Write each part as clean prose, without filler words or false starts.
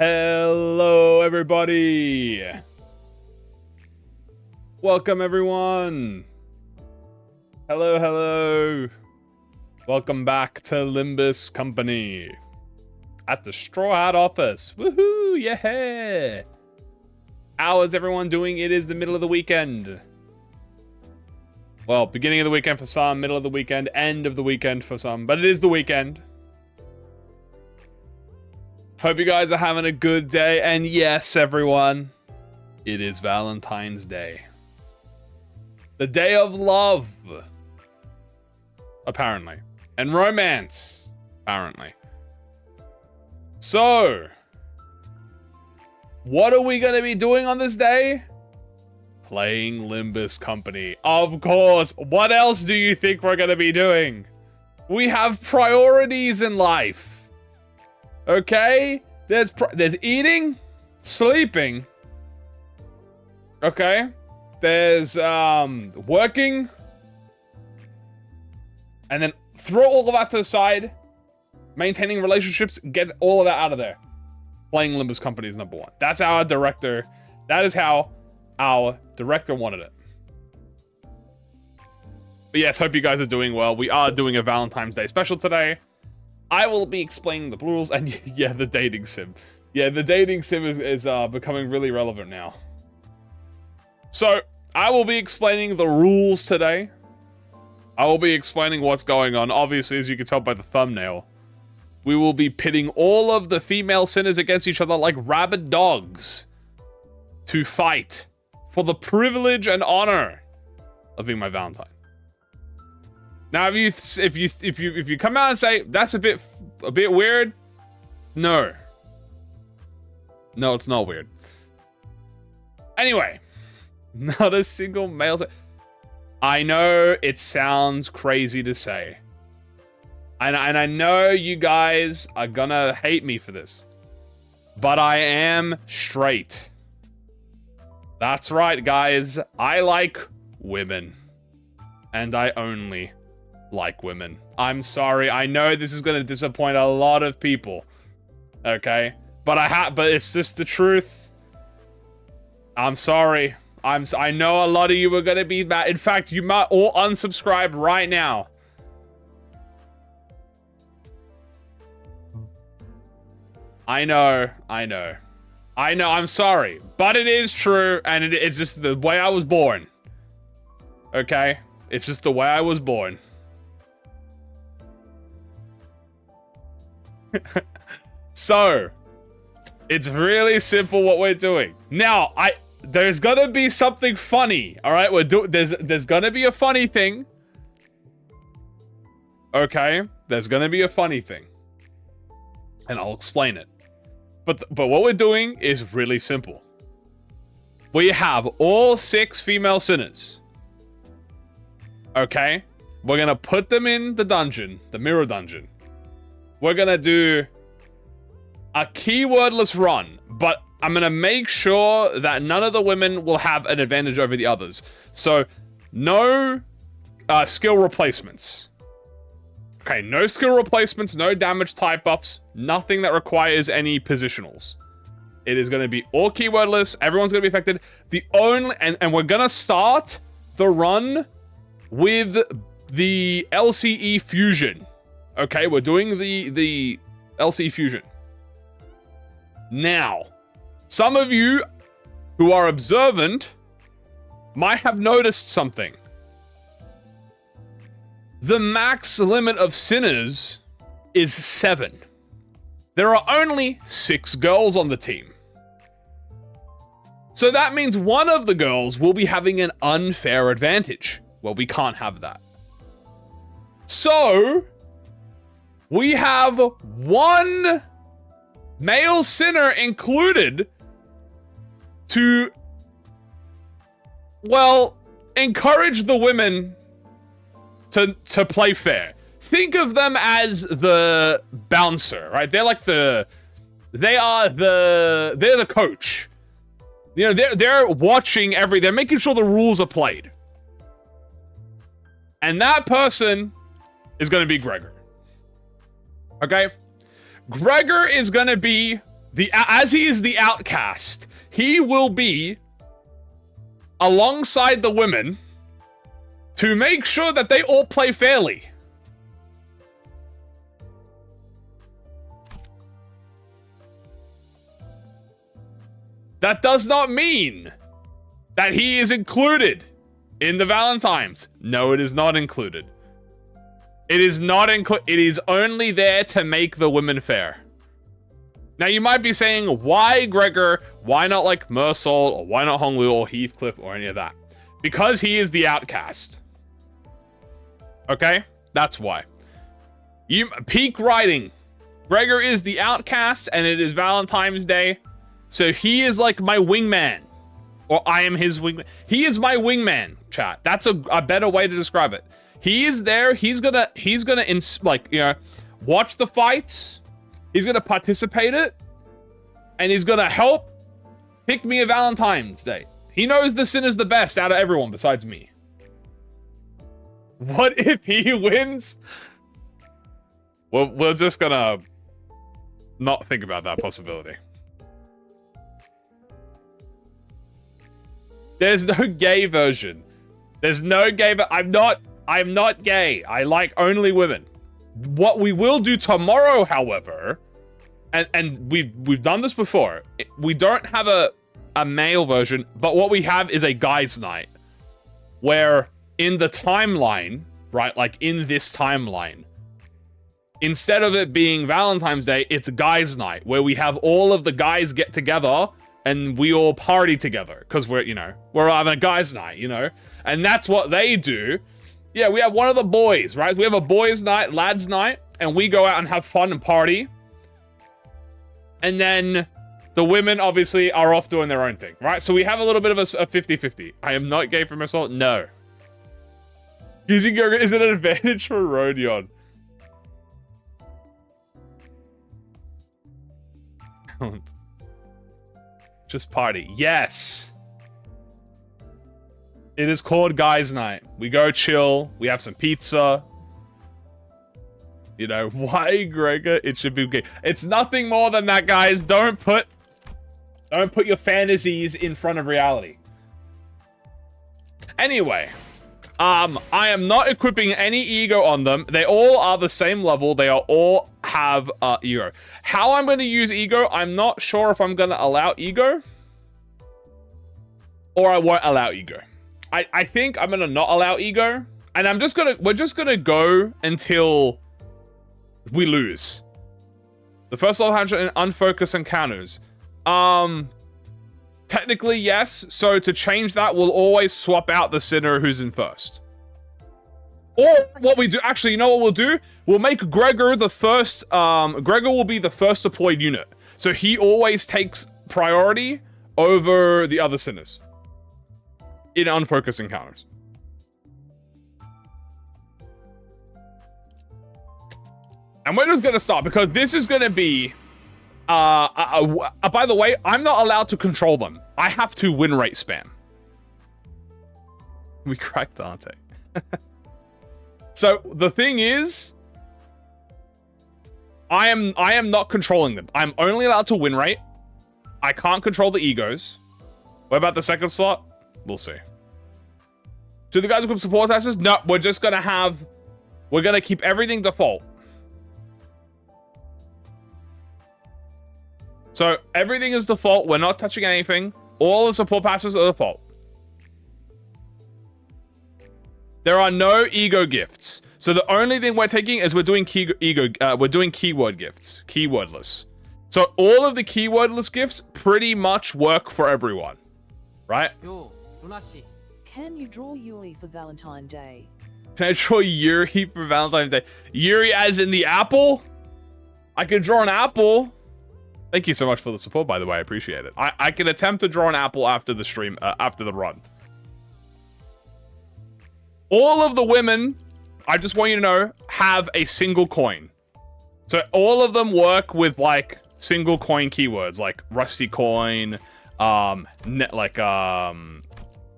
Hello, everybody. Welcome, everyone. Hello, hello. Welcome back to Limbus Company at the Straw Hat office. Woohoo, yeah. How is everyone doing? It is the middle of the weekend. Well, beginning of the weekend for some, middle of the weekend, end of the weekend for some, but it is the weekend. Hope you guys are having a good day, and yes, everyone, it is Valentine's Day. The day of love, apparently, and romance, apparently. So, what are we going to be doing on this day? Playing Limbus Company. Of course, what else do you think we're going to be doing? We have priorities in life. Okay, there's eating, sleeping. Okay, there's working, and then throw all of that to the side. Maintaining relationships, get all of that out of there. Playing Limbus Company is number one. That's our director. That is how our director wanted it. But yes, hope you guys are doing well. We are doing a Valentine's Day special today. I will be explaining the rules, and yeah, the dating sim. Yeah, the dating sim is becoming really relevant now. So, I will be explaining the rules today. I will be explaining what's going on. Obviously, as you can tell by the thumbnail, we will be pitting all of the female sinners against each other like rabid dogs to fight for the privilege and honor of being my Valentine. Now, if you come out and say that's a bit weird, no, it's not weird. Anyway, not a single male. I know it sounds crazy to say, and I know you guys are gonna hate me for this, but I am straight. That's right, guys. I like women, and I only like women. I'm sorry. I know this is going to disappoint a lot of people. Okay? But it's just the truth. I'm sorry. I know a lot of you are going to be mad. In fact, you might all unsubscribe right now. I know. I'm sorry. But it is true, and it's just the way I was born. Okay? It's just the way I was born. So, it's really simple what we're doing. Now, there's gonna be something funny. All right, there's gonna be a funny thing. Okay, there's gonna be a funny thing, and I'll explain it. But what we're doing is really simple. We have all 6 female sinners. Okay, we're gonna put them in the dungeon, the mirror dungeon. We're gonna do a keywordless run, but I'm gonna make sure that none of the women will have an advantage over the others. So, no skill replacements. Okay, no skill replacements, no damage type buffs, nothing that requires any positionals. It is gonna be all keywordless, everyone's gonna be affected. And we're gonna start the run with the LCE fusion. Okay, we're doing the LCE fusion. Now, some of you who are observant might have noticed something. The max limit of sinners is 7. There are only 6 girls on the team. So that means one of the girls will be having an unfair advantage. Well, we can't have that. So, we have 1 male sinner included to, well, encourage the women to play fair. Think of them as the bouncer, right? They're like they're the coach. You know, they're watching they're making sure the rules are played. And that person is going to be Gregor. Okay? Gregor is going to be As he is the outcast, he will be alongside the women to make sure that they all play fairly. That does not mean that he is included in the Valentines. No, it is not included. It is not it is only there to make the women fair. Now you might be saying, why Gregor? Why not like Mersal, or why not Honglu or Heathcliff or any of that? Because he is the outcast. Okay? That's why. Peak writing. Gregor is the outcast and it is Valentine's Day. So he is like my wingman. Or I am his wingman. He is my wingman, chat. That's a better way to describe it. He is there. He's gonna like, you know, watch the fights. He's gonna participate it. And he's gonna help pick me a Valentine's Day. He knows the sin is the best out of everyone besides me. What if he wins? Well, we're just gonna not think about that possibility. There's no gay version. There's no gay. I'm not gay. I like only women. What we will do tomorrow, however, and we've done this before. We don't have a male version, but what we have is a guys' night, where in the timeline, right, like in this timeline, instead of it being Valentine's Day, it's guys' night, where we have all of the guys get together and we all party together because we're having a guys' night, you know, and that's what they do. Yeah, we have one of the boys, right? We have a boys' night, lads' night, and we go out and have fun and party. And then the women obviously are off doing their own thing, right? So we have a little bit of a 50-50. I am not gay for myself. No. Using yoga is an advantage for Rodion. Just party. Yes. It is called guys' night. We go chill. We have some pizza. You know, why, Gregor? It should be gay. It's nothing more than that, guys. Don't put your fantasies in front of reality. Anyway, I am not equipping any ego on them. They all are the same level. They all have ego. How I'm going to use ego, I'm not sure if I'm going to allow ego or I won't allow ego. I think I'm going to not allow ego, and we're just going to go until we lose. The first level 100 unfocused encounters. Technically, yes. So to change that, we'll always swap out the sinner who's in first. Or what we do, actually, you know what we'll do? We'll make Gregor the first, Gregor will be the first deployed unit. So he always takes priority over the other sinners in unfocused encounters. And we're just going to start because this is going to be, by the way, I'm not allowed to control them. I have to win rate spam. We cracked Dante. So the thing is, I am not controlling them. I'm only allowed to win rate. I can't control the egos. What about the second slot? We'll see. Do the guys equip support assets? No, we're gonna keep everything default. So everything is default. We're not touching anything. All the support passes are default. There are no ego gifts. So the only thing we're taking is we're doing keyword gifts, keywordless. So all of the keywordless gifts pretty much work for everyone, right? Can you draw Yuri for Valentine's Day? Can I draw Yuri for Valentine's Day? Yuri as in the apple? I can draw an apple. Thank you so much for the support, by the way. I appreciate it. I can attempt to draw an apple after the stream, after the run. All of the women, I just want you to know, have a single coin. So all of them work with like single coin keywords, like rusty coin,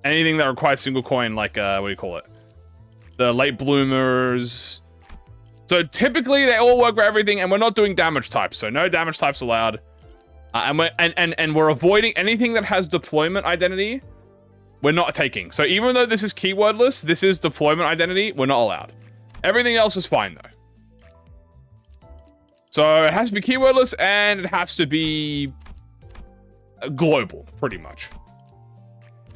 anything that requires single coin, like what do you call it? The late bloomers. So typically they all work for everything, and we're not doing damage types, so no damage types allowed. And we're avoiding anything that has deployment identity. We're not taking. So even though this is keywordless, this is deployment identity. We're not allowed. Everything else is fine though. So it has to be keywordless and it has to be global, pretty much.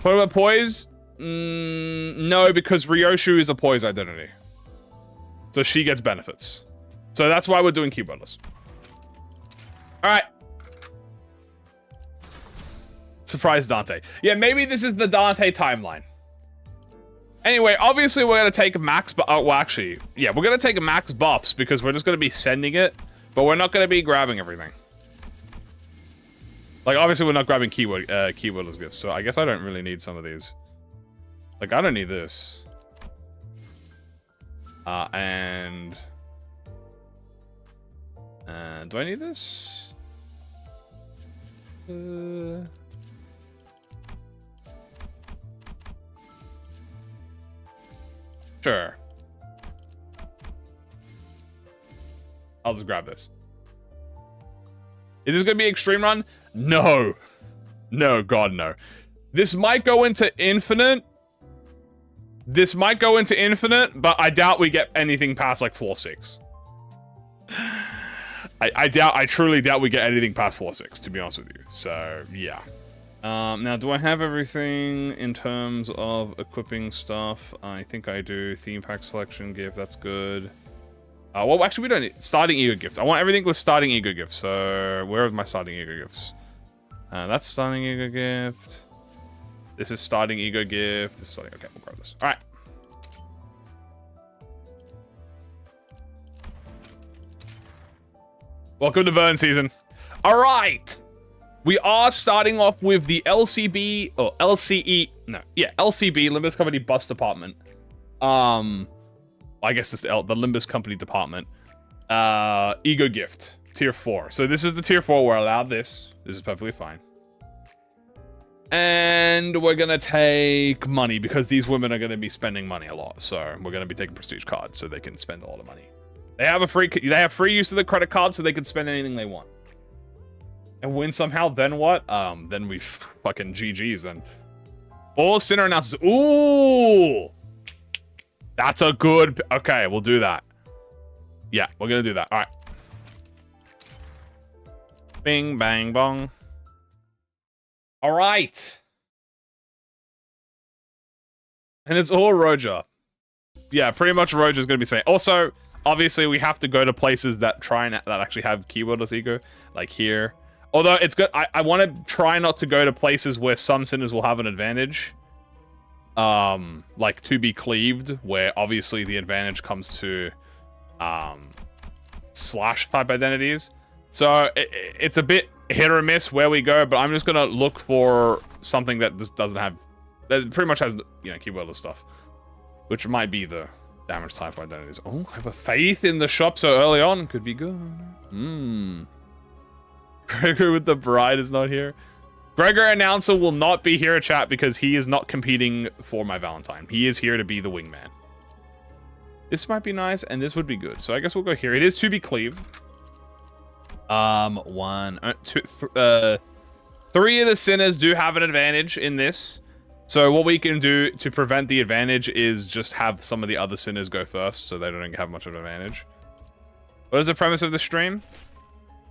What about poise? No, because Ryoshu is a poise identity. So she gets benefits. So that's why we're doing keywordless. All right. Surprise Dante. Yeah, maybe this is the Dante timeline. Anyway, obviously we're going to take max... well, actually, yeah, we're going to take max buffs because we're just going to be sending it. But we're not going to be grabbing everything. Like, obviously we're not grabbing keywordless gifts. So I guess I don't really need some of these. Like, I don't need this. And do I need this? Sure. I'll just grab this. Is this going to be extreme run? No. No, God, no. This might go into infinite. This might go into infinite, but I doubt we get anything past like 4-6. I truly doubt we get anything past 4-6, to be honest with you. So, yeah. Now, do I have everything in terms of equipping stuff? I think I do. Theme pack selection gift, that's good. Well, actually, we don't need starting ego gifts. I want everything with starting ego gifts. So, where are my starting ego gifts? That's starting ego gift. This is starting ego gift. This is starting. Okay, we'll grab this. All right. Welcome to burn season. All right. We are starting off with the LCB or LCE. No, yeah, LCB, Limbus Company Bus Department. I guess it's the Limbus Company Department. Ego gift, tier 4. So this is the tier 4. We're allowed this. This is perfectly fine. And we're gonna take money because these women are gonna be spending money a lot. So we're gonna be taking prestige cards so they can spend a lot of money. They have free use of the credit card so they can spend anything they want. And win somehow, then what? Then we fucking GG's then. All Sinner announces. Ooh! That's a good... Okay, we'll do that. Yeah, we're gonna do that. Alright. Bing, bang, bong. Alright. And it's all Roger. Yeah, pretty much Roger's gonna be spending. Also, obviously, we have to go to places that that actually have keywordless ego. Like here. Although it's good, I want to try not to go to places where some sinners will have an advantage. Like to be cleaved, where obviously the advantage comes to slash type identities. So it's a bit hit or miss where we go, but I'm just gonna look for something that just doesn't have, that pretty much has, you know, keywordless stuff, which might be the damage type identities. Oh, I have a faith in the shop so early on. Could be good. Gregor with the bride is not here. Gregor announcer will not be here, chat, because he is not competing for my Valentine. He is here to be the wingman. This might be nice, and this would be good. So I guess we'll go here. It is to be cleaved. 1, 2, 3 of the sinners do have an advantage in this. So what we can do to prevent the advantage is just have some of the other sinners go first, so they don't have much of an advantage. What is the premise of the stream?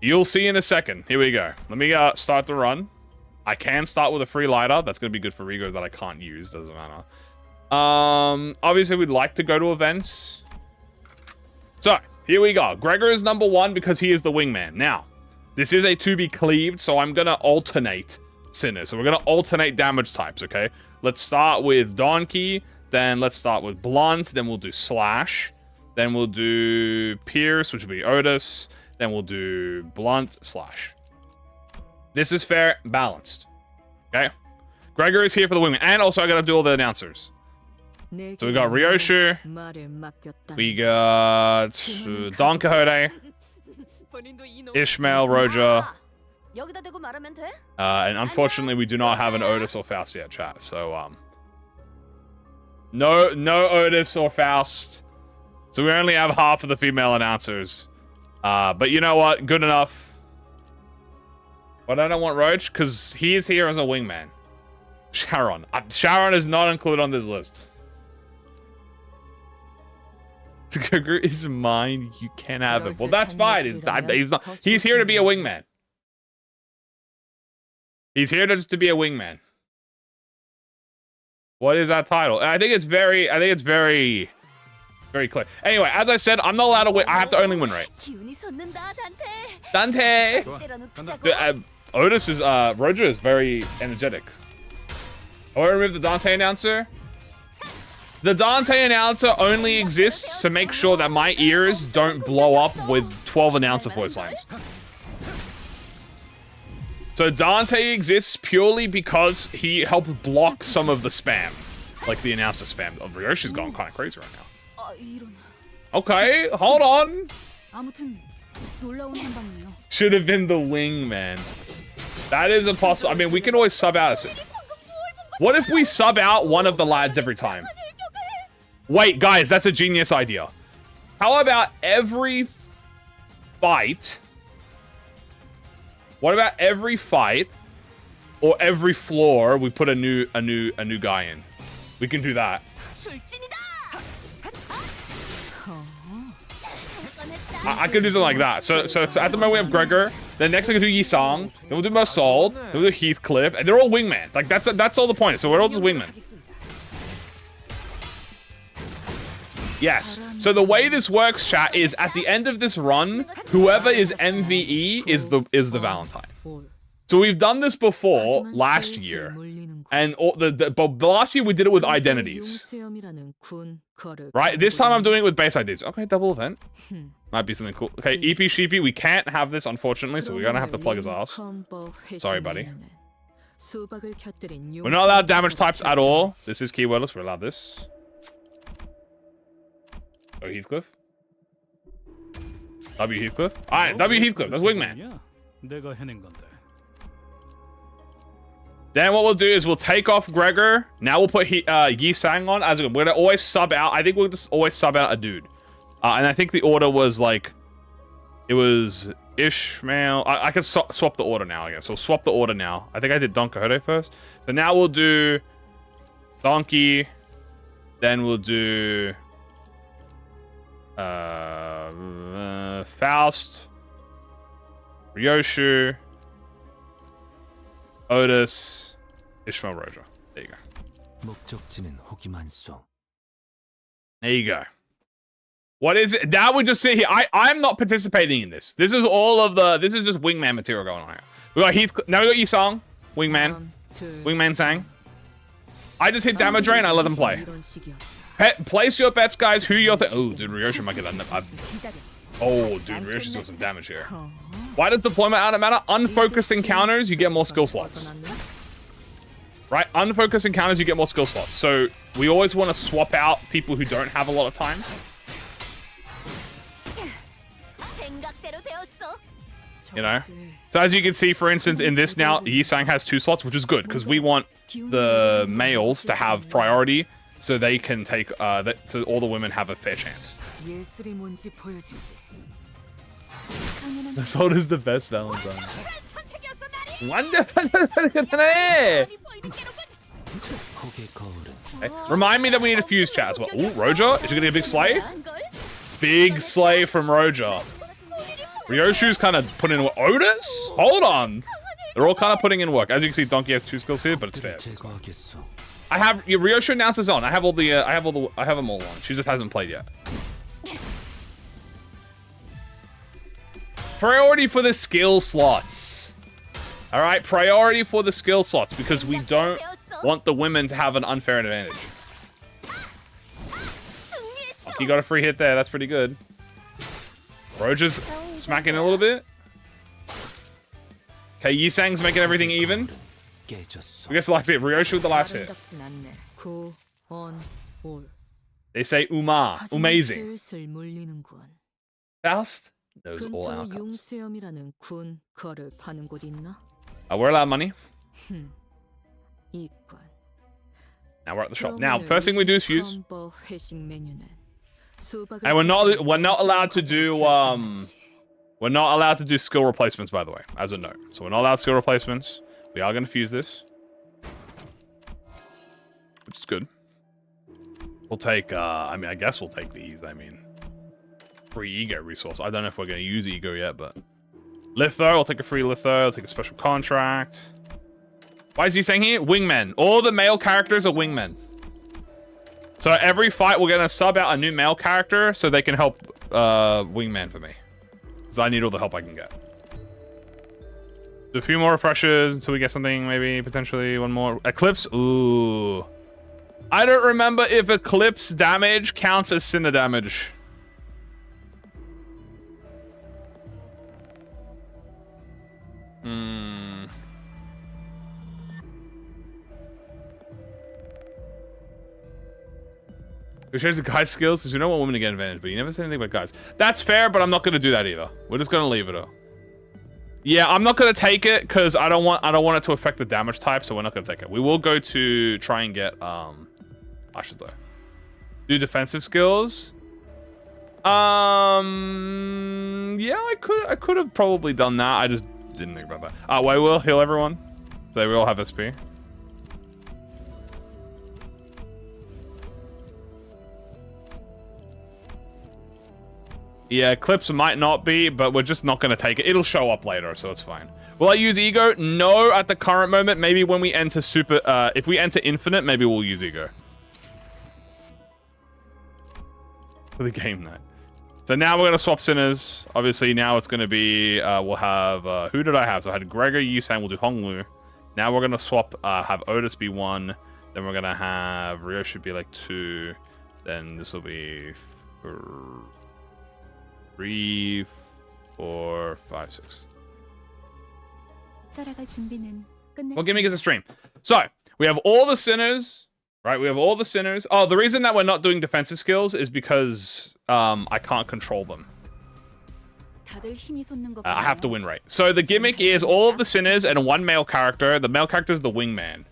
You'll see in a second. Here we go. Let me start the run. I can start with a free lighter. That's going to be good for Rigo that I can't use. Doesn't matter. Obviously, we'd like to go to events. So, here we go. Gregor is number 1 because he is the wingman. Now, this is a to be cleaved, so I'm going to alternate sinners. So, we're going to alternate damage types, okay? Let's start with Donkey. Then let's start with Blunt. Then we'll do Slash. Then we'll do Pierce, which will be Otis. Then we'll do Blunt, Slash. This is fair, balanced. Okay? Gregor is here for the wingman. And also, I gotta do all the announcers. So we got Ryoshu. We got Don Quixote. Ishmael, Roger. And unfortunately, we do not have an Otis or Faust yet, chat. So, no Otis or Faust. So we only have half of the female announcers. But you know what? Good enough. But I don't want Roach because he is here as a wingman. Sharon. Sharon is not included on this list. Gregor is mine. You can't have him. Well, that's fine. He's here to be a wingman. He's here just to be a wingman. What is that title? I think it's very clear. Anyway, as I said, I'm not allowed to win. I have to only win rate. Dante! Otis is, Roger is very energetic. I want to remove the Dante announcer. The Dante announcer only exists to make sure that my ears don't blow up with 12 announcer voice lines. So Dante exists purely because he helped block some of the spam. Like the announcer spam. Oh, Ryoshi's gone kind of crazy right now. Okay, hold on. Should have been the wingman. That is impossible. I mean, we can always sub out. What if we sub out one of the lads every time? Wait, guys, that's a genius idea. How about every fight? What about every fight or every floor we put a new guy in? We can do that. I could do something like that. So at the moment we have Gregor. Then next I can do Yisang. Then we'll do Masault. Then we'll do Heathcliff, and they're all wingman. Like that's all the point. So we're all just wingmen. Yes. So the way this works, chat, is at the end of this run, whoever is MVE is the Valentine. So we've done this before last year, and but last year we did it with identities. Right. This time I'm doing it with base IDs. Okay, double event. Might be something cool. Okay, EP Sheepy, we can't have this unfortunately, so we're gonna have to plug his ass. Sorry, buddy. We're not allowed damage types at all. This is keywordless. We're allowed this. Oh, Heathcliff. W Heathcliff. Alright, W Heathcliff. That's wingman. Then what we'll do is we'll take off Gregor. Now we'll put Yi-Sang on. As we're gonna always sub out. I think we'll just always sub out a dude. And I think the order was like, it was Ishmael. I can swap the order now, I guess. So swap the order now. I think I did Don Quixote first. So now we'll do Donkey. Then we'll do Faust, Ryoshu, Otis, Ishmael Roja. There you go. There you go. What is it? Now we just sit here. I'm not participating in this. This is all of the. This is just wingman material going on here. We got Heath. Now we got Yisang, wingman, wingman Sang. I just hit damage drain. I let them play. Place your bets, guys. Who you're oh, dude, Ryoshu might get a oh, dude, Ryoshu's got some damage here. Why does deployment out matter? Unfocused encounters, you get more skill slots. Right? Unfocused encounters, you get more skill slots. So we always want to swap out people who don't have a lot of time. You know? So as you can see, for instance, in this now, Yisang has 2 slots, which is good, because we want the males to have priority, so they can take, so all the women have a fair chance. Masault is the best Valentine. Okay. Remind me that we need a fuse chat as well. Ooh, Roja? Is she gonna get a big slay? Big slay from Roja. Ryoshu's kind of putting in work. Otis? Hold on. They're all kind of putting in work. As you can see, Donkey has 2 skills here, but it's fair. I have Ryoshu announces on. I have them all on. She just hasn't played yet. Priority for the skill slots. All right, priority for the skill slots because we don't want the women to have an unfair advantage. He got a free hit there. That's pretty good. Roja's smacking a little bit. Okay, Yisang's making everything even. I guess the last hit. Ryoshu with the last hit. They say amazing. Faust knows all outcomes. We're allowed money. Now we're at the shop. Now, first thing we do is fuse. And we're not allowed to do We're not allowed to do skill replacements, by the way, as a note. So we're not allowed skill replacements. We are going to fuse this. Which is good. We'll take, I mean, I guess we'll take these. I mean, free ego resource. I don't know if we're going to use ego yet, but... Litho, I'll take a free litho. I'll take a special contract. Why is he saying here? Wingmen. All the male characters are wingmen. So every fight, we're going to sub out a new male character so they can help wingman for me. Because I need all the help I can get. Do a few more refreshes until we get something, maybe, potentially one more. Eclipse? Ooh. I don't remember if Eclipse damage counts as Cinder damage. It shows the guy's skills because you don't want women to get advantage, but you never said anything about guys. That's fair, but I'm not going to do that either. We're just going to leave it though. Yeah, I'm not going to take it because I don't want it to affect the damage type, so we're not going to take it. We will go to try and get Ashes though. Do defensive skills. Yeah, I could have probably done that. I just didn't think about that. Wait, we'll heal everyone. So we all have SP. Yeah, Eclipse might not be, but we're just not going to take it. It'll show up later, so it's fine. Will I use Ego? No, at the current moment. Maybe when we enter Super... if we enter Infinite, maybe we'll use Ego. For the game night. So now we're going to swap Sinners. Obviously, now it's going to be... we'll have... who did I have? So I had Gregor, Yusang, we'll do Honglu. Now we're going to swap... have Otis be 1. Then we're going to have... Rio should be like 2. Then this will be... 3, 4, 5, 6. What gimmick is a stream? So, we have all the Sinners, right? We have all the Sinners. Oh, the reason that we're not doing defensive skills is because I can't control them. I have to win rate. So the gimmick is all of the Sinners and one male character. The male character is the wingman.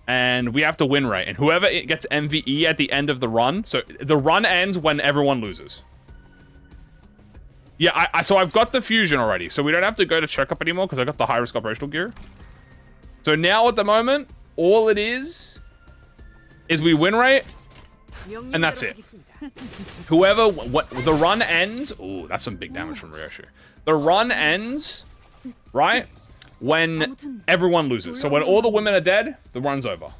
And we have to win rate. And whoever gets MVE at the end of the run. So the run ends when everyone loses. Yeah, so I've got the fusion already, so we don't have to go to checkup anymore because I got the high risk operational gear. So now at the moment, all it is we win rate, and that's it. Whoever, the run ends. Ooh, that's some big damage from Ryoshu. The run ends, right, when everyone loses. So when all the women are dead, the run's over.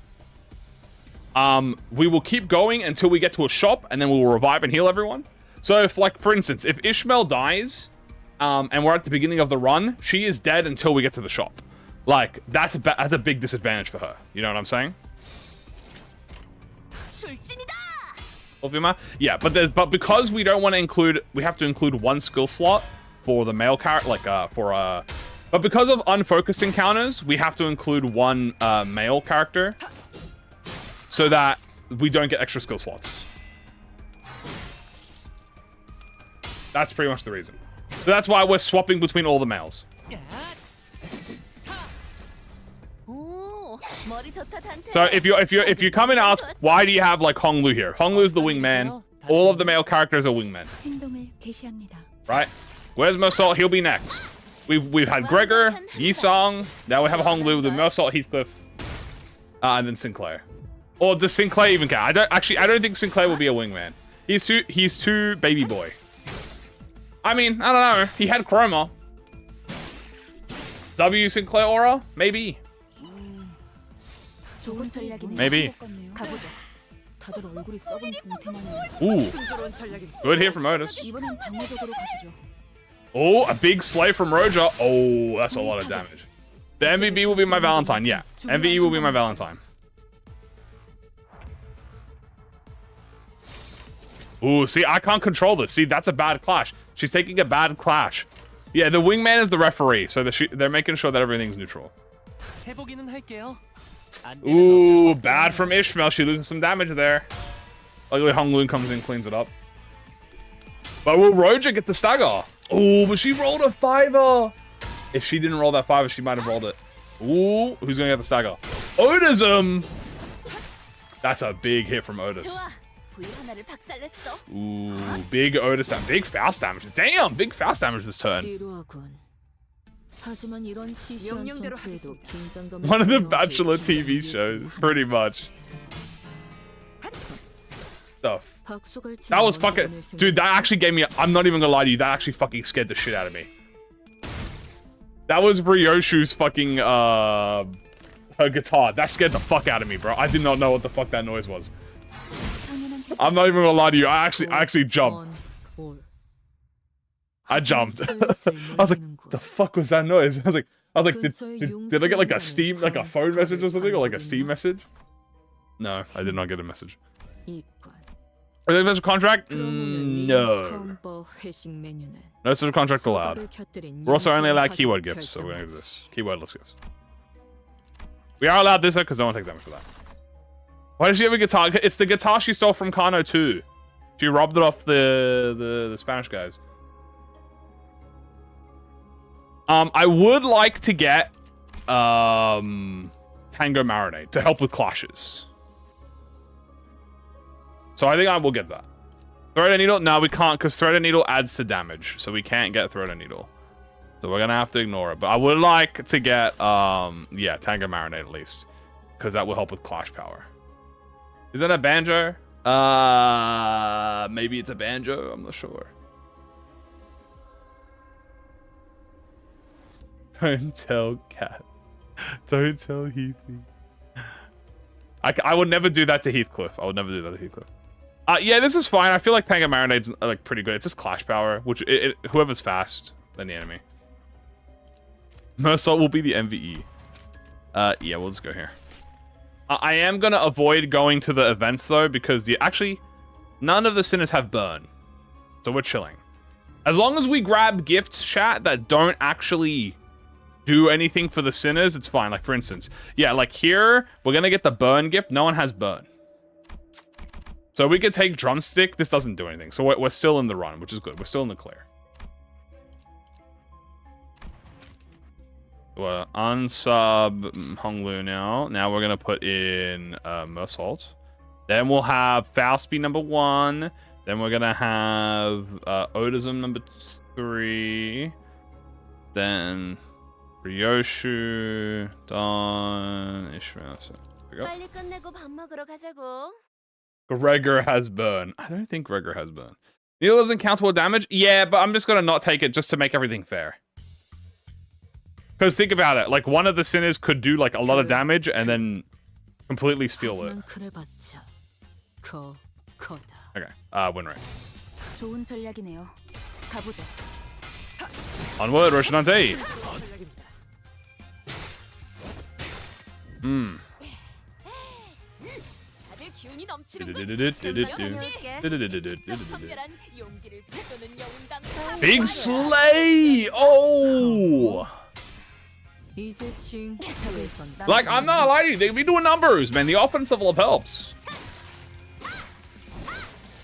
We will keep going until we get to a shop, and then we will revive and heal everyone. So if, like, for instance, if Ishmael dies, and we're at the beginning of the run, she is dead until we get to the shop. Like, that's a big disadvantage for her. You know what I'm saying? Yeah, but because we don't want to include, we have to include one skill slot for the male character, like, but because of unfocused encounters, we have to include one male character so that we don't get extra skill slots. That's pretty much the reason. So that's why we're swapping between all the males. So if you come and ask, why do you have like Honglu here? Honglu's the wingman. All of the male characters are wingmen. Right? Where's Mosalt? He'll be next. We've had Gregor, Yisong. Now we have Honglu, the Mosalt, Heathcliff, and then Sinclair. Or does Sinclair even count? I don't think Sinclair will be a wingman. He's too baby boy. I mean, I don't know. He had Chroma. W Sinclair Aura? Maybe. Maybe. Ooh. Good hit from Otis. Oh, a big slay from Roger. Oh, that's a lot of damage. The MVP will be my Valentine. Yeah. MVP will be my Valentine. Ooh, see, I can't control this. See, that's a bad clash. She's taking a bad clash. Yeah, the wingman is the referee, so they're making sure that everything's neutral. Ooh, bad from Ishmael. She loses some damage there. Luckily, Honglu comes in, cleans it up. But will Roger get the stagger? Ooh, but she rolled a 5er. If she didn't roll that 5er, she might have rolled it. Ooh, who's going to get the stagger? Otism! That's a big hit from Otis. Ooh, big Otis damage. Big Faust damage. Damn, big Faust damage this turn. One of the Bachelor TV shows, pretty much. Stuff. That was fucking... Dude, that actually gave me... I'm not even gonna lie to you, that actually fucking scared the shit out of me. That was Ryoshu's fucking, her guitar. That scared the fuck out of me, bro. I did not know what the fuck that noise was. I'm not even gonna lie to you, I actually jumped. I jumped. I was like, the fuck was that noise? I was like, did I get like a Steam, like a phone message or something? Or like a Steam message? No, I did not get a message. Are they special contract? No. No special contract allowed. We're also only allowed keyword gifts, so we're gonna do this. Keywordless gifts. We are allowed this because no one takes damage for that. Why does she have a guitar? It's the guitar she stole from Kano 2. She robbed it off the Spanish guys. I would like to get Tango Marinade to help with clashes. So I think I will get that. Thread and Needle? No, we can't, because Thread and Needle adds to damage. So we can't get Thread and Needle. So we're going to have to ignore it. But I would like to get, yeah, Tango Marinade at least. Because that will help with clash power. Is that a banjo? Maybe it's a banjo. I'm not sure. Don't tell Cat. Don't tell Heathy. I would never do that to Heathcliff. I would never do that to Heathcliff. Yeah, this is fine. I feel like Tango Marinade's like pretty good. It's just clash power, which whoever's fast than the enemy. Mersault will be the MVE. Yeah, we'll just go here. I am gonna avoid going to the events though, because actually none of the sinners have burn, so we're chilling. As long as we grab gifts, chat, that don't actually do anything for the sinners, it's fine. Like for instance, yeah, like here we're gonna get the burn gift. No one has burn. So we could take Drumstick. This doesn't do anything. So we're still in the run, which is good. We're still in the clear. We're unsub Honglu now. Now we're going to put in Mersault. Then we'll have Faust be number 1. Then we're going to have Odism number 3. Then Ryoshu, Don, Ishmael. So there we go. Gregor has burn. I don't think Gregor has burn. Needle doesn't count toward damage? Yeah, but I'm just going to not take it just to make everything fair. Because think about it. Like, one of the sinners could do, like, a lot of damage and then completely steal it. Okay, win rate. Onward, Roshinante! Big Slay! Oh! Like, I'm not lying, they be doing numbers, man. The offensive level helps.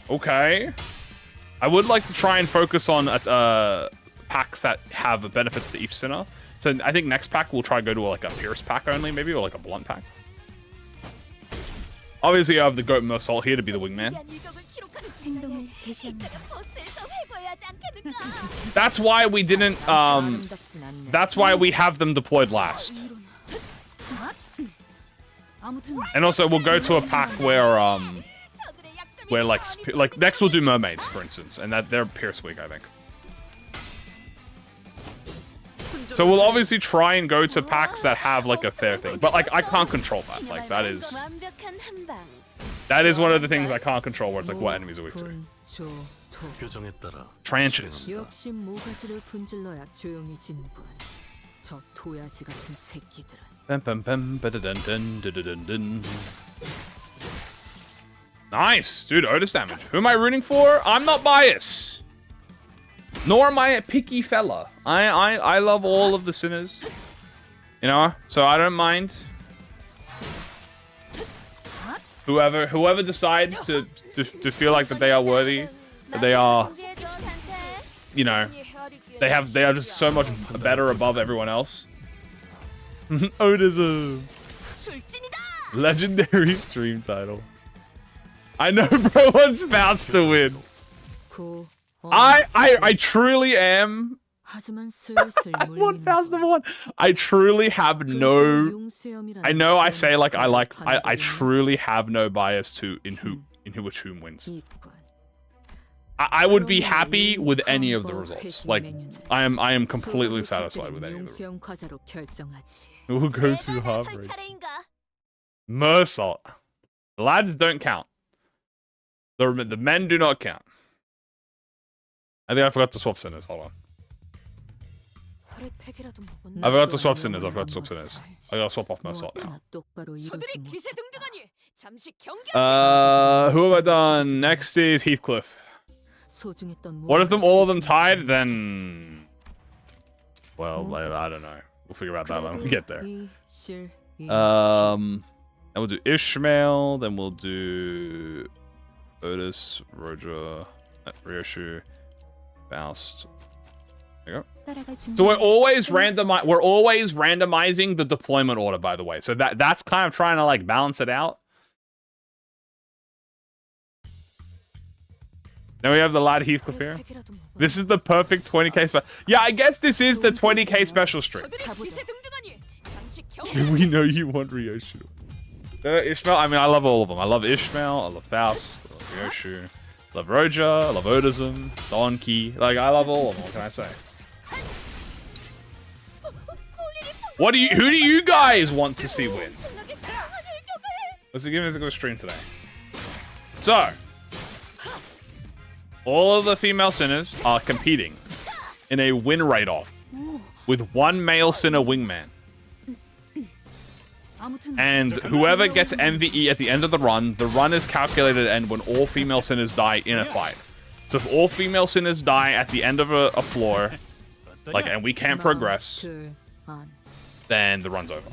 Okay. I would like to try and focus on packs that have benefits to each sinner. So I think next pack we'll try to go to like a Pierce pack only, maybe, or like a Blunt pack. Obviously, I have the Goat Mersault here to be the wingman. That's why we didn't, that's why we have them deployed last. And also, we'll go to a pack where like next we'll do Mermaids, for instance, and that they're Pierce weak, I think. So we'll obviously try and go to packs that have like a fair thing, but like I can't control that. Like that is one of the things I can't control, where it's like what enemies are weak to. Tranches. Nice, dude. Otis damage. Who am I rooting for? I'm not biased. Nor am I a picky fella. I love all of the sinners. You know? So I don't mind. Whoever decides to feel like that they are worthy, that they are, you know, they are just so much better above everyone else. Otism. Legendary stream title. I know bro wants Bounce to win. I truly am. I want Faust number 1. I truly have no. I know I say like I truly have no bias to in which whom wins. I would be happy with any of the results. Like I am completely satisfied with any of them. We'll go to heartbreak. Mersault. The lads don't count. The men do not count. I think I forgot to swap sinners. Hold on. I forgot to swap sinners. I gotta swap off Mersault now. Who have I done? Next is Heathcliff. What if all of them tied? Then, well, I don't know. We'll figure out that when we get there. And we'll do Ishmael. Then we'll do Otis, Roger, Ryoshu, Faust. There you go. So we're always randomizing the deployment order, by the way. So that's kind of trying to like balance it out. Now we have the lad Heathcliff here. This is the perfect 20k special. Yeah, I guess this is the 20k special stream. We know you want Ryoshu. Ishmael, I mean, I love all of them. I love Ishmael, I love Faust, I love Ryoshu, I love Roger, I love Otism, Donkey. Like, I love all of them, what can I say? Who do you guys want to see win? Let's give us a good stream today. So, all of the female sinners are competing in a win rate-off with one male sinner wingman. And whoever gets MVE at the end of the run is calculated to end when all female sinners die in a fight. So if all female sinners die at the end of a floor, like, and we can't progress, then the run's over.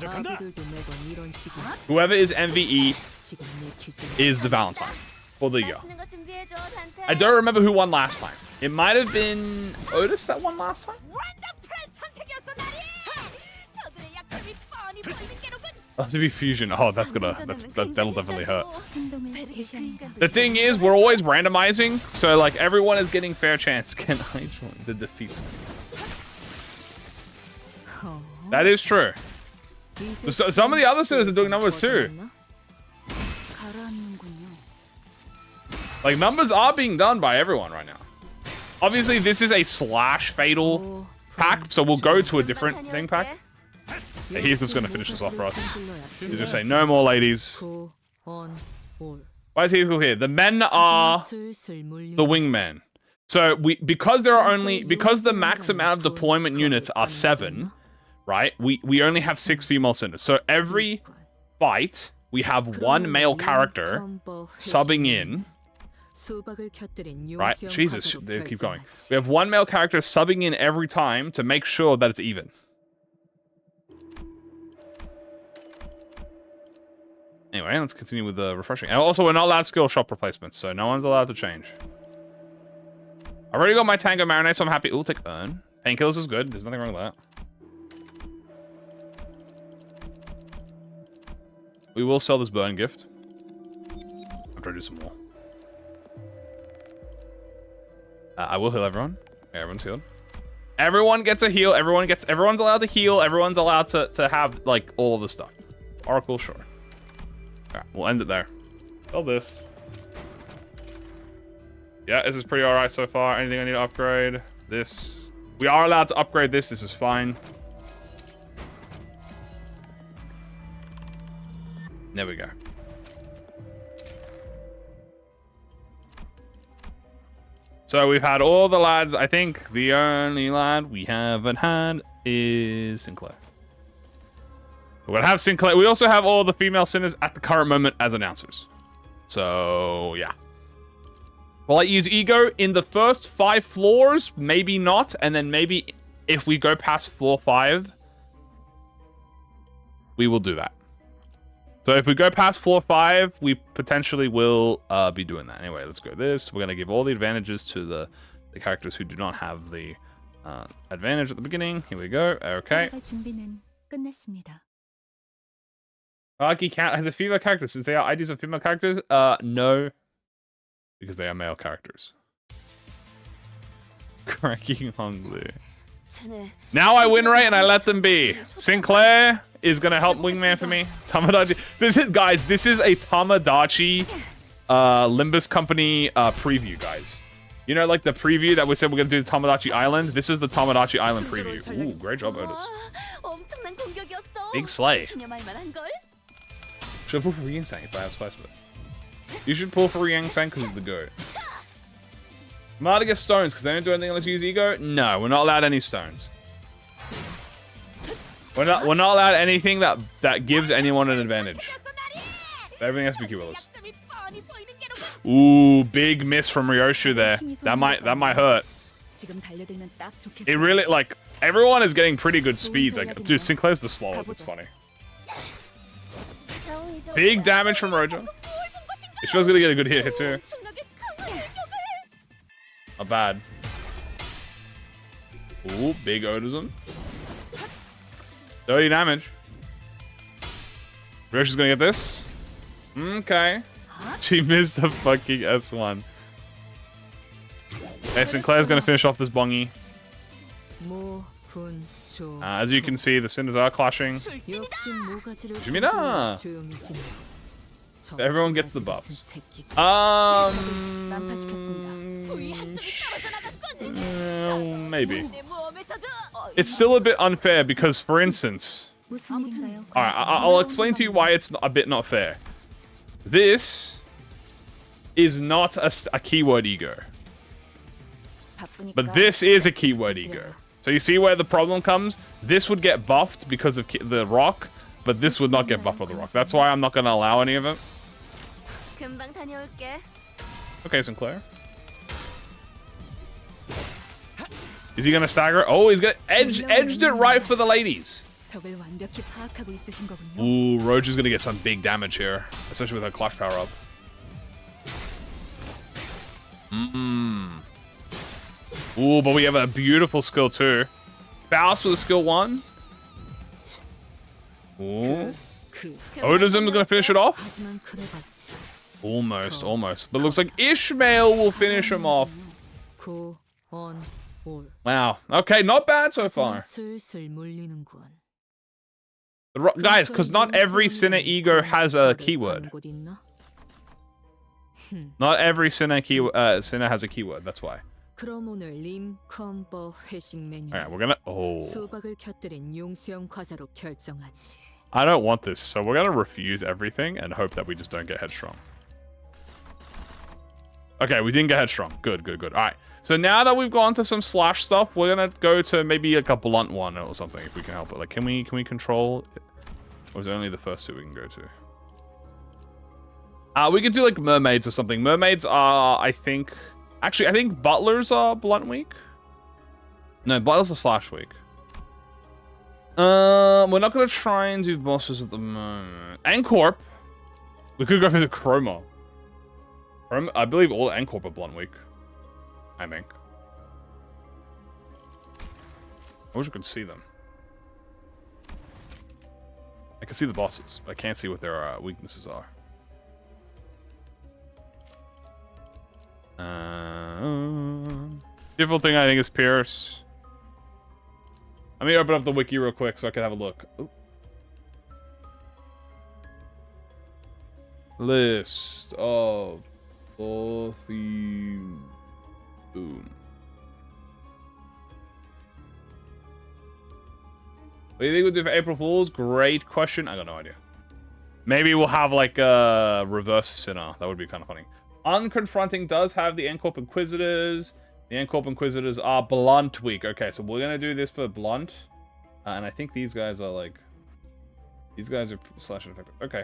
Whoever is MVE is the Valentine for the year. I don't remember who won last time. It might have been Otis that won last time. To be fusion. Oh, that'll definitely hurt. The thing is, we're always randomizing, so like everyone is getting fair chance. Can I join the defeats? That is true. So, some of the other sinners are doing numbers too. Like numbers are being done by everyone right now. Obviously, this is a slash fatal pack, so we'll go to a different thing pack. Yeah, Heathcliff's gonna finish this off for us. He's gonna say, no more ladies. Why is Heathcliff here? The men are the wingmen. So because the max amount of deployment units are 7, right? We only have 6 female sinners. So every fight, we have one male character subbing in. Right? Jesus, they keep going. We have one male character subbing in every time to make sure that it's even. Anyway, let's continue with the refreshing. And also, we're not allowed skill shop replacements, so no one's allowed to change. I already got my Tango Marinade, so I'm happy. We'll take Earn. Painkillers is good. There's nothing wrong with that. We will sell this Burn gift. I'll try to do some more. I will heal everyone. Okay, everyone's healed. Everyone gets a heal. Everyone's allowed to heal. Everyone's allowed to have, like, all of the stuff. Oracle, sure. Alright, we'll end it there. Sell this. Yeah, this is pretty alright so far. Anything I need to upgrade? This. We are allowed to upgrade this. This is fine. There we go. So we've had all the lads. I think the only lad we haven't had is Sinclair. We're gonna have Sinclair. We also have all the female sinners at the current moment as announcers. So yeah. Will I use Ego in the first 5 floors? Maybe not. And then maybe if we go past floor 5, we will do that. So if we go past floor 5, we potentially will be doing that. Anyway, let's go this. We're going to give all the advantages to the characters who do not have the advantage at the beginning. Here we go. Okay. Arky Cat has a female character. Since they are IDs of female characters, no. because they are male characters. Cracking hungry. Now I win rate and I let them be. Sinclair is gonna help wingman for me. Tamagotchi. This is, guys, this is a Tamagotchi Limbus company preview, guys. You know, like the preview that we said we're gonna do Tamagotchi Island. This is the Tamagotchi Island preview. Ooh, great job, Otis. Big slay. Should I pull for Yang-sang if I have spice with it? You should pull for Yang-sang because he's the goat. I'm allowed to get stones because they don't do anything unless you use ego? No, we're not allowed any stones. We're not allowed anything that gives anyone an advantage. Everything has to be Q-Willis. Ooh, big miss from Ryoshu there. That might hurt. It really, like, everyone is getting pretty good speeds. Like, dude, Sinclair's the slowest. It's funny. Big damage from Roger. She was gonna get a good hit too. Not bad. Ooh, big Otism. 30 damage. Ryoshi's gonna get this. Okay. She missed a fucking S1. Okay, Sinclair's gonna finish off this bongy. As you can see, the cinders are clashing. Jimina! Everyone gets the buffs. Maybe. It's still a bit unfair because, for instance... Alright, I'll explain to you why it's a bit not fair. This is not a keyword ego. But this is a keyword ego. So you see where the problem comes? This would get buffed because of the rock, but this would not get buffed for the rock. That's why I'm not going to allow any of it. Okay, Sinclair. Is he going to stagger? Oh, he's going to edged it right for the ladies. Ooh, Roach is going to get some big damage here, especially with her clash power up. Ooh, but we have a beautiful skill too. Faust with a skill 1. Ooh. Otism is going to finish it off. Almost. But it looks like Ishmael will finish him off. Wow. Okay, not bad so far. Guys, because not every Sinner ego has a keyword. Not every Sinner has a keyword, that's why. Alright, we're gonna... Oh. I don't want this, so we're gonna refuse everything and hope that we just don't get headstrong. Okay, we didn't get headstrong. Good. Alright, so now that we've gone to some slash stuff, we're gonna go to maybe like a blunt one or something if we can help it. Like, can we control it? Or is it only the first two we can go to? We could do like mermaids or something. Mermaids are, I think... Actually, I think butlers are blunt weak. No, butlers are slash weak. We're not gonna try and do bosses at the moment. Ancorp. We could go for the Chroma. I believe all Ancorp are blunt weak. I think. I wish I could see them. I can see the bosses, but I can't see what their weaknesses are. Difficult thing I think is Pierce. Let me open up the wiki real quick so I can have a look. Ooh. List of all theme. Boom. What do you think we'll do for April Fools? Great question. I got no idea. Maybe we'll have like a reverse Sinner. That would be kind of funny. Unconfronting does have the Ancorp Inquisitors. The Ancorp Inquisitors are blunt weak. Okay, so we're going to do this for blunt. And I think these guys are like... These guys are slash effective. Okay.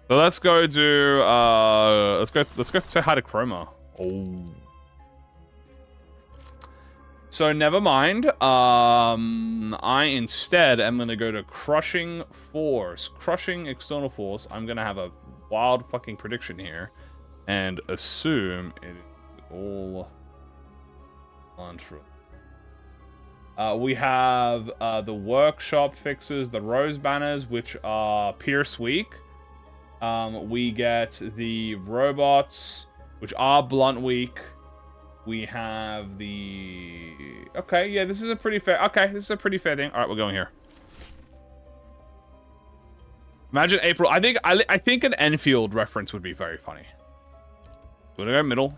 So let's go do... Let's go say hi to Chroma. Oh. So never mind. I instead am going to go to Crushing Force. Crushing External Force. I'm going to have a wild fucking prediction here and assume it is all untrue. We have the workshop fixes, the rose banners, which are Pierce weak. We get the robots, which are blunt weak. We have the... Okay, yeah, this is a pretty fair... Okay, this is a pretty fair thing. All right, we're going here. Imagine April. I think an Enfield reference would be very funny. We're gonna go middle.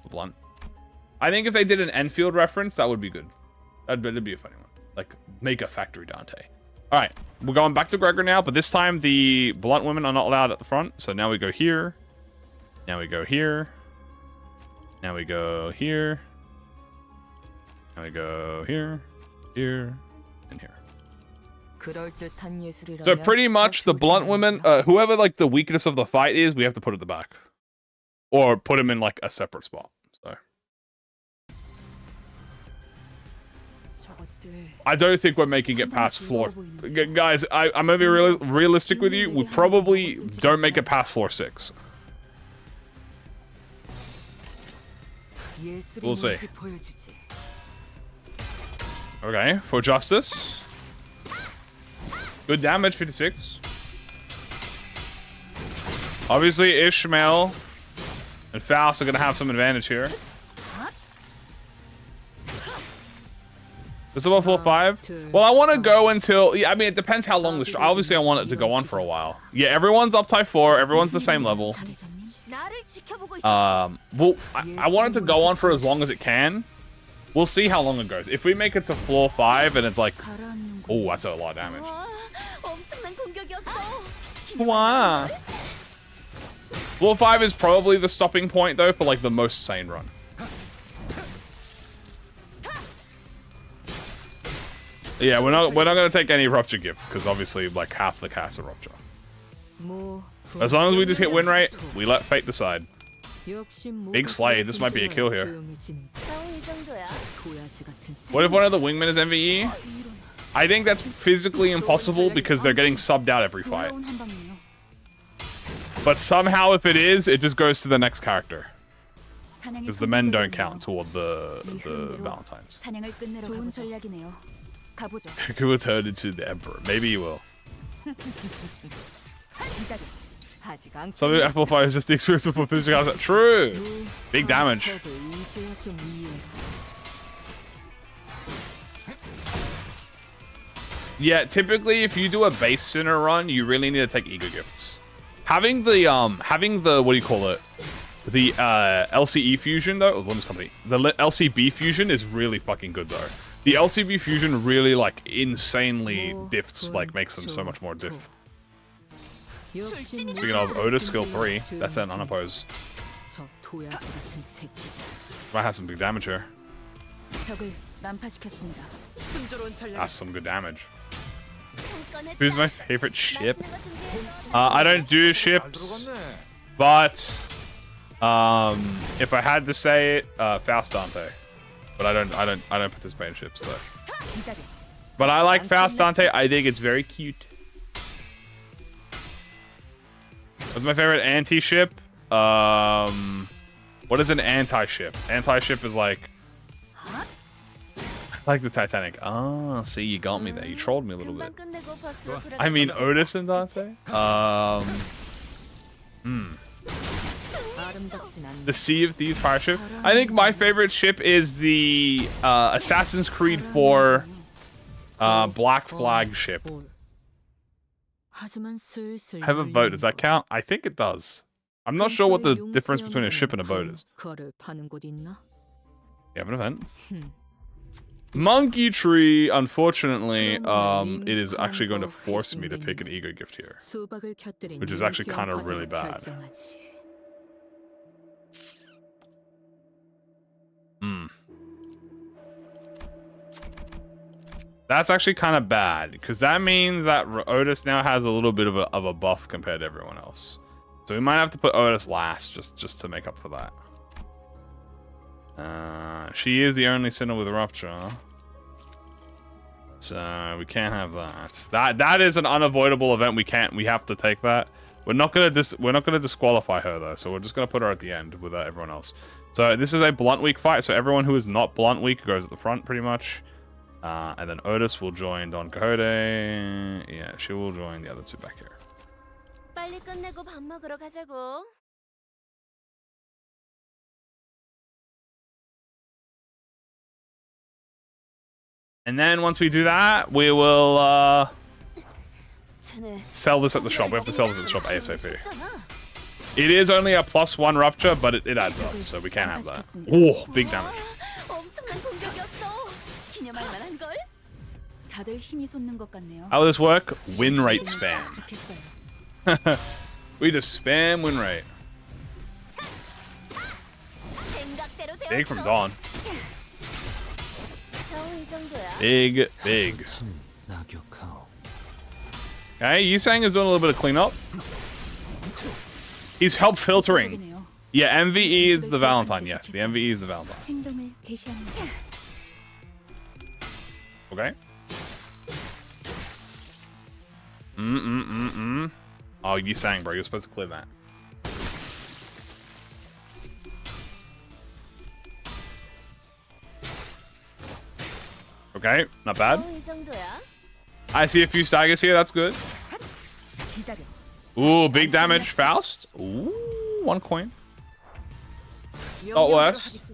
Blunt. I think if they did an Enfield reference, that would be good. That'd be a funny one. Like, make a factory Dante. All right, we're going back to Gregor now, but this time the blunt women are not allowed at the front. So now we go here. Now we go here. Now we go here. Now we go here, here, and here. So pretty much the blunt women, whoever like the weakness of the fight is, we have to put at the back. Or put him in like a separate spot. So I don't think we're making it past floor. Guys, I'm gonna be realistic with you. We probably don't make it past floor 6. We'll see. Okay, for justice. Good damage, 56. Obviously, Ishmael and Faust are going to have some advantage here. This is about floor 5. Well, I want to go until... Yeah, I mean, it depends how long the... Obviously, I want it to go on for a while. Yeah, everyone's up type 4. Everyone's the same level. Well, I want it to go on for as long as it can. We'll see how long it goes. If we make it to floor 5 and it's like... Oh, that's a lot of damage. Wow. Floor 5 is probably the stopping point, though, for like the most sane run. Yeah, we're not gonna take any rupture gifts because obviously like half the cast are rupture. As long as we just hit win rate, we let fate decide. Big slay. This might be a kill here. What if one of the wingmen is MVE? I think that's physically impossible because they're getting subbed out every fight. But somehow, if it is, it just goes to the next character. Because the men don't count toward the Valentines. Who will turn into the Emperor? Maybe he will. Some amplifier is just the experience of physical asset. True! Big damage. Yeah, typically if you do a base sinner run, you really need to take ego gifts. Having the what do you call it? The LCE fusion though, Limbus company. The LCB fusion is really fucking good though. The LCB fusion really like insanely diffs, like makes them so much more diff. Speaking of Otis skill 3, that's an unopposed. Might have some big damage here. That's some good damage. Who's my favorite ship? I don't do ships, but if I had to say it, Faust Dante. But I don't participate in ships though. But I like Faust Dante. I think it's very cute. What's my favorite anti-ship? What is an anti-ship? Anti-ship is like the Titanic. Ah, see, you got me there. You trolled me a little bit. I mean, Otis and Dante. The Sea of Thieves fire ship. I think my favorite ship is the Assassin's Creed 4 Black Flag ship. I have a boat. Does that count? I think it does. I'm not sure what the difference between a ship and a boat is. You have an event. Monkey Tree, unfortunately, it is actually going to force me to pick an ego gift here, which is actually kind of really bad. That's actually kind of bad, because that means that Otis now has a little bit of a buff compared to everyone else. So we might have to put Otis last, just to make up for that. She is the only sinner with a rupture. So we can't have that. That is an unavoidable event. We have to take that. We're not gonna disqualify her though, so we're just gonna put her at the end with everyone else. So this is a blunt weak fight, so everyone who is not blunt weak goes at the front pretty much. And then Otis will join Don Quixote. Yeah, she will join the other two back here. 빨리 끝내고 밥 먹으러 가자고. And then once we do that, we will 쟤네 sell this at the shop. We have to sell this at the shop ASAP. It is only a +1 rupture, but it adds up, so we can't have that. Oh, big damage. 엄청난 공격이었어. 기념할 만한 걸. 다들 힘이 솟는 것 같네요. How will this work? Win rate spam. 좋겠어요. We just spam win rate. 생각대로 되었어. Big from Dawn. 겨우 이 정도야. Big, big. Okay, Yusang is doing a little bit of cleanup. He's help filtering. 적이네요. Yeah, MVE is the Valentine. Yes, the MVE is the Valentine. 행동을 개시합니다. Okay. Oh, Yusang, bro. You're supposed to clear that. Okay, not bad. 겨우 이 정도야. I see a few staggers here. That's good. 기다려. Ooh, big damage. Faust. Ooh, 1 coin. Not worse.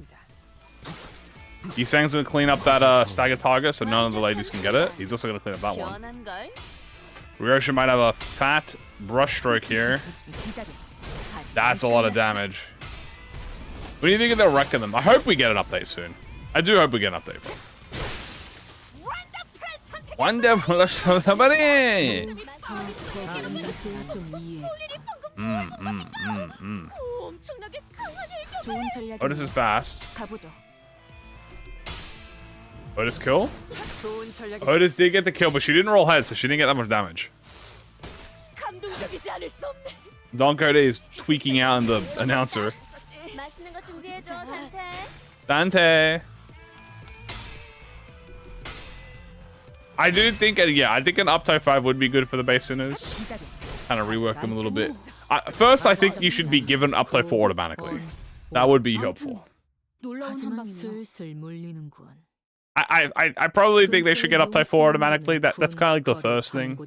Yusang's gonna clean up that stagger target so none of the ladies can get it. He's also gonna clean up that one. 시원한 걸. Ryosha might have a fat brush stroke here. 기다려. That's a lot of damage. What do you think of the wrecking them? I hope we get an update soon. I do hope we get an update. Wonderful. Somebody. 좀 이해. 엄청나게 강한 일격. 좋은 전략이. Otis is fast. 가보죠. Otis kill? 좋은 전략이. Otis did get the kill, but she didn't roll heads, so she didn't get that much damage. 감동적이지 않을 수 없네. Don Code is tweaking out in the announcer. 맛있는 거 준비해줘, 단테. Dante. I do think, yeah, I think an up type 5 would be good for the base sinners. 기다려. Kind of rework them a little bit. First, I think you should be given up type 4 automatically. That would be helpful. 놀라운 한 방이네요. 슬슬 몰리는군. I probably think they should get up type 4 automatically. That's kind of like the first thing.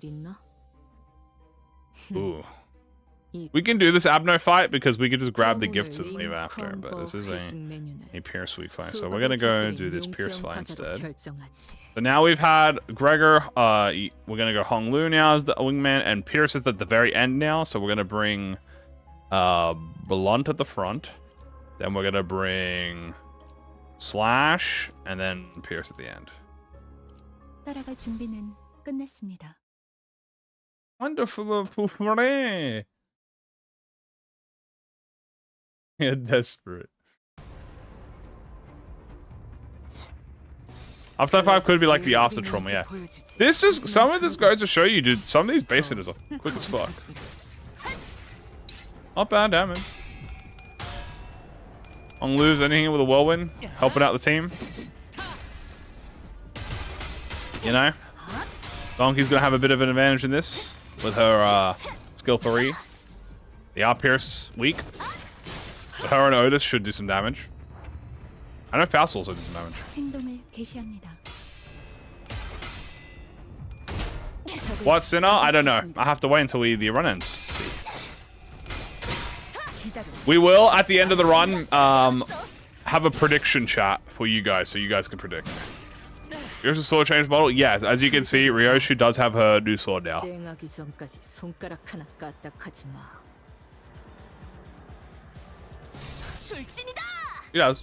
Ooh. We can do this Abno fight because we can just grab the gifts and leave after. But this is a Pierce week fight. So we're going to go and do this Pierce fight instead. So now we've had Gregor. We're going to go Hong Lu now as the wingman. And Pierce is at the very end now. So we're going to bring Blunt at the front. Then we're going to bring Slash. And then Pierce at the end. 따라갈 준비는 끝냈습니다. Wonderful. Yeah, desperate. After 5 could be like the after trauma, yeah. This is some of this goes to show you, dude. Some of these base hitters are quick as fuck. Not bad damage. On lose anything with a whirlwind, helping out the team. You know, Donkey's gonna have a bit of an advantage in this with her skill 3. The R Pierce weak. But her and Otis should do some damage. I know Faust also do some damage. 행동을 개시합니다. What, Sinner? I don't know. I have to wait until the run ends. See. We will, at the end of the run, have a prediction chat for you guys, so you guys can predict. Here's the sword change model. Yes, as you can see, Ryoshu does have her new sword now. 땡하기 전까지 손가락 하나 까딱하지 마. He does.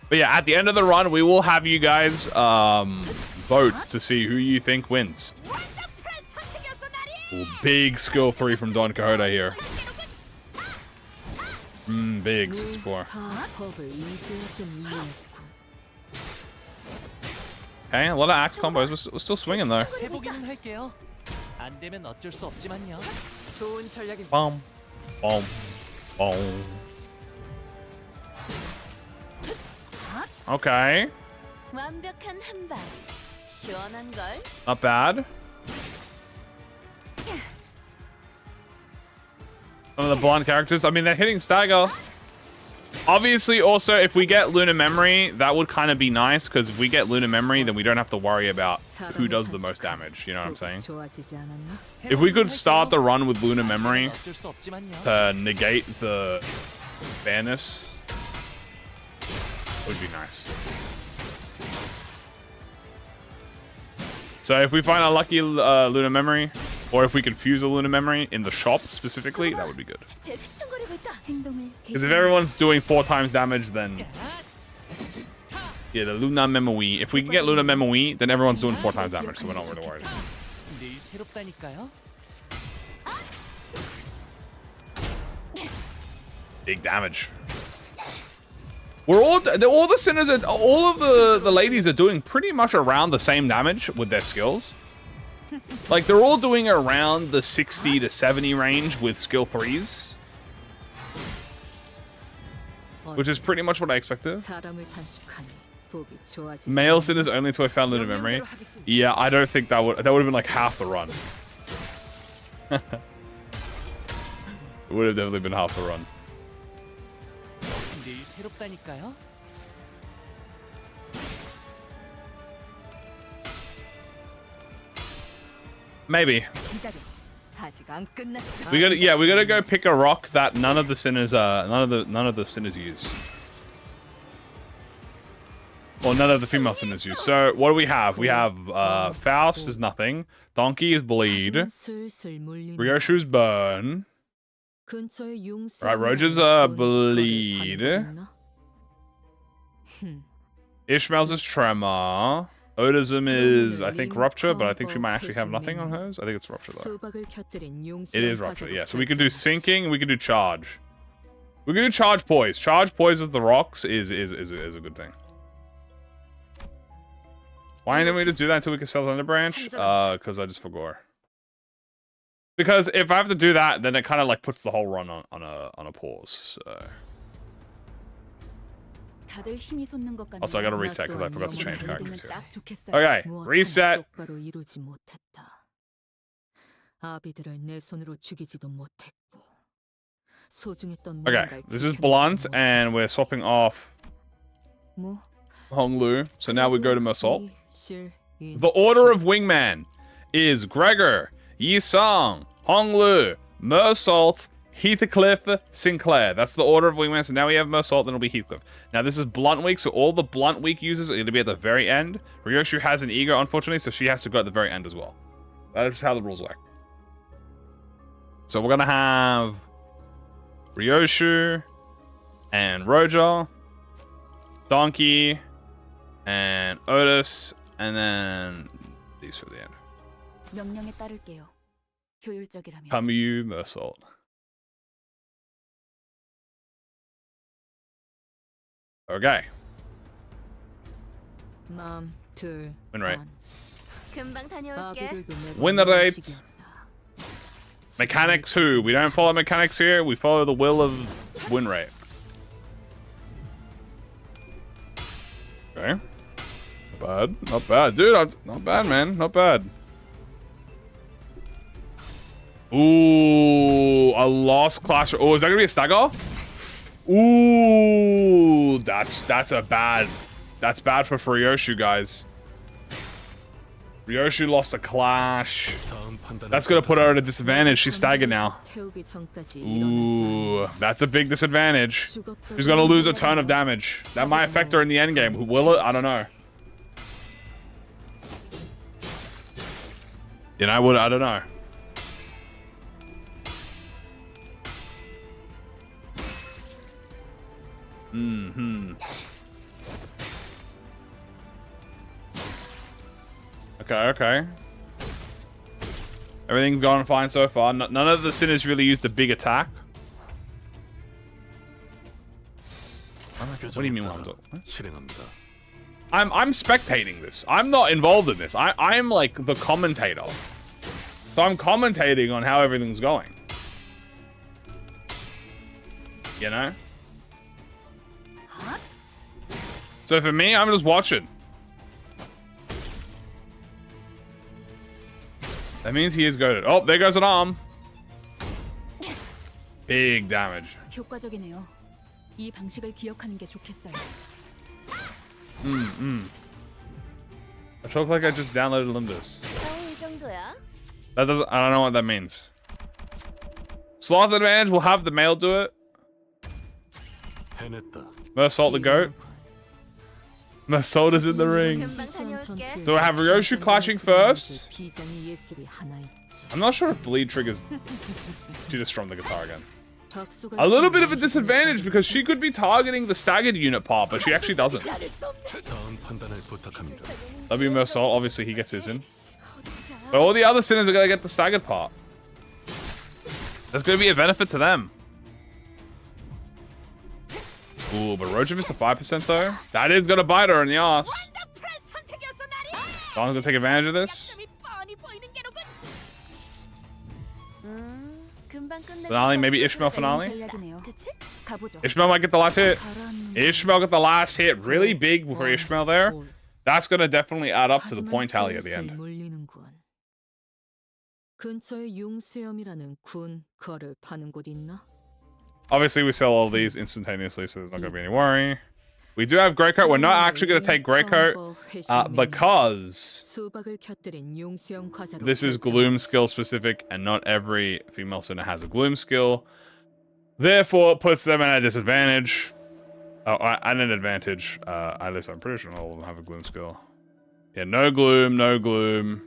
But yeah, at the end of the run, we will have you guys vote to see who you think wins. Ooh, big skill 3 from Don Quixote here. Big 64. 법을 이제야 좀 이해했군. Okay, a lot of axe combos. We're still swinging though. 해보기는 할게요. 안 되면 어쩔 수 없지만요. 좋은 전략입니다. Boom, boom, boom. Okay, 완벽한 한 방. 시원한 걸. not bad. Some of the blonde characters, I mean, they're hitting stagger. Obviously, also, if we get Lunar Memory, that would kind of be nice, because if we get Lunar Memory, then we don't have to worry about who does the most damage, you know what I'm saying? 좋아지지 않았나? If we could start the run with Lunar Memory 어쩔 수 없지만요. to negate the fairness, would be nice. So if we find a lucky Lunar Memory, or if we could fuse a Lunar Memory in the shop specifically, that would be good. 쟤 휘청거리고 있다. 행동을 Because if everyone's doing 4 times damage, then... Yeah, the Lunar Memory. If we can get Lunar Memory, then everyone's doing 4 times damage, so we're not really worried. 늘 새롭다니까요. Big damage. All the sinners, all of the ladies are doing pretty much around the same damage with their skills. Like, they're all doing around the 60 to 70 range with skill 3s. Which is pretty much what I expected. 사람을 단축하니 보기 좋아지지 Male sinners only until I found Lunar Memory. Yeah, I don't think that would have been like half the run. It would have definitely been half the run. 늘 새롭다니까요. Maybe. 기다려. 아직 안 끝났어. We gotta go pick a rock that none of the sinners use. Or none of the female sinners use. So what do we have? We have Faust is nothing. Donkey is bleed. 슬슬 몰리는 Ryoshu's burn. 근처에 융수 Right, Roger's bleed. Ishmael's is tremor. Odism is, I think, rupture, but I think she might actually have nothing on hers. I think it's rupture though. 수박을 곁들인 융수 It is rupture, yeah. So we can do sinking, we can do charge. We can do charge poise. Charge poise of the rocks is a good thing. Why didn't we just do that until we could sell the branch? Because I just forgot. Because if I have to do that, then it kind of like puts the whole run on a pause. So. 다들 힘이 솟는 것 같네요. Also, I gotta reset because I forgot to change characters here. 딱 좋겠어요. Okay, 무엇 reset. 하나 똑바로 이루지 못했다. 아비들을 내 손으로 죽이지도 못했고 소중했던 Okay, 무언가를 this is 지켜내지 blunt, 못했어. and we're swapping off 뭐, Honglu. So now we go to Mersault. 이, 실, 인, The order of wingman is Gregor, Yisong, Honglu, Mersault, Heathcliff, Sinclair. That's the order of wingman. So now we have Mersault, then it'll be Heathcliff. Now this is Blunt Week, so all the Blunt Week users are going to be at the very end. Ryoshu has an ego, unfortunately, so she has to go at the very end as well. That's how the rules work. So we're going to have Ryoshu and Roger, Donkey, and Otis, and then these for the end. 명령에 따를게요. 효율적이라면. Kamui, Mersault. Okay. 마음, 둘, Win rate. 반. 금방 다녀올게. 아비들도 내가 Win the rate. 식이었다. Mechanics who? We don't follow mechanics here. We follow the will of win rate. Okay. Not bad. Not bad. Dude, not bad, man. Not bad. Ooh, a lost clash. Oh, is that going to be a stagger? Ooh, that's a bad. That's bad for Ryoshu, guys. Ryoshu lost a clash. That's gonna put her at a disadvantage. She's staggered now. 태우기 전까지 Ooh, that's a big disadvantage. 죽었거든. She's gonna lose a ton of damage. That might affect her in the end game. Will it? I don't know. You know what? I don't know. Okay. Everything's gone fine so far. None of the sinners really used a big attack. What do you mean what I'm doing? I'm spectating this. I'm not involved in this. I'm like the commentator. So I'm commentating on how everything's going. You know? So for me, I'm just watching. That means he is goaded. Oh, there goes an arm. Big damage. 효과적이네요. 이 방식을 기억하는 게 좋겠어요. I feel like I just downloaded Limbus. 이 정도야? That doesn't. I don't know what that means. Sloth advantage. We'll have the male do it. Mersault the goat. Mersault is in the ring. 금방 다녀올게. Do I have Ryoshu clashing first? 비장의 예술이 하나 있지. I'm not sure if bleed triggers. She just strummed the guitar again. 박수가 A little bit of a disadvantage because she could be targeting the staggered unit part, but she actually doesn't. That'd be Mersault. Obviously, he gets his in. But all the other sinners are gonna get the staggered part. That's gonna be a benefit to them. Ooh, but Roger missed a 5% though. That is gonna bite her in the ass. Don's gonna take advantage of this. Finale, maybe Ishmael finale. 전략이네요. 가보죠. Ishmael might get the last hit. Ishmael got the last hit. Really big for Ishmael there. That's gonna definitely add up to the point tally at the end. 근처에 용수염이라는 군 거를 파는 곳 있나? Obviously, we sell all these instantaneously, so there's not gonna be any worry. We do have Greycoat. We're not actually gonna take Greycoat because 수박을 곁들인 용수염 과자로 this is Gloom skill specific, and not every female sinner has a Gloom skill. Therefore, it puts them at a disadvantage. Oh, and an advantage. At least I'm pretty sure all of them have a Gloom skill. Yeah, no Gloom, no Gloom.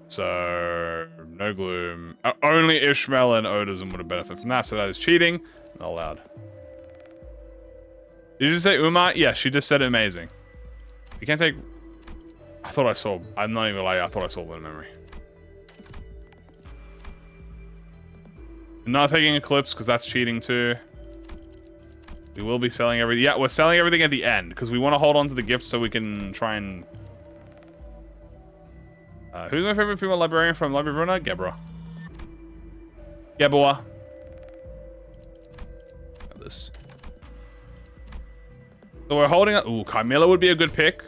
So, no Gloom. Only Ishmael and Odism would have benefited from that, so that is cheating. Not allowed. Did you just say Uma? Yeah, she just said amazing. You can't take... I thought I saw... I'm not even lying, I thought I saw one memory. I'm not taking Eclipse, because that's cheating too. We will be selling everything. Yeah, we're selling everything at the end, because we want to hold on to the gifts so we can try and... who's my favorite female librarian from Library Runa? Gebra. Gebra. This. So we're holding up. Ooh, Carmilla would be a good pick.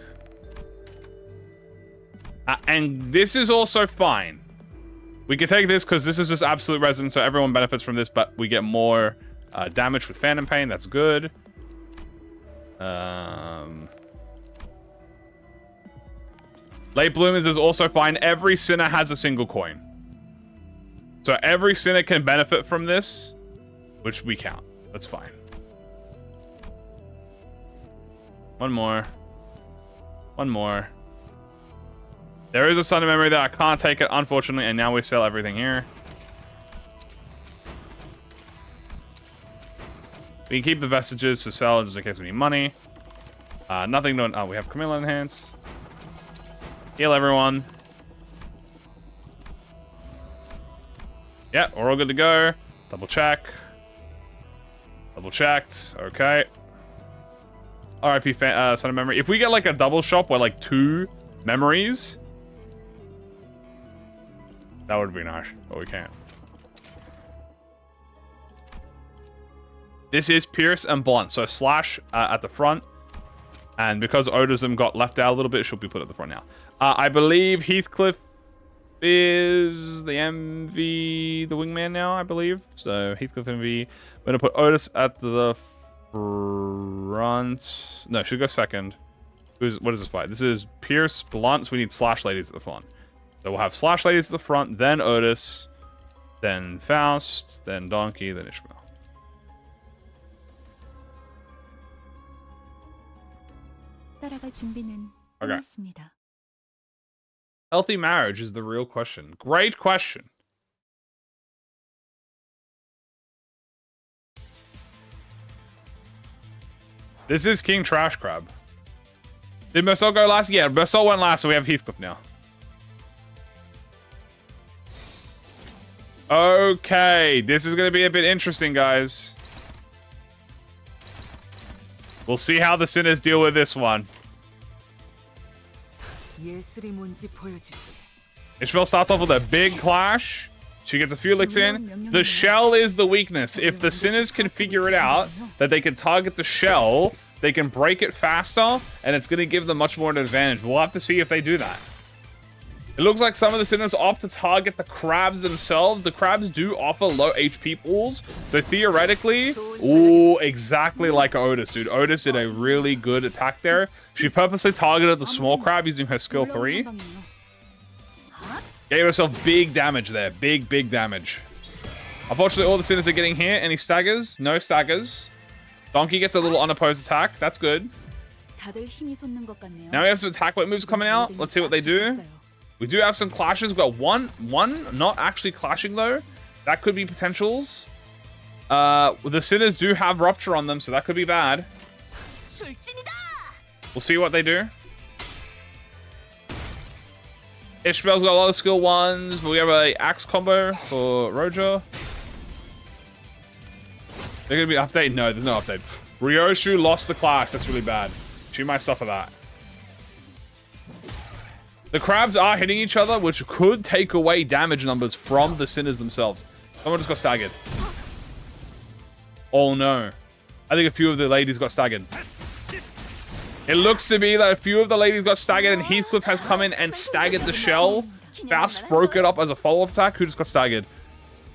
And this is also fine. We can take this because this is just absolute resonance, so everyone benefits from this, but we get more damage with Phantom Pain. That's good. Late Bloomers is also fine. Every sinner has a single coin. So every sinner can benefit from this, which we count. That's fine. One more. One more. There is a Sun of Memory that I can't take it, unfortunately, and now we sell everything here. We can keep the vestiges to sell just in case we need money. Nothing to... Oh, we have Camilla Enhance. Heal everyone. Yeah, we're all good to go. Double check. Double checked. Okay. RIP Son of Memory. If we get like a double shop where like 2 memories, that would be nice, but we can't. This is Pierce and Blunt, so Slash at the front. And because Odism got left out a little bit, it should be put at the front now. I believe Heathcliff is the MV, the wingman now, I believe. So Heathcliff MV. We're going to put Otis at the front. No, should go second. What is this fight? This is Pierce, Blunt, so we need Slash Ladies at the front. So we'll have Slash Ladies at the front, then Otis, then Faust, then Donkey, then Ishmael. 따라갈 준비는 Okay. 끝났습니다. Healthy marriage is the real question. Great question. This is King Trash Crab. Did Mersault go last? Yeah, Mersault went last, so we have Heathcliff now. Okay, this is going to be a bit interesting, guys. We'll see how the sinners deal with this one. Ishmael starts off with a big clash. She gets a few licks in. The shell is the weakness. If the sinners can figure it out, that they can target the shell, they can break it faster, and it's going to give them much more of an advantage. We'll have to see if they do that. It looks like some of the sinners opt to target the crabs themselves. The crabs do offer low HP pools. So theoretically, ooh, exactly like Otis, dude. Otis did a really good attack there. She purposely targeted the small crab using her skill 3. Gave herself big damage there. Big damage. Unfortunately, all the sinners are getting hit. Any staggers? No staggers. Donkey gets a little unopposed attack. That's good. Now we have some attack weight moves coming out. Let's see what they do. We do have some clashes. We've got one not actually clashing though. That could be potentials. The sinners do have rupture on them, so that could be bad. We'll see what they do. Ishmael's got a lot of skill 1s, but we have a axe combo for Roger. There gonna be an update? No, there's no update. Ryoshu lost the clash. That's really bad. She might suffer that. The crabs are hitting each other, which could take away damage numbers from the sinners themselves. Someone just got staggered. Oh no. I think a few of the ladies got staggered. It looks to be that a few of the ladies got staggered and Heathcliff has come in and staggered the shell. Faust broke it up as a follow-up attack. Who just got staggered?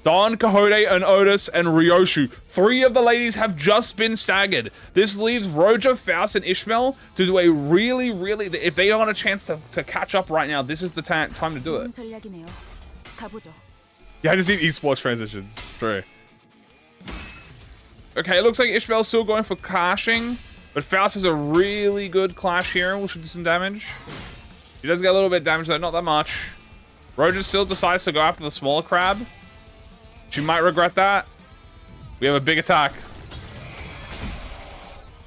Don Quixote and Otis and Ryoshu. 3 of the ladies have just been staggered. This leaves Roger, Faust, and Ishmael to do a really, if they want a chance to catch up right now, this is the time to do it. Yeah, I just need esports transitions. True. Okay, it looks like Ishmael's still going for clashing, but Faust has a really good clash here. We should do some damage. He does get a little bit of damage though, not that much. Roger still decides to go after the smaller crab. She might regret that. We have a big attack.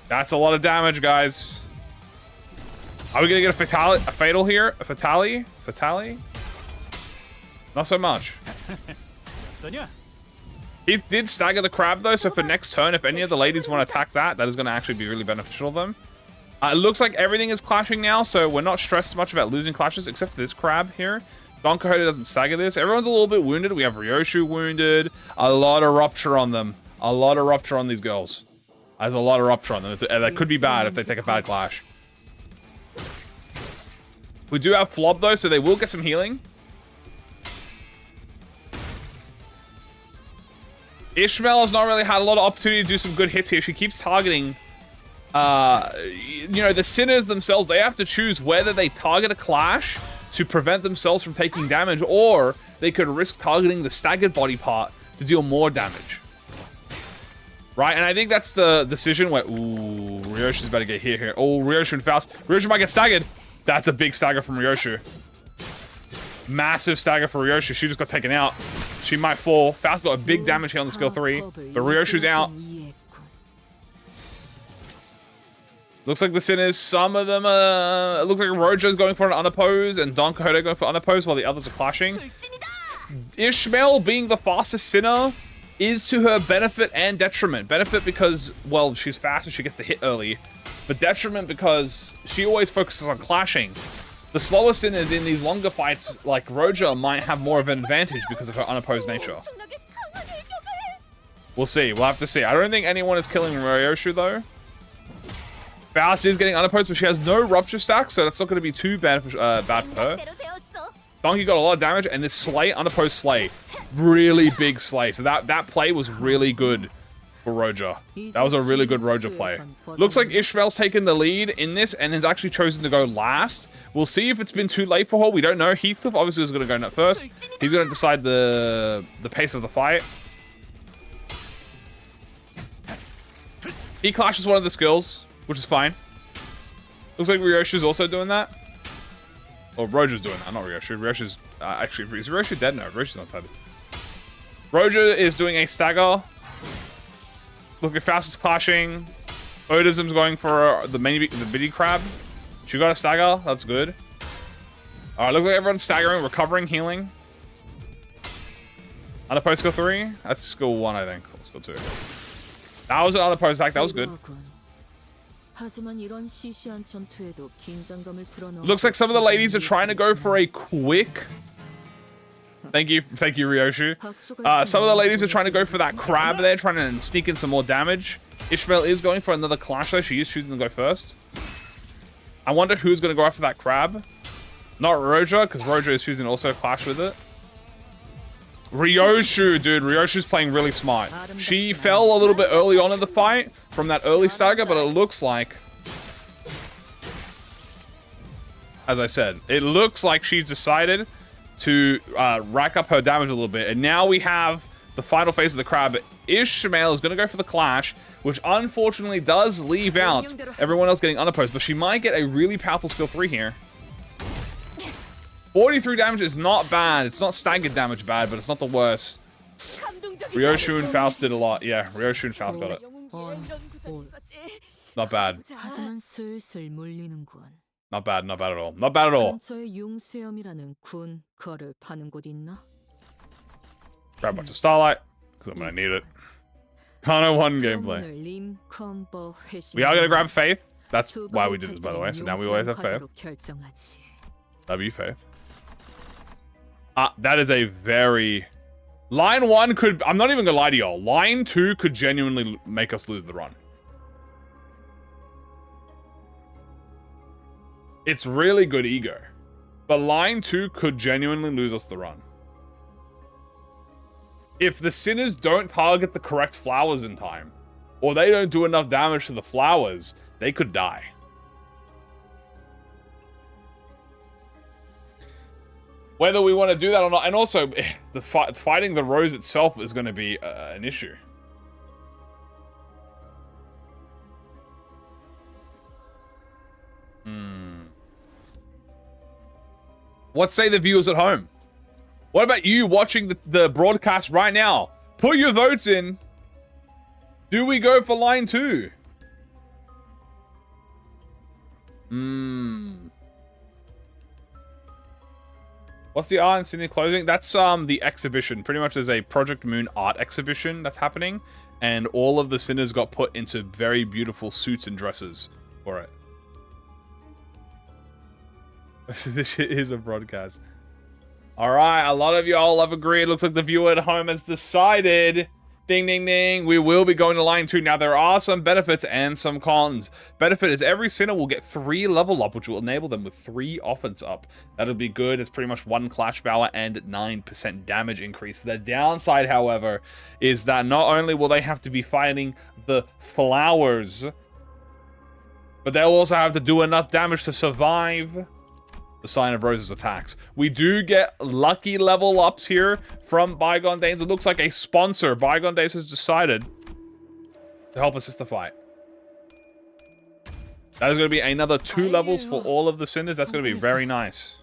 That's a lot of damage, guys. Are we gonna get a fatal here? A fatale? Fatale? Not so much. He did stagger the crab though, so for next turn, if any of the ladies want to attack that is going to actually be really beneficial to them. It looks like everything is clashing now, so we're not stressed much about losing clashes, except for this crab here. Don Quixote doesn't stagger this. Everyone's a little bit wounded. We have Ryoshu wounded. A lot of rupture on them. A lot of rupture on these girls. There's a lot of rupture on them. That could be bad if they take a bad clash. We do have Flob though, so they will get some healing. Ishmael has not really had a lot of opportunity to do some good hits here. She keeps targeting, you know, the sinners themselves. They have to choose whether they target a clash to prevent themselves from taking damage, or they could risk targeting the staggered body part to deal more damage. Right, and I think that's the decision where... Ooh, Ryoshu's about to get hit here. Oh, Ryoshu and Faust. Ryoshu might get staggered. That's a big stagger from Ryoshu. Massive stagger for Ryoshu. She just got taken out. She might fall. Faust got a big damage here on the skill 3, but Ryoshu's out. Looks like the sinners, some of them it looks like Rojo's going for an unopposed and Don Quixote going for unopposed while the others are clashing. Ishmael, being the fastest sinner, is to her benefit and detriment. Benefit because, well, she's fast and she gets to hit early, but detriment because she always focuses on clashing. The slower sinners in these longer fights, like Roja, might have more of an advantage because of her unopposed nature. We'll see. We'll have to see. I don't think anyone is killing Ryoshu, though. Faust is getting unopposed, but she has no rupture stack, so that's not going to be too bad for her. Donkey got a lot of damage, and this slay, unopposed slay, really big slay. So that play was really good for Roja. That was a really good Roja play. Looks like Ishmael's taken the lead in this and has actually chosen to go last. We'll see if it's been too late for her. We don't know. Heathcliff obviously was going to go net first. He's going to decide the pace of the fight. He clashes one of the skills, which is fine. Looks like Ryoshu's also doing that. Or Roja's doing that, not Ryoshu. Ryoshu's actually, is Ryoshu dead? No, Ryoshu's not dead. Roja is doing a stagger. Look at Faust is clashing. Odism's going for the bitty crab. She got a stagger. That's good. Alright, looks like everyone's staggering, recovering, healing. Unopposed skill 3. That's skill 1, I think. Or skill 2. That was an unopposed attack. That was good. Looks like some of the ladies are trying to go for a quick... Thank you, Ryoshu. Some of the ladies are trying to go for that crab there, trying to sneak in some more damage. Ishmael is going for another clash though. She is choosing to go first. I wonder who's going to go after that crab. Not Roja, because Roja is choosing to also clash with it. Ryoshu, dude. Ryoshu's playing really smart. She fell a little bit early on in the fight from that early stagger, but it looks like... As I said, it looks like she's decided to rack up her damage a little bit. And now we have the final phase of the crab. Ishmael is going to go for the clash, which unfortunately does leave out everyone else getting unopposed. But she might get a really powerful skill 3 here. 43 damage is not bad. It's not staggered damage bad, but it's not the worst. Ryoshu and Faust did a lot. Yeah, Ryoshu and Faust got it. Not bad. 하지만 슬슬 물리는군. Not bad, not bad at all. Not bad at all. 근처에 용수염이라는 군 거를 파는 곳 있나? Grab a bunch of Starlight, because I'm going to need it. Kano 1 gameplay. 오늘 림 컴보 회신. We are going to grab Faith. That's why we did this, by the way. So now we always have Faith. 결정하지. W Faith. That is a very... Line 1 could... I'm not even going to lie to y'all. Line 2 could genuinely make us lose the run. It's really good ego. But line 2 could genuinely lose us the run. If the Sinners don't target the correct flowers in time, or they don't do enough damage to the flowers, they could die. Whether we want to do that or not, and also, the fighting the Rose itself is going to be an issue. What say the viewers at home? What about you watching the broadcast right now? Put your votes in. Do we go for line 2? What's the art and Sydney closing? That's the exhibition. Pretty much there's a ProjectMoon art exhibition that's happening. And all of the Sinners got put into very beautiful suits and dresses for it. This shit is a broadcast. Alright, a lot of y'all have agreed. Looks like the viewer at home has decided. Ding, ding, ding. We will be going to line 2. Now, there are some benefits and some cons. Benefit is every Sinner will get 3 level up, which will enable them with 3 offense up. That'll be good. It's pretty much 1 clash power and 9% damage increase. The downside, however, is that not only will they have to be fighting the flowers, but they'll also have to do enough damage to survive the Sign of Roses attacks. We do get lucky level ups here from Bygone Days. It looks like a sponsor, Bygone Days, has decided to help assist the fight. That is going to be another 2 levels for all of the Sinners. That's going to be very nice.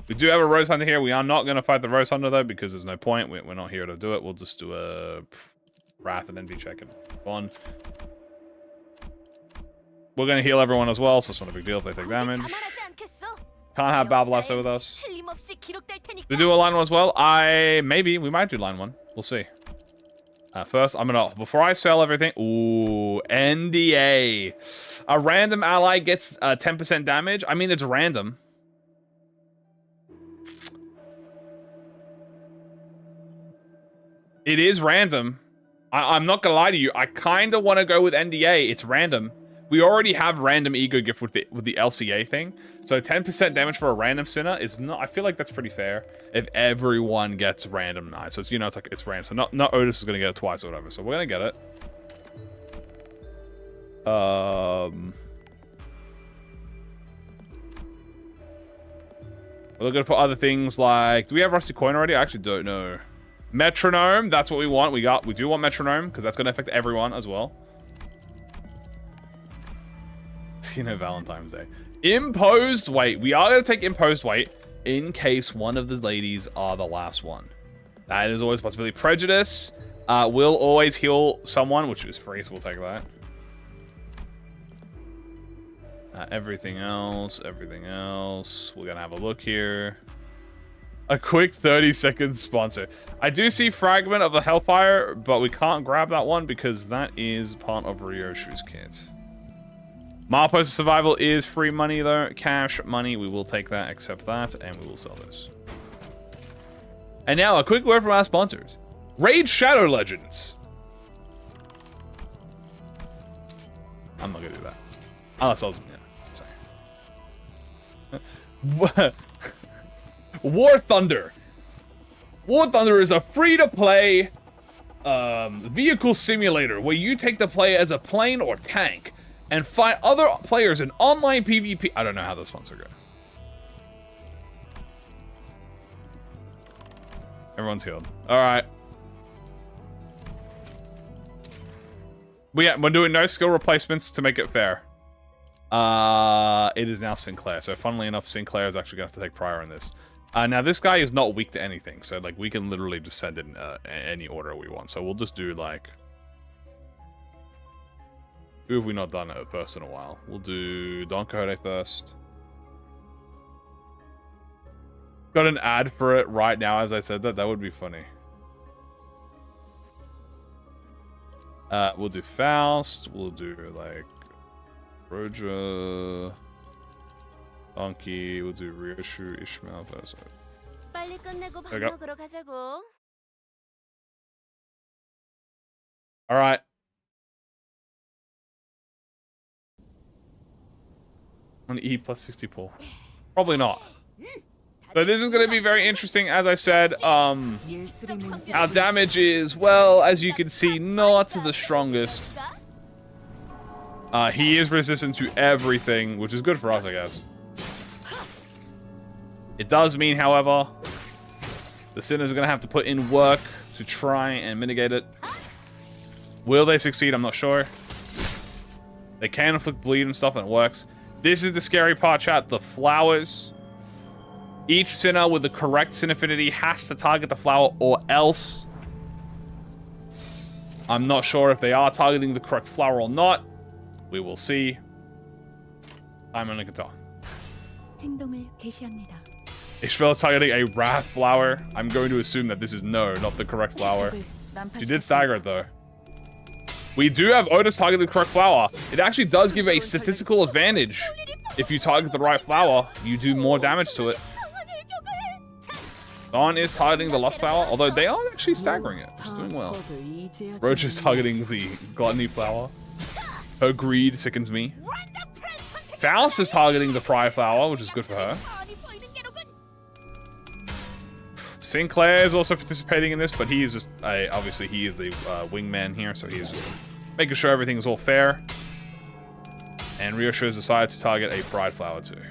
We do have a Rose Hunter here. We are not going to fight the Rose Hunter, though, because there's no point. We're not here to do it. We'll just do a Wrath and then be checking on. We're going to heal everyone as well, so it's not a big deal if they take damage. Can't have Babalasso with us. We do a line 1 as well? Maybe. We might do line 1. We'll see. First, I'm going to... Before I sell everything... Ooh, NDA. A random ally gets 10% damage. I mean, it's random. It is random. I'm not going to lie to you. I kind of want to go with NDA. It's random. We already have random ego gift with the LCA thing. So 10% damage for a random Sinner is not... I feel like that's pretty fair if everyone gets random nice. So it's, you know, it's random. So not Otis is going to get it twice or whatever. So we're going to get it. We're going to put other things like... Do we have Rusty Coin already? I actually don't know. Metronome. That's what we want. We do want Metronome because that's going to affect everyone as well. You know, Valentine's Day. Imposed weight. We are going to take imposed weight in case one of the ladies are the last one. That is always a possibility. Prejudice will always heal someone, which is free, so we'll take that. Everything else. We're going to have a look here. A quick 30-second sponsor. I do see Fragment of the Hellfire, but we can't grab that one because that is part of Ryoshu's kit. Milepost of Survival is free money, though. Cash money, we will take that, accept that, and we will sell this. And now, a quick word from our sponsors. Raid Shadow Legends. I'm not going to do that. Unless I was... Yeah, sorry. War Thunder. War Thunder is a free-to-play vehicle simulator where you take the player as a plane or tank and fight other players in online PvP. I don't know how this one's going. Everyone's healed. All right. We're doing no skill replacements to make it fair. It is now Sinclair. So funnily enough, Sinclair is actually going to have to take prior on this. Now this guy is not weak to anything. So like we can literally just send in any order we want. So we'll just do like... Who have we not done it first in a while? We'll do Don Quixote first. Got an ad for it right now as I said that. That would be funny. We'll do Faust. We'll do like Roja, Donkey. We'll do Ryoshu, Ishmael. 빨리 끝내고 밥 There we go. 먹으러 가자고. All right. On E plus 60 pull. Probably not. But this is going to be very interesting. As I said, our damage is, well, as you can see, not the strongest. He is resistant to everything, which is good for us, I guess. It does mean, however, the Sinners are going to have to put in work to try and mitigate it. Will they succeed? I'm not sure. They can inflict bleed and stuff, and it works. This is the scary part, chat. The flowers. Each Sinner with the correct Sin affinity has to target the flower or else. I'm not sure if they are targeting the correct flower or not. We will see. I'm on a guitar. 행동을 개시합니다. Ishmael is targeting a wrath flower. I'm going to assume that this is no, not the correct flower. She did stagger it though. We do have Otis targeting the correct flower. It actually does give a statistical advantage. If you target the right flower, you do more damage to it. Dawn is targeting the Lust flower, although they are actually staggering it. It's doing well. Roach is targeting the Gluttony flower. Her greed sickens me. Faust is targeting the Pride flower, which is good for her. Sinclair is also participating in this, but he is just, obviously he is the wingman here, so he is just making sure everything is all fair. And Ryoshu has decided to target a Pride flower too.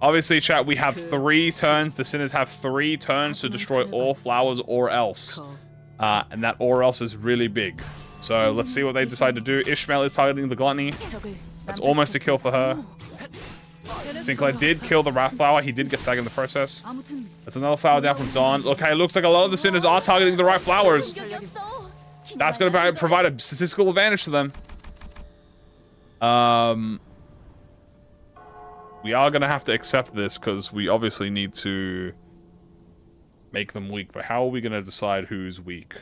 Obviously, chat, we have 3 turns. The Sinners have 3 turns to destroy all flowers or else. And that or else is really big. So let's see what they decide to do. Ishmael is targeting the Gluttony. That's almost a kill for her. Sinclair did kill the Wrath flower. He did get staggered in the process. That's another flower down from Dawn. Okay, it looks like a lot of the Sinners are targeting the right flowers. That's going to provide a statistical advantage to them. We are going to have to accept this because we obviously need to make them weak. But how are we going to decide who's weak?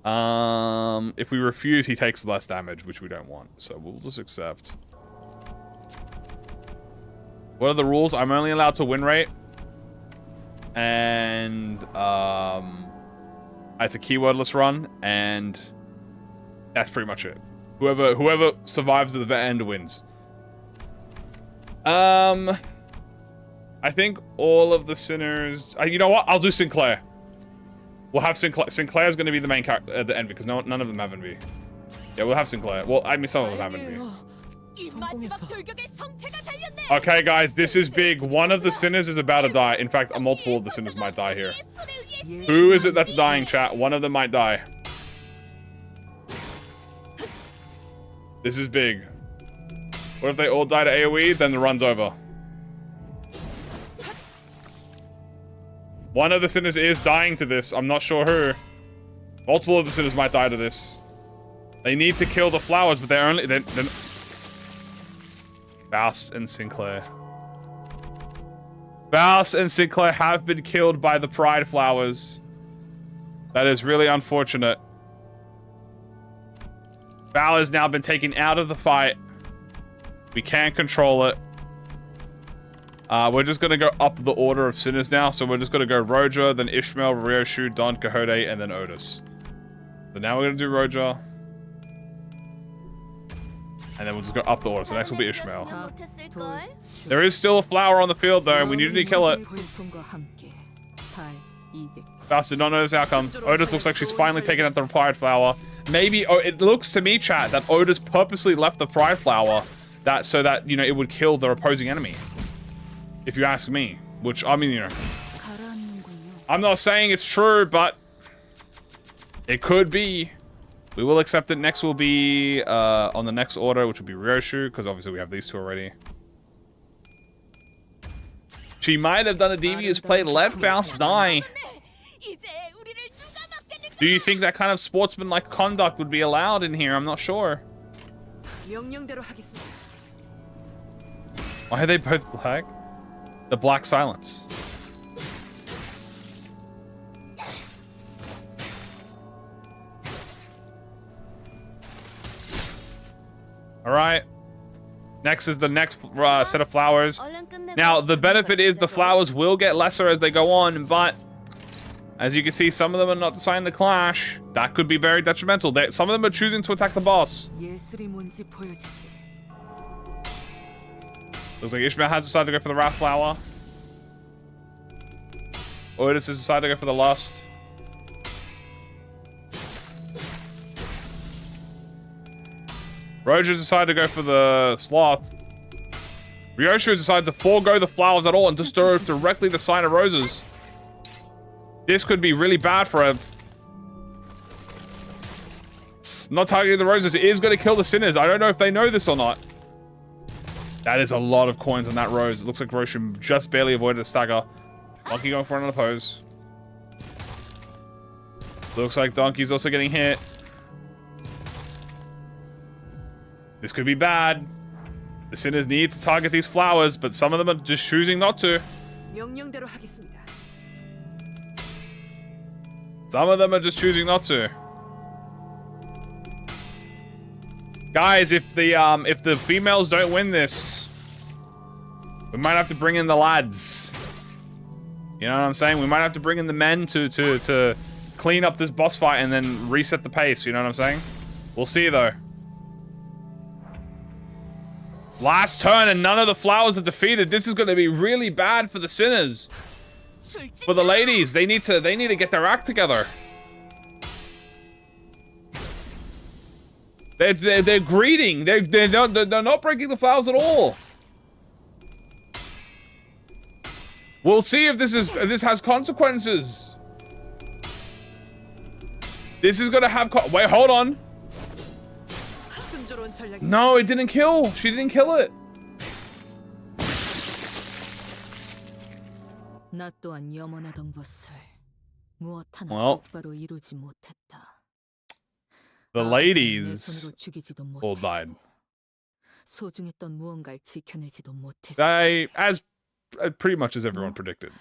If we refuse, he takes less damage, which we don't want. So we'll just accept. What are the rules? I'm only allowed to win rate. And it's a keywordless run. And that's pretty much it. Whoever survives to the end wins. I think all of the Sinners... you know what? I'll do Sinclair. We'll have Sinclair. Sinclair's going to be the main character at the end because none of them have envy. Yeah, we'll have Sinclair. Well, I mean, some of them have envy. Okay, guys, this is big. One of the Sinners is about to die. In fact, a multiple of the Sinners might die here. Who is it that's dying, chat? One of them might die. This is big. What if they all die to AoE? Then the run's over. One of the Sinners is dying to this. I'm not sure who. Multiple of the Sinners might die to this. They need to kill the flowers, but they're only... They're Faust and Sinclair. Faust and Sinclair have been killed by the Pride flowers. That is really unfortunate. Val has now been taken out of the fight. We can't control it. We're just going to go up the order of Sinners now. So we're just going to go Roja, then Ishmael, Ryoshu, Don Quixote, and then Otis. So now we're going to do Roja. And then we'll just go up the order. So next will be Ishmael. 다 못했을걸? There is still a flower on the field though, and we need to kill it. 고통과 함께 살 200. Faust did not know this outcome. Otis looks like she's finally taken out the Pride Flower. Maybe, oh, it looks to me, chat, that Otis purposely left the Pride Flower so that, you know, it would kill the opposing enemy. If you ask me. Which, I mean, you know. I'm not saying it's true, but it could be. We will accept it. Next will be on the next order, which will be Ryoshu, because obviously we have these two already. She might have done a devious play, let Faust die. Do you think that kind of sportsmanlike conduct would be allowed in here? I'm not sure. Why are they both black? The black silence. Alright. Next is the next set of flowers. Now, the benefit is the flowers will get lesser as they go on, but as you can see, some of them are not deciding to clash. That could be very detrimental. Some of them are choosing to attack the boss. Looks like Ishmael has decided to go for the Wrath Flower. Otis has decided to go for the Lust. Roger's decided to go for the Sloth. Ryoshu has decided to forego the flowers at all and just go directly to Sign of Roses. This could be really bad for him. Not targeting the roses. It is going to kill the sinners. I don't know if they know this or not. That is a lot of coins on that rose. It looks like Roshan just barely avoided a stagger. Donkey going for another pose. Looks like Donkey's also getting hit. This could be bad. The sinners need to target these flowers, but some of them are just choosing not to. Some of them are just choosing not to. Guys, if the females don't win this, we might have to bring in the lads. You know what I'm saying? We might have to bring in the men to clean up this boss fight and then reset the pace. You know what I'm saying? We'll see though. Last turn and none of the flowers are defeated. This is going to be really bad for the sinners. For the ladies, they need to get their act together. They're greeting. They're not breaking the flowers at all. We'll see if this has consequences. This is gonna have wait, hold on. No, it didn't kill. She didn't kill it. Well, the ladies all died. They, as pretty much as everyone predicted.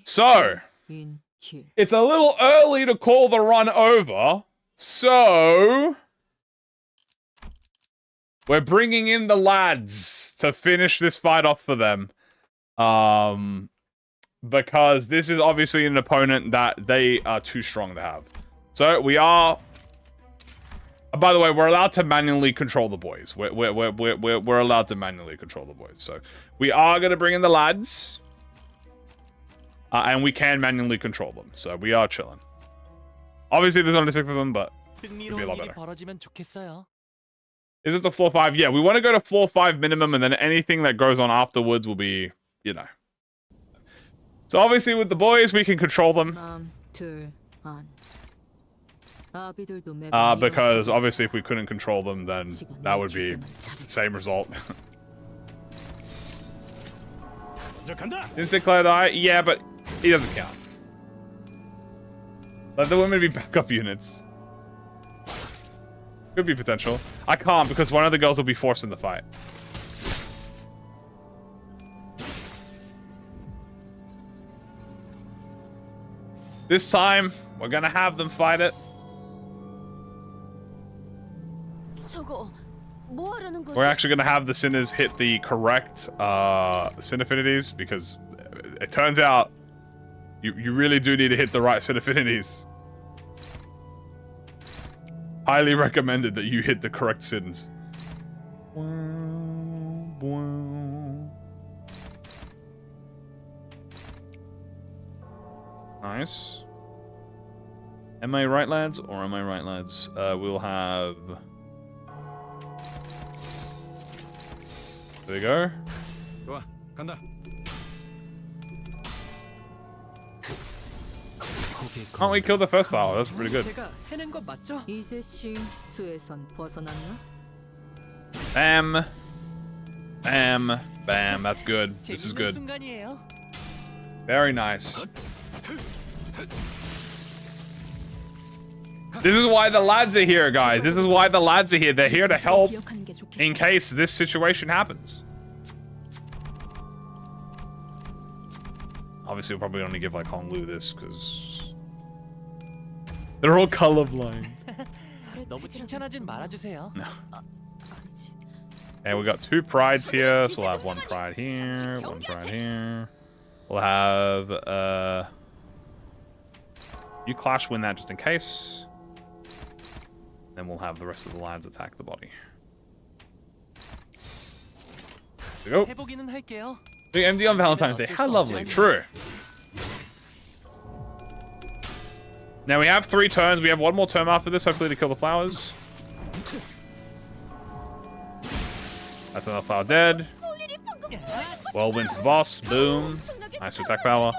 So, it's a little early to call the run over. So, we're bringing in the lads to finish this fight off for them. Because this is obviously an opponent that they are too strong to have. So we are. By the way, we're allowed to manually control the boys. We're allowed to manually control the boys. So we are gonna bring in the lads, and we can manually control them. So we are chilling. Obviously, there's only 6 of them, but it'd be a lot better. Is it the floor 5? Yeah, we want to go to floor 5 minimum, and then anything that goes on afterwards will be, you know. So obviously with the boys, we can control them. Because obviously if we couldn't control them, then that would be just the same result. Didn't Sinclair die? Yeah, but he doesn't count. Let the women be backup units. Could be potential. I can't because one of the girls will be forced in the fight. This time, we're gonna have them fight it. We're actually gonna have the sinners hit the correct sin affinities because it turns out you really do need to hit the right sin affinities. Highly recommended that you hit the correct sins. Nice. Am I right, lads? Or am I right, lads? We'll have... There you go. 좋아, 간다. Can't we kill the first flower? That's pretty good. 제가 해낸 거 맞죠? 이제 수에선 벗어났나? Bam. Bam. Bam. That's good. This is 재밌는 good. 순간이에요. Very nice. This is why the lads are here, guys. This is why the lads are here. They're here to help 기억하는 게 좋겠어. in case this situation happens. Obviously, we'll probably only give like Honglu this because they're all colorblind. 너무 칭찬하진 말아주세요. No. 아니지. And we got 2 prides here, so we'll have 1 pride here, 1 pride here. We'll have you clash win that just in case. Then we'll have the rest of the lads attack the body. There we go. 해보기는 할게요. Big MD on Valentine's Day. How lovely. True. Now we have 3 turns. We have 1 more turn after this, hopefully to kill the flowers. That's another flower dead. Well, wins the boss. Boom. Nice attack power.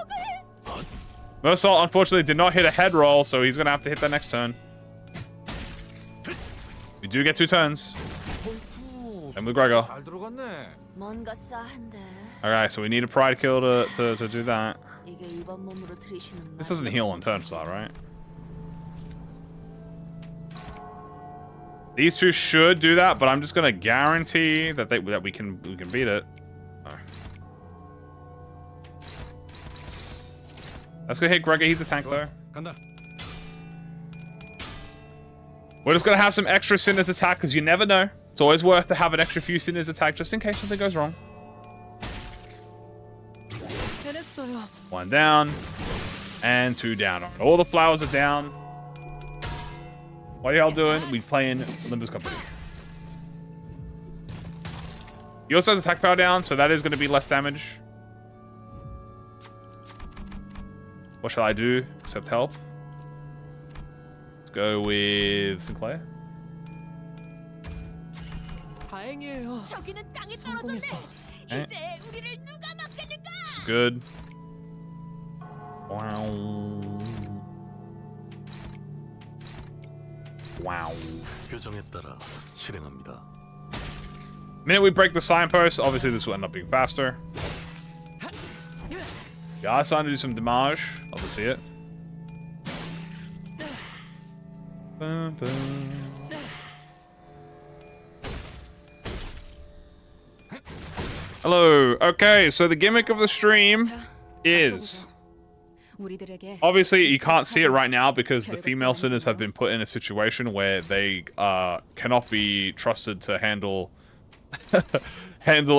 Mersault, unfortunately, did not hit a head roll, so he's going to have to hit that next turn. We do get 2 turns. And with Gregor. 잘 들어갔네. 뭔가 싸한데. Alright, so we need a pride kill to do that. 이게 이번 몸으로 들이쉬는 This doesn't heal on turn slot, right? These 2 should do that, but I'm just gonna guarantee that we can beat it. Oh. Let's go hit Gregor. He's a tank though. 간다. We're just gonna have some extra sinners attack because you never know. It's always worth to have an extra few sinners attack just in case something goes wrong. 해냈어요. 1 down and 2 down. All the flowers are down. What are y'all doing? We playing Limbus Company. He also has attack power down, so that is going to be less damage. What shall I do except help? Let's go with Sinclair. 다행이에요. 저기는 땅에 떨어졌네. Okay. 이제 우리를 누가 막겠는가? Good. Wow. Wow. 규정에 따라 실행합니다. Minute we break the signpost, obviously this will end up being faster. Yeah, it's time to do some damage. Love to see it. Bum, bum. Hello. Okay, so the gimmick of the stream is... 우리들에게 Obviously, you can't see it right now because the female sinners have been put in a situation where they cannot be trusted to handle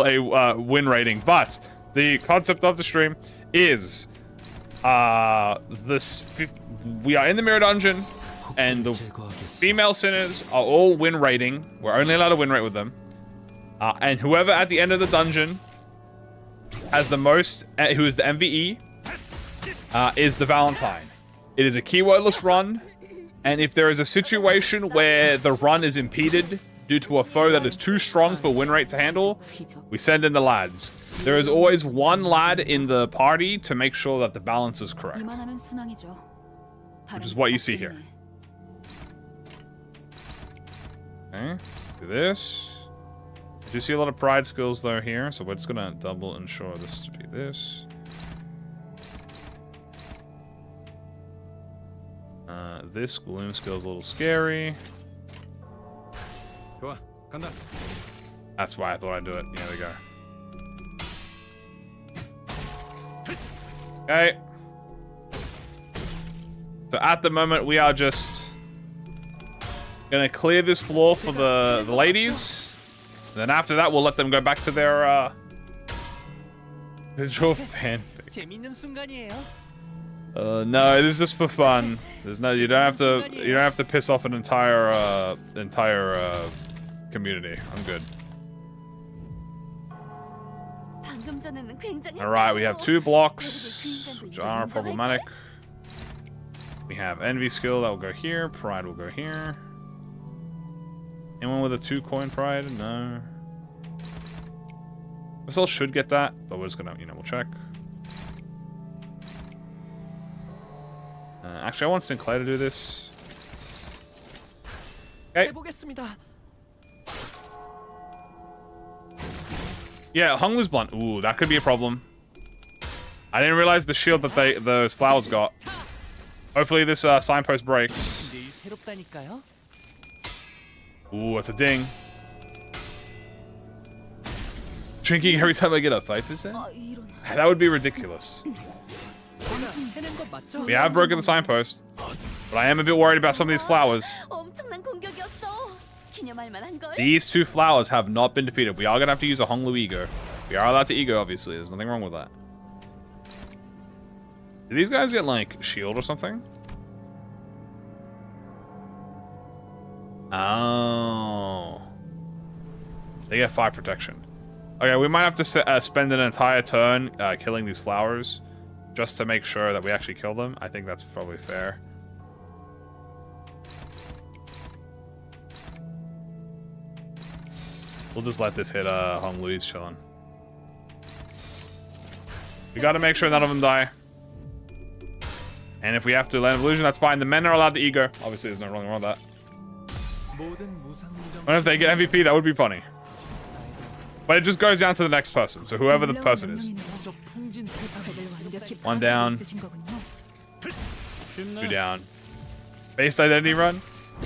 a win rating. But the concept of the stream is we are in the mirror dungeon, and the female sinners are all win rating. We're only allowed to win rate with them, and whoever at the end of the dungeon has the most, who is the MVE. Is the Valentine. It is a keywordless run, and if there is a situation where the run is impeded due to a foe that is too strong for win rate to handle, we send in the lads. There is always 1 lad in the party to make sure that the balance is correct. 이만하면 순항이죠. Which is what you see here. Okay, let's do this. I do see a lot of pride skills though here, so we're just gonna double ensure this to be this. This gloom skill is a little scary. 좋아, 간다. That's why I thought I'd do it. Yeah, there we go. Okay. So at the moment, we are just gonna clear this floor for the ladies. And then after that, we'll let them go back to their visual fanfic. 재밌는 순간이에요. No, this is just for fun. There's no, you don't have to piss off an entire community. I'm good. 방금 전에는 굉장히 All right, we have 2 blocks, which are problematic. We have envy skill that will go here. Pride will go here. Anyone with a 2 coin pride? No. This all should get that, but we're just gonna, we'll check. Actually, I want Sinclair to do this. Okay. 해보겠습니다. Yeah, Honglu's blunt. Ooh, that could be a problem. I didn't realize the shield that those flowers got. Hopefully this signpost breaks. 늘 새롭다니까요. Ooh, that's a ding. Drinking every time I get up 5%? That would be ridiculous. 해낸 건 맞죠? We have broken the signpost, but I am a bit worried about some of these flowers. 엄청난 공격이었어. 기념할 만한 걸. These 2 flowers have not been defeated. We are going to have to use a Honglu Ego. We are allowed to Ego, obviously. There's nothing wrong with that. Do these guys get, like, shield or something? Oh. They get 5 protection. Okay, we might have to spend an entire turn killing these flowers just to make sure that we actually kill them. I think that's probably fair. We'll just let this hit Hong Lui's chilling. We gotta make sure none of them die. And if we have to land illusion, that's fine. The men are allowed to ego. Obviously, there's no wrong with that. What if they get MVP? That would be funny. But it just goes down to the next person. So whoever the person is. 1 down. 2 down. Base identity run?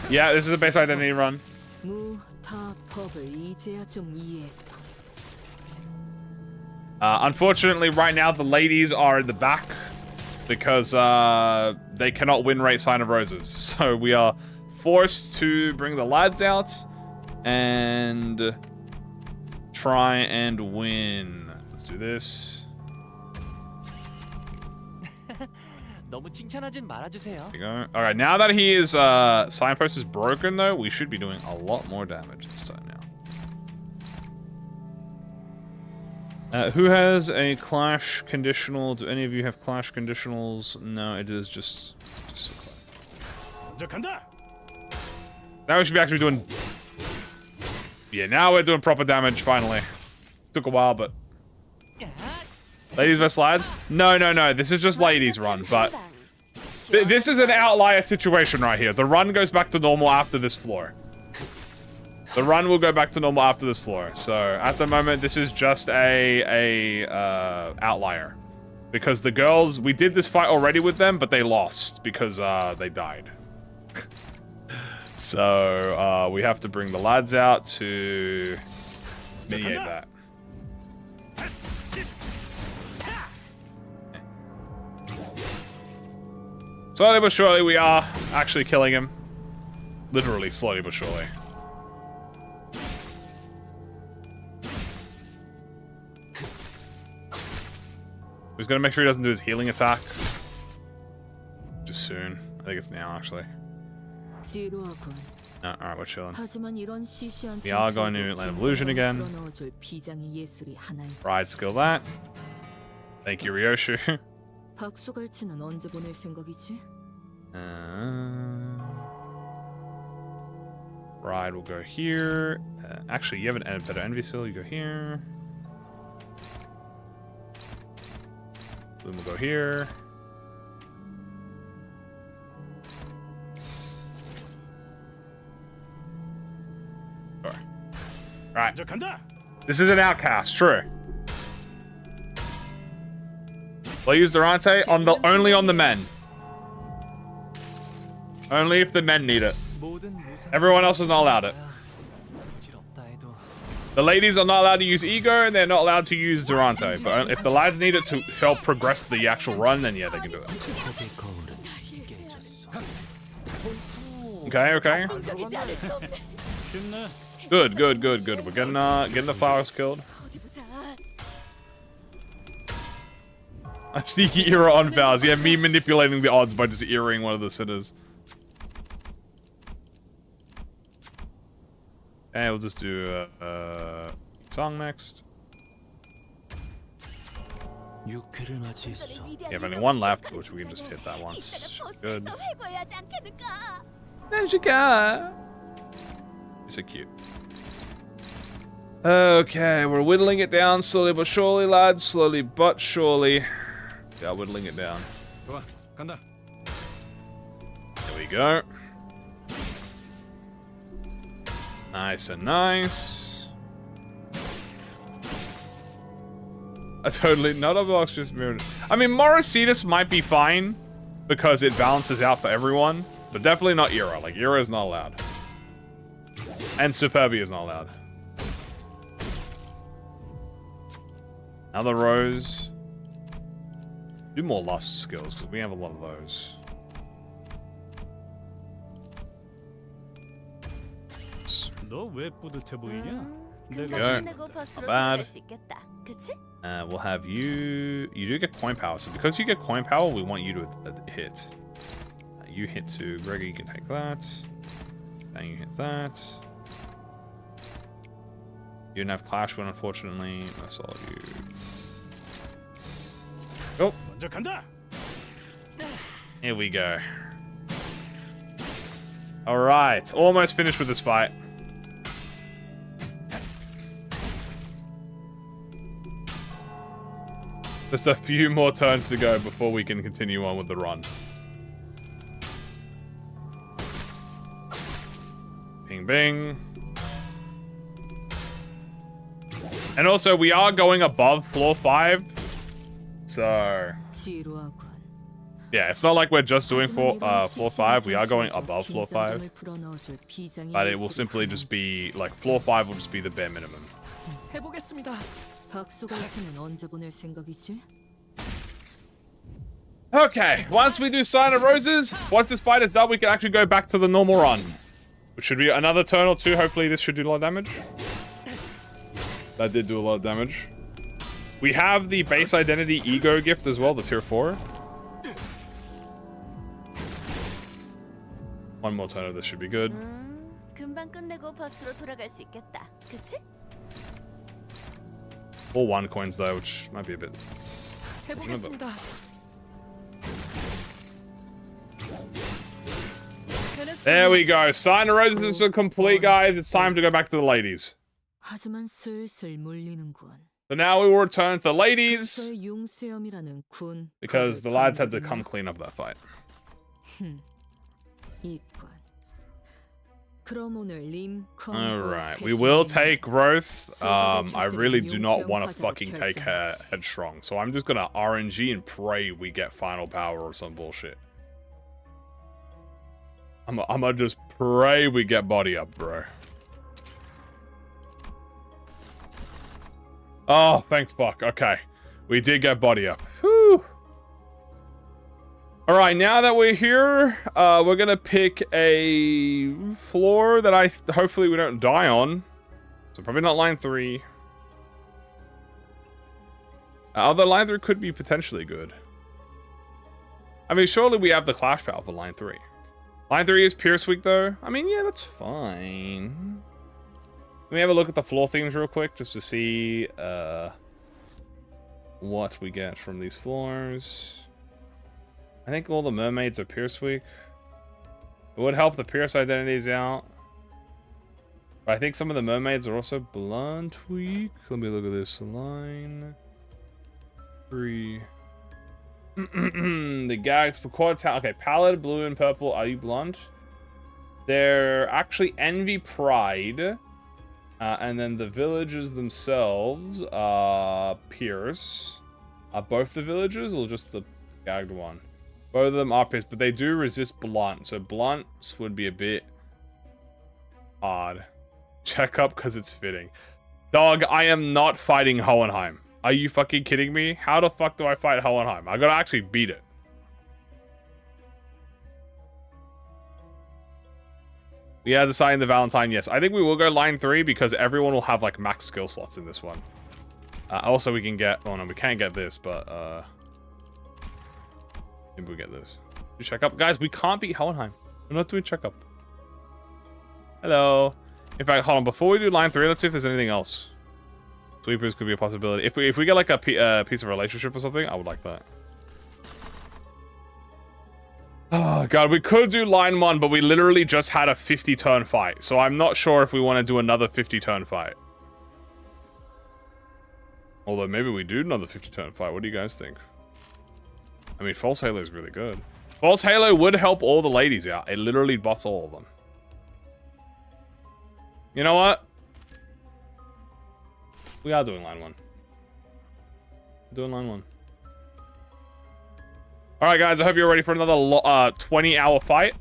Yeah, this is a base identity run. Unfortunately, right now the ladies are in the back because they cannot win rate Sign of Roses. So we are forced to bring the lads out and try and win. Let's do this. 너무 칭찬하진 말아주세요. There you go. All right, now that he is signpost is broken though, we should be doing a lot more damage this time now. Who has a clash conditional? Do any of you have clash conditionals? No, it is just a clash. Now we should be actually doing. Yeah, now we're doing proper damage finally. Took a while, but. Ladies vs lads? No. This is just ladies run, but this is an outlier situation right here. The run goes back to normal after this floor. The run will go back to normal after this floor. So at the moment, this is just a outlier because the girls, we did this fight already with them, but they lost because they died. So we have to bring the lads out to mediate that. Slowly but surely, we are actually killing him. Literally, slowly but surely. He's gonna make sure he doesn't do his healing attack. Just soon. I think it's now, actually. No, alright, we're chilling. We are going to Land of Illusion again. Ride skill that. Thank you, Ryoshu. 박수갈치는 언제 보낼 생각이지? Ride will go here. Actually, you have a better envy skill. You go here. Bloom will go here. Sure. Alright. This is an outcast, true. They'll use Durante on the only on the men. Only if the men need it. Everyone else is not allowed it. The ladies are not allowed to use Ego, and they're not allowed to use Durante. But if the lads need it to help progress the actual run, then yeah, they can do it. Okay. Good. We're getting the flowers killed. A sneaky error on Vow's. Yeah, me manipulating the odds by just earring one of the sitters. And we'll just do song next. You have only one left, which we can just hit that once. Good. There she go. You're so cute. Okay, we're whittling it down slowly but surely, lads. Slowly but surely. Yeah, whittling it down. There we go. Nice and nice. I totally... Not a box, just mirrored. I mean, Morositas might be fine because it balances out for everyone, but definitely not Era. Like, Era is not allowed. And Superbia is not allowed. Another rose. Do more lust skills, because we have a lot of those. There we go. Not bad. We'll have you... You do get coin power, so because you get coin power, we want you to hit. You hit to Gregor, you can take that. And you hit that. You didn't have Clash Win, unfortunately. That's all of you. Oh. Here we go. Alright. Almost finished with this fight. Just a few more turns to go before we can continue on with the run. Bing, bing. And also, we are going above floor 5. So... yeah, it's not like we're just doing floor 5. We are going above floor 5. But it will simply just be... like, floor 5 will just be the bare minimum. Okay, once we do Sign of Roses, once this fight is done, we can actually go back to the normal run. Which should be another turn or two. Hopefully this should do a lot of damage. That did do a lot of damage. We have the base identity ego gift as well, the tier 4. One more turn of this should be good. All 1 coins though, which might be a bit... There we go. Sign of Roses is complete, guys. It's time to go back to the ladies. So now we will return to the ladies. Because the lads had to come clean up that fight. Alright, we will take growth. I really do not want to fucking take headstrong. So I'm just gonna RNG and pray we get final power or some bullshit. I'm gonna just pray we get body up, bro. Oh, thank fuck. Okay. We did get body up. Whew. Alright, now that we're here, we're gonna pick a floor that hopefully we don't die on. So probably not line 3. Although line 3 could be potentially good. I mean, surely we have the Clash Power for line 3. Line 3 is Pierce Week, though. I mean, yeah, that's fine. Let me have a look at the floor themes real quick, just to see what we get from these floors. I think all the mermaids are Pierce Week. It would help the Pierce identities out. But I think some of the mermaids are also Blunt Week. Let me look at this. Line 3. The gags for quarter town. Okay, pallid, blue, and purple. Are you blunt? They're actually Envy, Pride. And then the villages themselves are Pierce. Are both the villages or just the gagged one? Both of them are Pierce, but they do resist blunt. So blunts would be a bit hard. Check up because it's fitting. Dog, I am not fighting Hohenheim. Are you fucking kidding me? How the fuck do I fight Hohenheim? I gotta actually beat it. Yeah, deciding the Valentine, yes. I think we will go line 3 because everyone will have like max skill slots in this one. Also, we can get... Oh no, we can't get this, but Maybe we get this. Do checkup. Guys, we can't beat Hellenheim. We're not doing checkup. Hello. In fact, hold on. Before we do line 3, let's see if there's anything else. Sweepers could be a possibility. If we get like a piece of relationship or something, I would like that. Oh god, we could do line 1, but we literally just had a 50-turn fight. So I'm not sure if we want to do another 50-turn fight. Although maybe we do another 50-turn fight. What do you guys think? I mean, False Halo is really good. False Halo would help all the ladies out. It literally buffs all of them. You know what? We are doing line 1. Doing line 1. Alright guys, I hope you're ready for another 20-hour fight.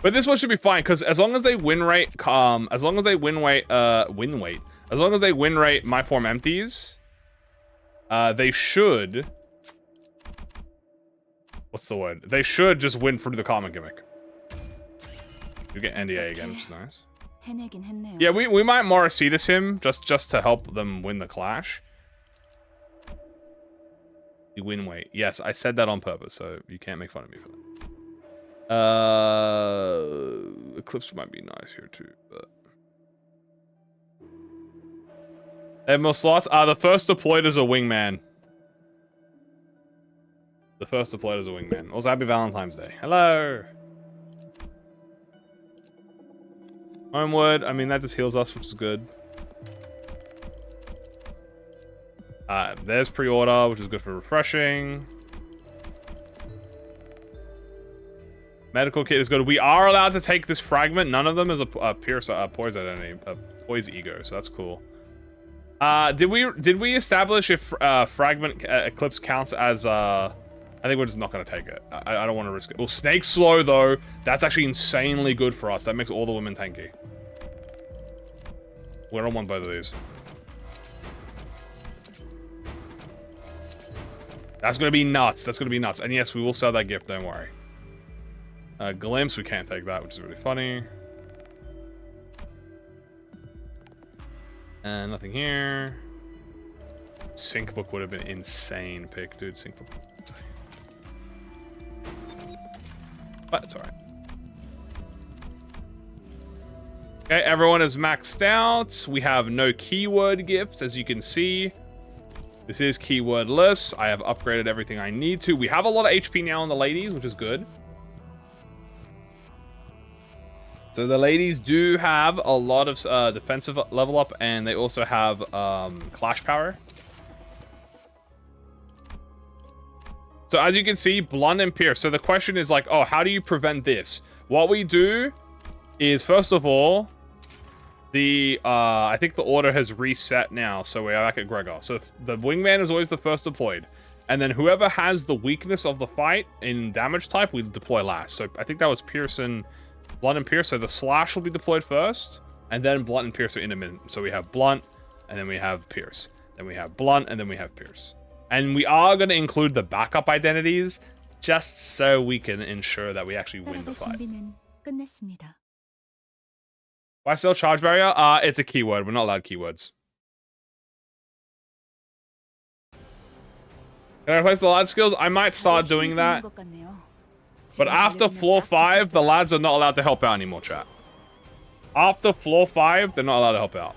But this one should be fine, because as long as they win rate, as long as they win rate my form empties, they should... What's the word? They should just win for the common gimmick. You get NDA again, which is nice. Yeah, we might Morisitas him, just to help them win the clash. The win weight. Yes, I said that on purpose, so you can't make fun of me for that. Eclipse might be nice here too, but... They have more slots? The first deployed is a wingman. The first deployed is a wingman. Also, happy Valentine's Day. Hello! Homewood, I mean, that just heals us, which is good. There's pre-order, which is good for refreshing. Medical kit is good. We are allowed to take this fragment. None of them is a poise identity, a poise ego, so that's cool. Did we establish if fragment eclipse counts as I think we're just not gonna take it. I don't want to risk it. Well, snake slow though. That's actually insanely good for us. That makes all the women tanky. We don't want both of these. That's gonna be nuts. That's gonna be nuts. And yes, we will sell that gift. Don't worry. Glimpse, we can't take that, which is really funny. And nothing here. Sync book would have been insane pick, dude. Sync book. But it's alright. Okay, everyone is maxed out. We have no keyword gifts, as you can see. This is keywordless. I have upgraded everything I need to. We have a lot of HP now on the ladies, which is good. So the ladies do have a lot of defensive level up, and they also have clash power. So as you can see, blunt and pierce. So the question is like, oh, how do you prevent this? What we do is, first of all, I think the order has reset now, so we are back at Gregor. So the wingman is always the first deployed, and then whoever has the weakness of the fight in damage type, we deploy last. So I think that was Pierce and Blunt and Pierce. So the slash will be deployed first, and then Blunt and Pierce are intermittent. So we have Blunt, and then we have Pierce. Then we have Blunt, and then we have Pierce. And we are going to include the backup identities, just so we can ensure that we actually win the fight. Why sell charge barrier? It's a keyword. We're not allowed keywords. Can I replace the lad skills? I might start doing that. But after floor 5, the lads are not allowed to help out anymore, chat. After floor 5, they're not allowed to help out.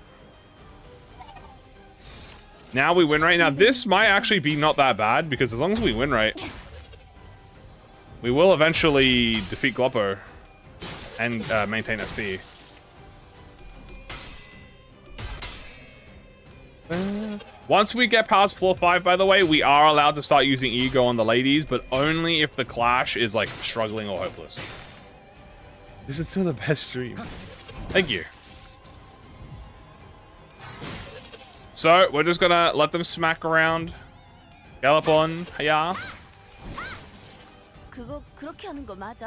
Now we win rate. Now this might actually be not that bad, because as long as we win rate, we will eventually defeat Gloppo and maintain SP. Once we get past floor 5, by the way, we are allowed to start using ego on the ladies, but only if the clash is like struggling or hopeless. This is still the best stream. Thank you. So we're just gonna let them smack around. Gallop on, yeah.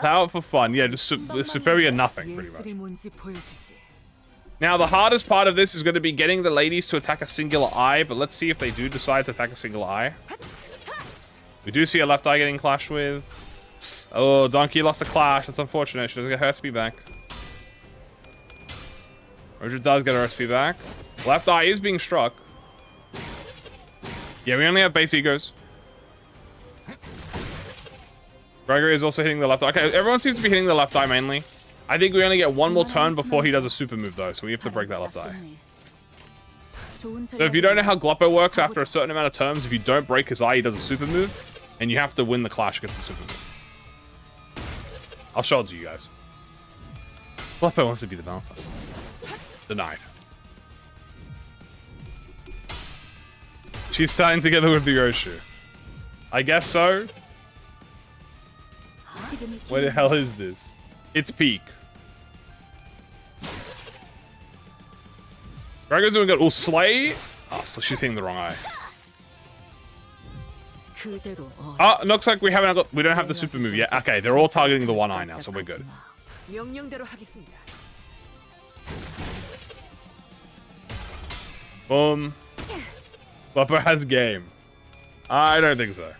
Power for fun, yeah. Just superior nothing, pretty much. Now, the hardest part of this is going to be getting the ladies to attack a singular eye, but let's see if they do decide to attack a singular eye. We do see a left eye getting clashed with. Oh, Donkey lost a clash. That's unfortunate. She doesn't get her SP back. Roger does get her SP back. Left eye is being struck. Yeah, we only have base egos. Gregory is also hitting the left eye. Okay, everyone seems to be hitting the left eye mainly. I think we only get one more turn before he does a super move though, so we have to break that left eye. So if you don't know how Gloppo works, after a certain amount of turns, if you don't break his eye, he does a super move, and you have to win the clash against the super move. I'll show it to you guys. Gloppo wants to be the Valentine. Denied. She's starting together with the Yoshu. I guess so. What the hell is this? It's peak. Drago's doing good. Oh, Slay. Oh, so she's hitting the wrong eye. Oh, looks like we don't have the super move yet. Okay, they're all targeting the one eye now, so we're good. Boom. Gloppo has game. I don't think so.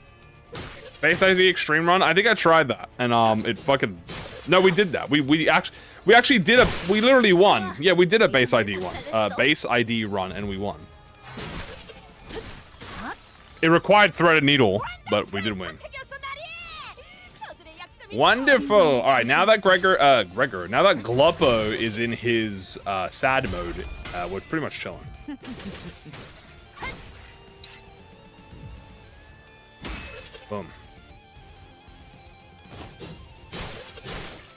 Base ID extreme run. I think I tried that, and it fucking. No, we did that. We actually did we literally won. Yeah, we did a base ID one. Base ID run, and we won. It required threaded needle, but we did win. Wonderful. All right, now that now that Gloppo is in his sad mode, we're pretty much chilling. Boom.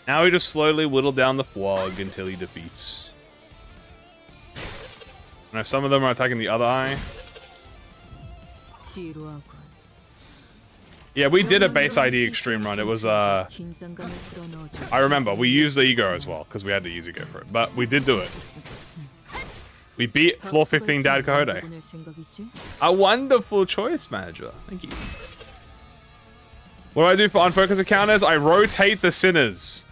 Now we just slowly whittle down the Fwog until he defeats. Now some of them are attacking the other eye. Yeah, we did a base ID extreme run. It was I remember we used the ego as well because we had to use ego for it, but we did do it. We beat floor 15 Dad Coyote. A wonderful choice, manager. Thank you. What do I do for unfocus encounters? I rotate the sinners.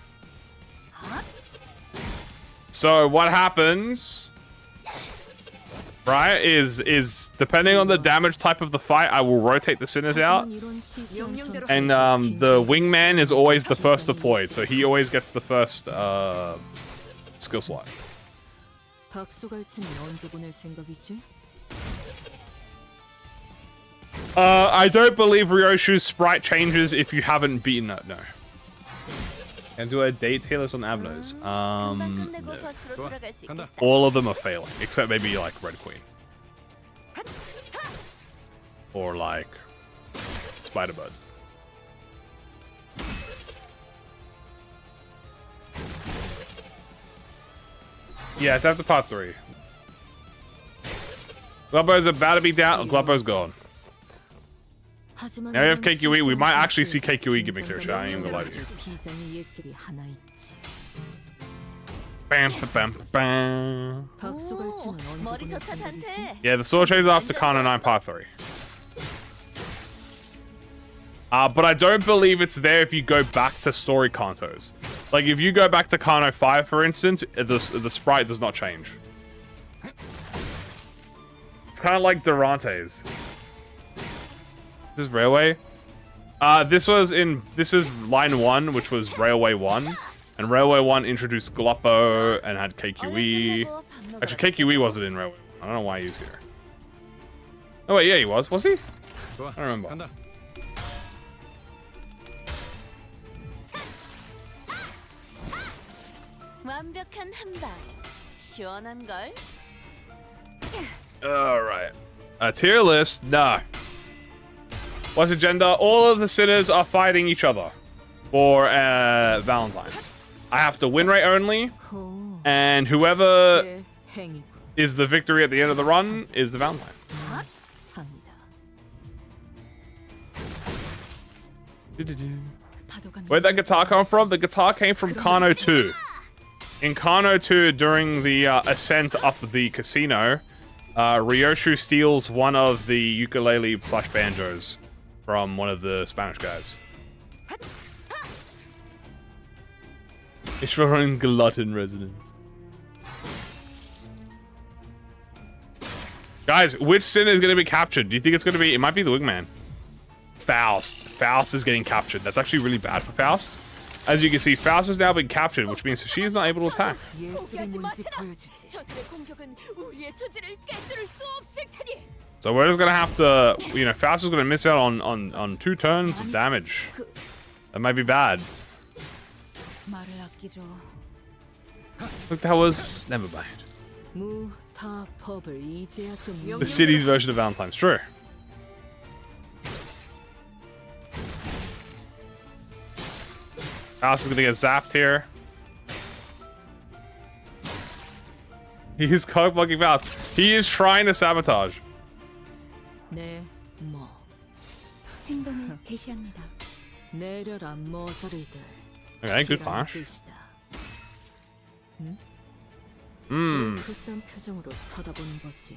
So what happens, right, is depending on the damage type of the fight, I will rotate the sinners out. And the wingman is always the first deployed, so he always gets the first skill slot. I don't believe Ryoshu's sprite changes if you haven't beaten it. No. And do I date tailors on Abnos? No. All of them are failing, except maybe like Red Queen. Or like Spider-Bud. Yeah, it's after part 3. Gloppo's about to be down. Gloppo's gone. Now we have KQE. We might actually see KQE gimmick here, I ain't gonna lie to you. Bam, bam, bam. Yeah, the sword changes after Kano 9 part 3. But I don't believe it's there if you go back to story Kantos. Like if you go back to Kano 5, for instance, the sprite does not change. It's kind of like Durante's. This is Railway. This is line 1, which was Railway 1. And Railway 1 introduced Gloppo and had KQE. Actually, KQE wasn't in Railway 1. I don't know why he's here. Oh wait, yeah, he was. Was he? I don't remember. Alright. A tier list? No. What's agenda? All of the sinners are fighting each other for Valentine's. I have to win rate only, and whoever is the victory at the end of the run is the Valentine. Where'd that guitar come from? The guitar came from Kano 2. In Kano 2, during the ascent up the casino, Ryoshu steals one of the ukulele/banjos from one of the Spanish guys. Ishvaran glutton resonance. Guys, which sin is going to be captured? Do you think it's going to be... It might be the wingman. Faust. Faust is getting captured. That's actually really bad for Faust. As you can see, Faust has now been captured, which means she is not able to attack. So we're just going to have to... You know, Faust is going to miss out on 2 turns of damage. That might be bad. 말을 아끼죠. Look, that was... Never mind. 무, 타, 펍을 이제야 좀 The city's version of Valentine's. True. House is gonna get zapped here. He is cock blocking Val's. He is trying to sabotage. 네, 뭐. 행동을 개시합니다. 내려라 머저리들. Okay, good flash. 그딴 표정으로 쳐다보는 거지.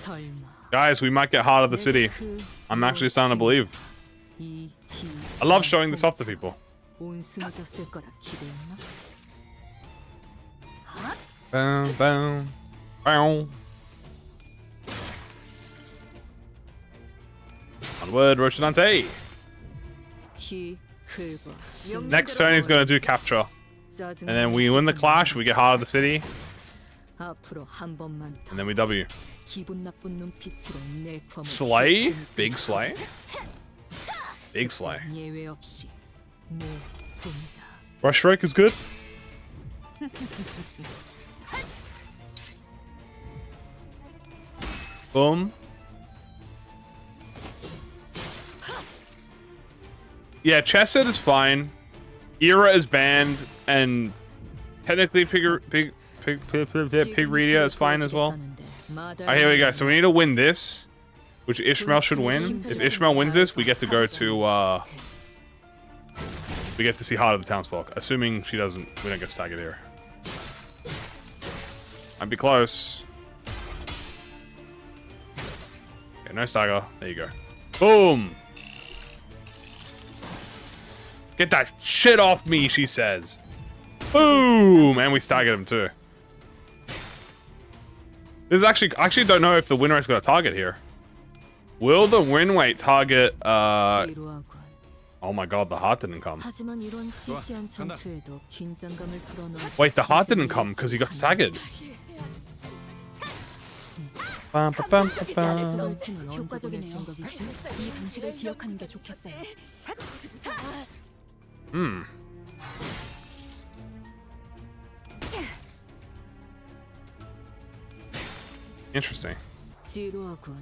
설마. Guys, we might get hard of the city. I'm actually starting to believe. I love showing this off to people. 온순해졌을 거라 기대했나? Boom, boom, boom. Onward, Roshinante. 히, 클버. Next turn he's gonna do capture. And then we win the clash, we get hard of the city, 앞으로 한 번만 더. and then we W. 기분 나쁜 눈빛으로 내 검을 Slay? 휘두르고 Big slay? Big slay. 예외 없이 모품이다. Rush strike is good. Boom. Yeah, Chesed is fine. Era is banned, and technically Pigredia is fine as well. Alright, here we go. So we need to win this, which Ishmael should win. If Ishmael wins this, we get to go to, we get to see Heart of the Townsfolk. Assuming she doesn't, we don't get staggered here. Might be close. Okay, no stagger. There you go. Boom! Get that shit off me, she says. Boom! And we staggered him too. This is actually, I actually don't know if the win rate's got a target here. Will the win rate target, 지루하군. oh my god, the heart didn't come. 하지만 이런 시시한 전투에도 긴장감을 불어넣어. Wait, the heart didn't come because he got staggered. Bum, ba, bum, ba, bum. 설치는 언제 보낼 효과적이네요. 생각이지? 이 방식을 기억하는 게 좋겠어요. Hmm. Interesting. 지루하군.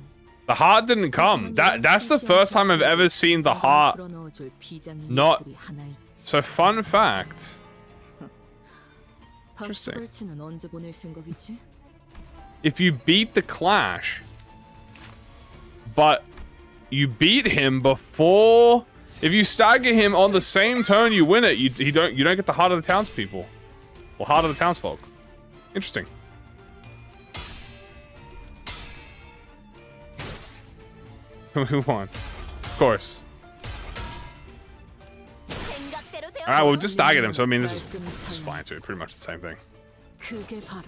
The heart didn't come. That's the first time I've ever seen the heart. 불어넣어줄 비장의 not- 예술이 하나 있지. So fun fact. Interesting. 박수갈치는 언제 보낼 생각이지? If you beat the clash, but you beat him before, if you stagger him on the same turn you win it, you don't get the heart of the townspeople, or heart of the townsfolk. Interesting. Who won? Of course. Alright, well, we just staggered him, so I mean, this is fine too. Pretty much the same thing. 그게 바로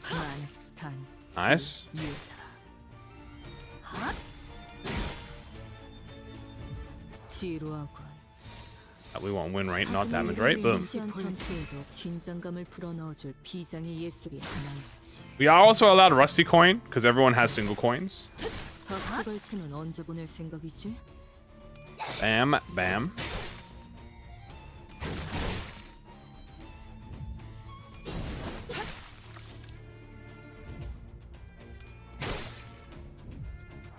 만탄. Nice. 지루하군. We want win rate, not damage rate. Boom. 시시한 전투에도 긴장감을 불어넣어줄 비장의 예술이 하나 있지. We are also allowed rusty coin because everyone has single coins. 박수갈치는 언제 보낼 생각이지? Bam, bam.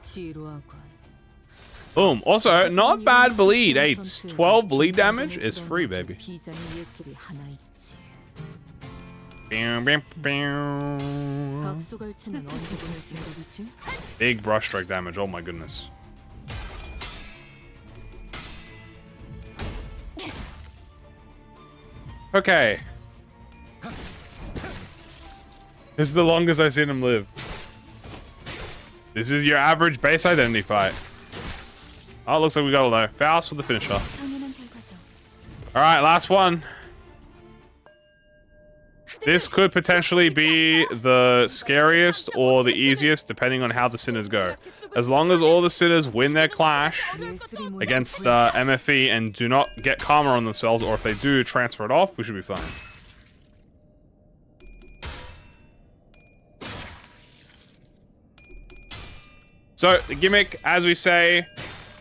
지루하군. Boom. Also, not bad bleed. 8. 12 bleed damage is free, baby. 비장의 예술이 하나 있지. Bam, bam, bam. 박수갈치는 언제 보낼 생각이지? Big brush strike damage. Oh my goodness. Okay. This is the longest I've seen him live. This is your average base identity fight. Oh, looks like we got a low. Faust for the finisher. 당연한 결과죠. Alright, last one. This could potentially be the scariest or the easiest, depending on how the sinners go. As long as all the sinners win their clash against MFE and do not get karma on themselves, or if they do, transfer it off, we should be fine. So, the gimmick, as we say,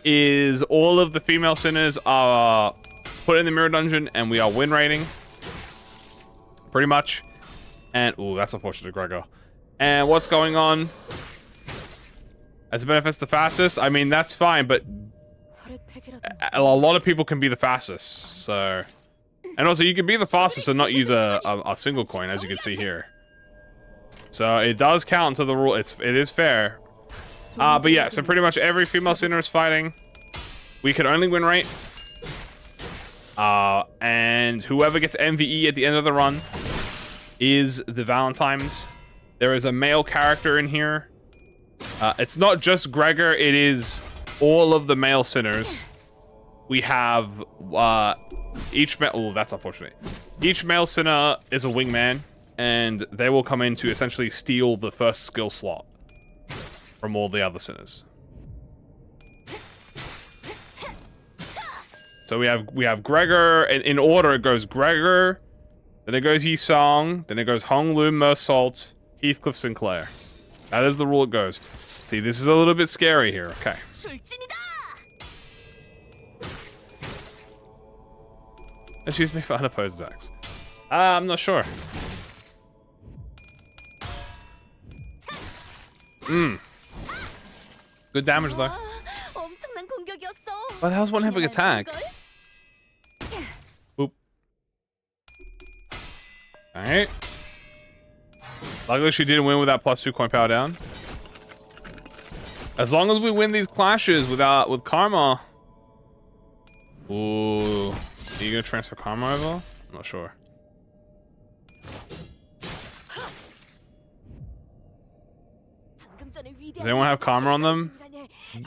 is all of the female sinners are put in the mirror dungeon, and we are win rating. Pretty much. And, ooh, that's unfortunate, Gregor. And what's going on? As it benefits the fastest, I mean, that's fine, but a lot of people can be the fastest, so... And also, you can be the fastest and not use a single coin, as you can see here. So, it does count to the rule. It is fair. But yeah, so pretty much every female sinner is fighting. We can only win rate. And whoever gets MVE at the end of the run is the Valentines. There is a male character in here. It's not just Gregor, it is all of the male sinners. We have each male... Oh, that's unfortunate. Each male sinner is a wingman, and they will come in to essentially steal the first skill slot from all the other sinners. So we have Gregor, in order it goes Gregor, then it goes Yi Song, then it goes Hong Lu, Mersault, Heathcliff Sinclair. That is the rule it goes. See, this is a little bit scary here. Okay. Excuse me for unopposed attacks. I'm not sure. Good damage though. 엄청난 공격이었어. But that was one heavy attack. Boop. Alright. Luckily she didn't win with that +2 coin power down. As long as we win these clashes with karma. Ooh. Are you gonna transfer karma over? I'm not sure. Does anyone have karma on them?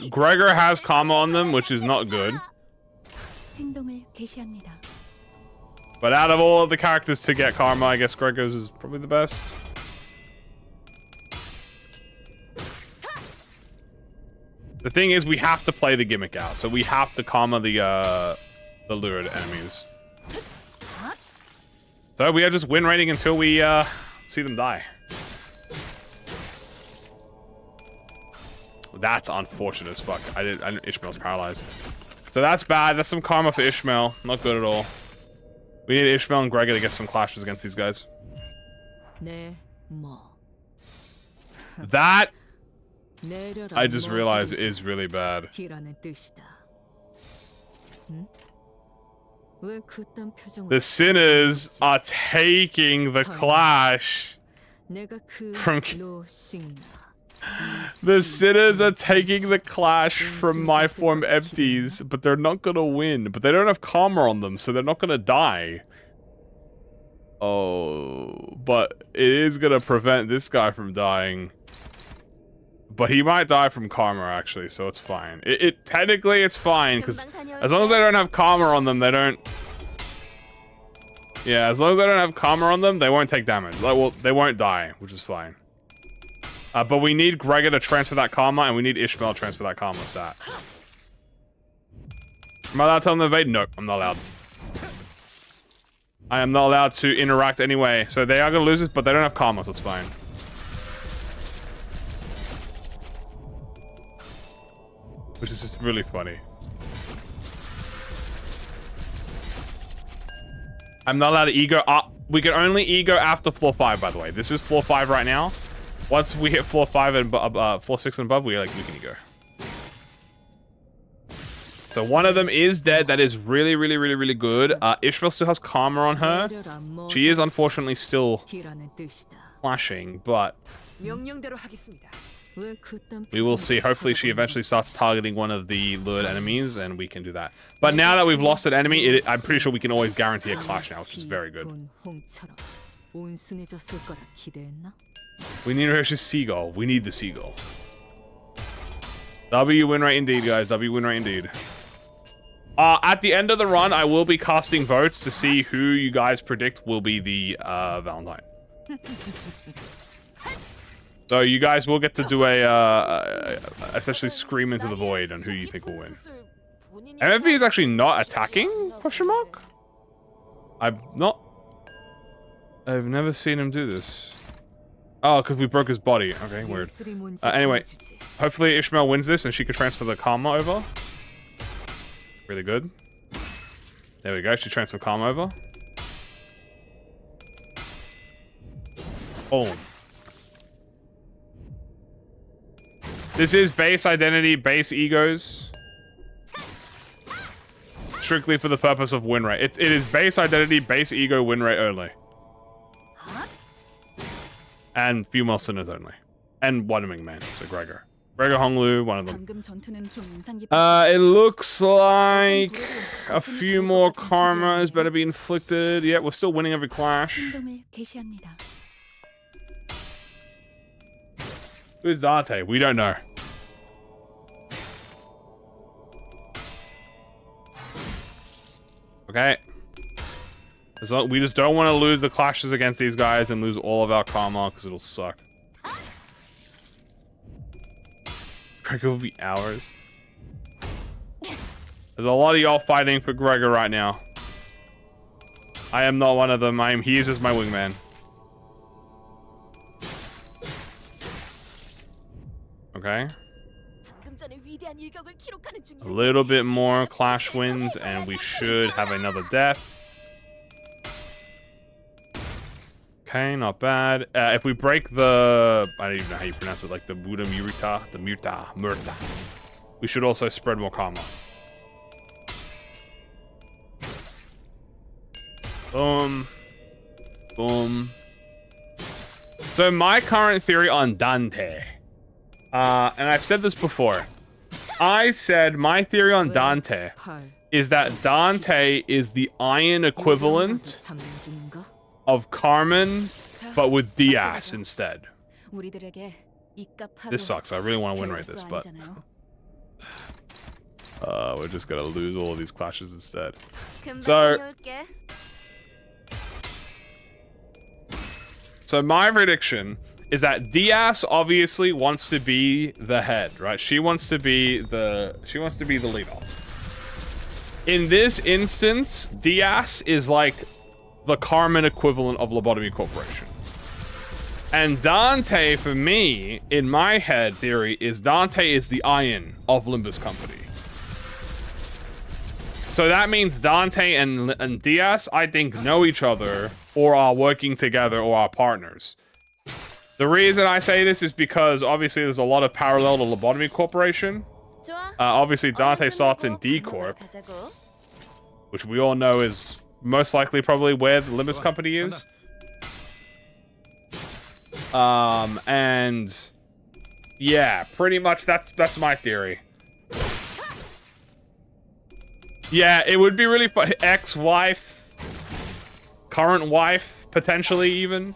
Gregor has karma on them, which is not good. 행동을 개시합니다. But out of all of the characters to get karma, I guess Gregor's is probably the best. The thing is, we have to play the gimmick out, so we have to karma the lured enemies. So we are just win rating until we see them die. That's unfortunate as fuck. Ishmael's paralyzed. So that's bad. That's some karma for Ishmael. Not good at all. We need Ishmael and Gregor to get some clashes against these guys. That, I just realized, is really bad. The sinners are taking the clash from... The sinners are taking the clash from my form empties, but they're not gonna win. But they don't have karma on them, so they're not gonna die. Oh, but it is gonna prevent this guy from dying. But he might die from karma, actually, so it's fine. Technically, it's fine, because as long as they don't have karma on them, they don't... Yeah, as long as they don't have karma on them, they won't take damage. Like, well, they won't die, which is fine. But we need Gregor to transfer that karma, and we need Ishmael to transfer that karma stat. Am I allowed to tell them to evade? No, I'm not allowed. I am not allowed to interact anyway. So they are going to lose it, but they don't have karma, so it's fine. Which is just really funny. I'm not allowed to ego. We can only ego after floor 5, by the way. This is floor 5 right now. Once we hit floor 5 and floor 6 and above, we can ego. So one of them is dead. That is really, really, really, really good. Ishmael still has karma on her. She is unfortunately still flashing, but we will see. Hopefully she eventually starts targeting one of the lured enemies, and we can do that. But now that we've lost an enemy, I'm pretty sure we can always guarantee a clash now, which is very good. We need Hirsch's seagull. We need the seagull. W win rate indeed, guys. W win rate indeed. At the end of the run, I will be casting votes to see who you guys predict will be the Valentine. So you guys will get to do essentially scream into the void on who you think will win. MFV is actually not attacking? Question mark? I've never seen him do this. Oh, because we broke his body. Okay, weird. Anyway, hopefully Ishmael wins this and she can transfer the karma over. Really good. There we go. She transferred karma over. Boom. This is base identity, base egos. Strictly for the purpose of win rate. It is base identity, base ego, win rate only. And female sinners only. And one wingman, so Gregor. Gregor Honglu, one of them. It looks like a few more karmas better be inflicted. Yeah, we're still winning every clash. 행동을 개시합니다. Who's Dante? We don't know. Okay. We just don't want to lose the clashes against these guys and lose all of our karma because it'll suck. Gregor will be hours. There's a lot of y'all fighting for Gregor right now. I am not one of them. He is just my wingman. Okay. A little bit more clash wins and we should have another death. Okay, not bad. If we break the... I don't even know how you pronounce it, like the Buddha Murta, the Murta. We should also spread more karma. Boom. Boom. So my current theory on Dante. And I've said this before. I said my theory on Dante is that Dante is the iron equivalent of Carmen, but with Diaz instead. This sucks. I really want to win rate this, but we're just gonna lose all of these clashes instead. So my prediction is that Diaz obviously wants to be the head, right? She wants to be the leader. In this instance, Diaz is like the Carmen equivalent of Lobotomy Corporation. And Dante, for me, in my head theory, is Dante is the Iron of Limbus Company. So that means Dante and Diaz, I think, know each other or are working together or are partners. The reason I say this is because obviously there's a lot of parallel to Lobotomy Corporation. Obviously Dante starts in D Corp, which we all know is most likely probably where the Limbus Company is. And yeah, pretty much that's my theory. Yeah, it would be really fun. Ex-wife, current wife, potentially even.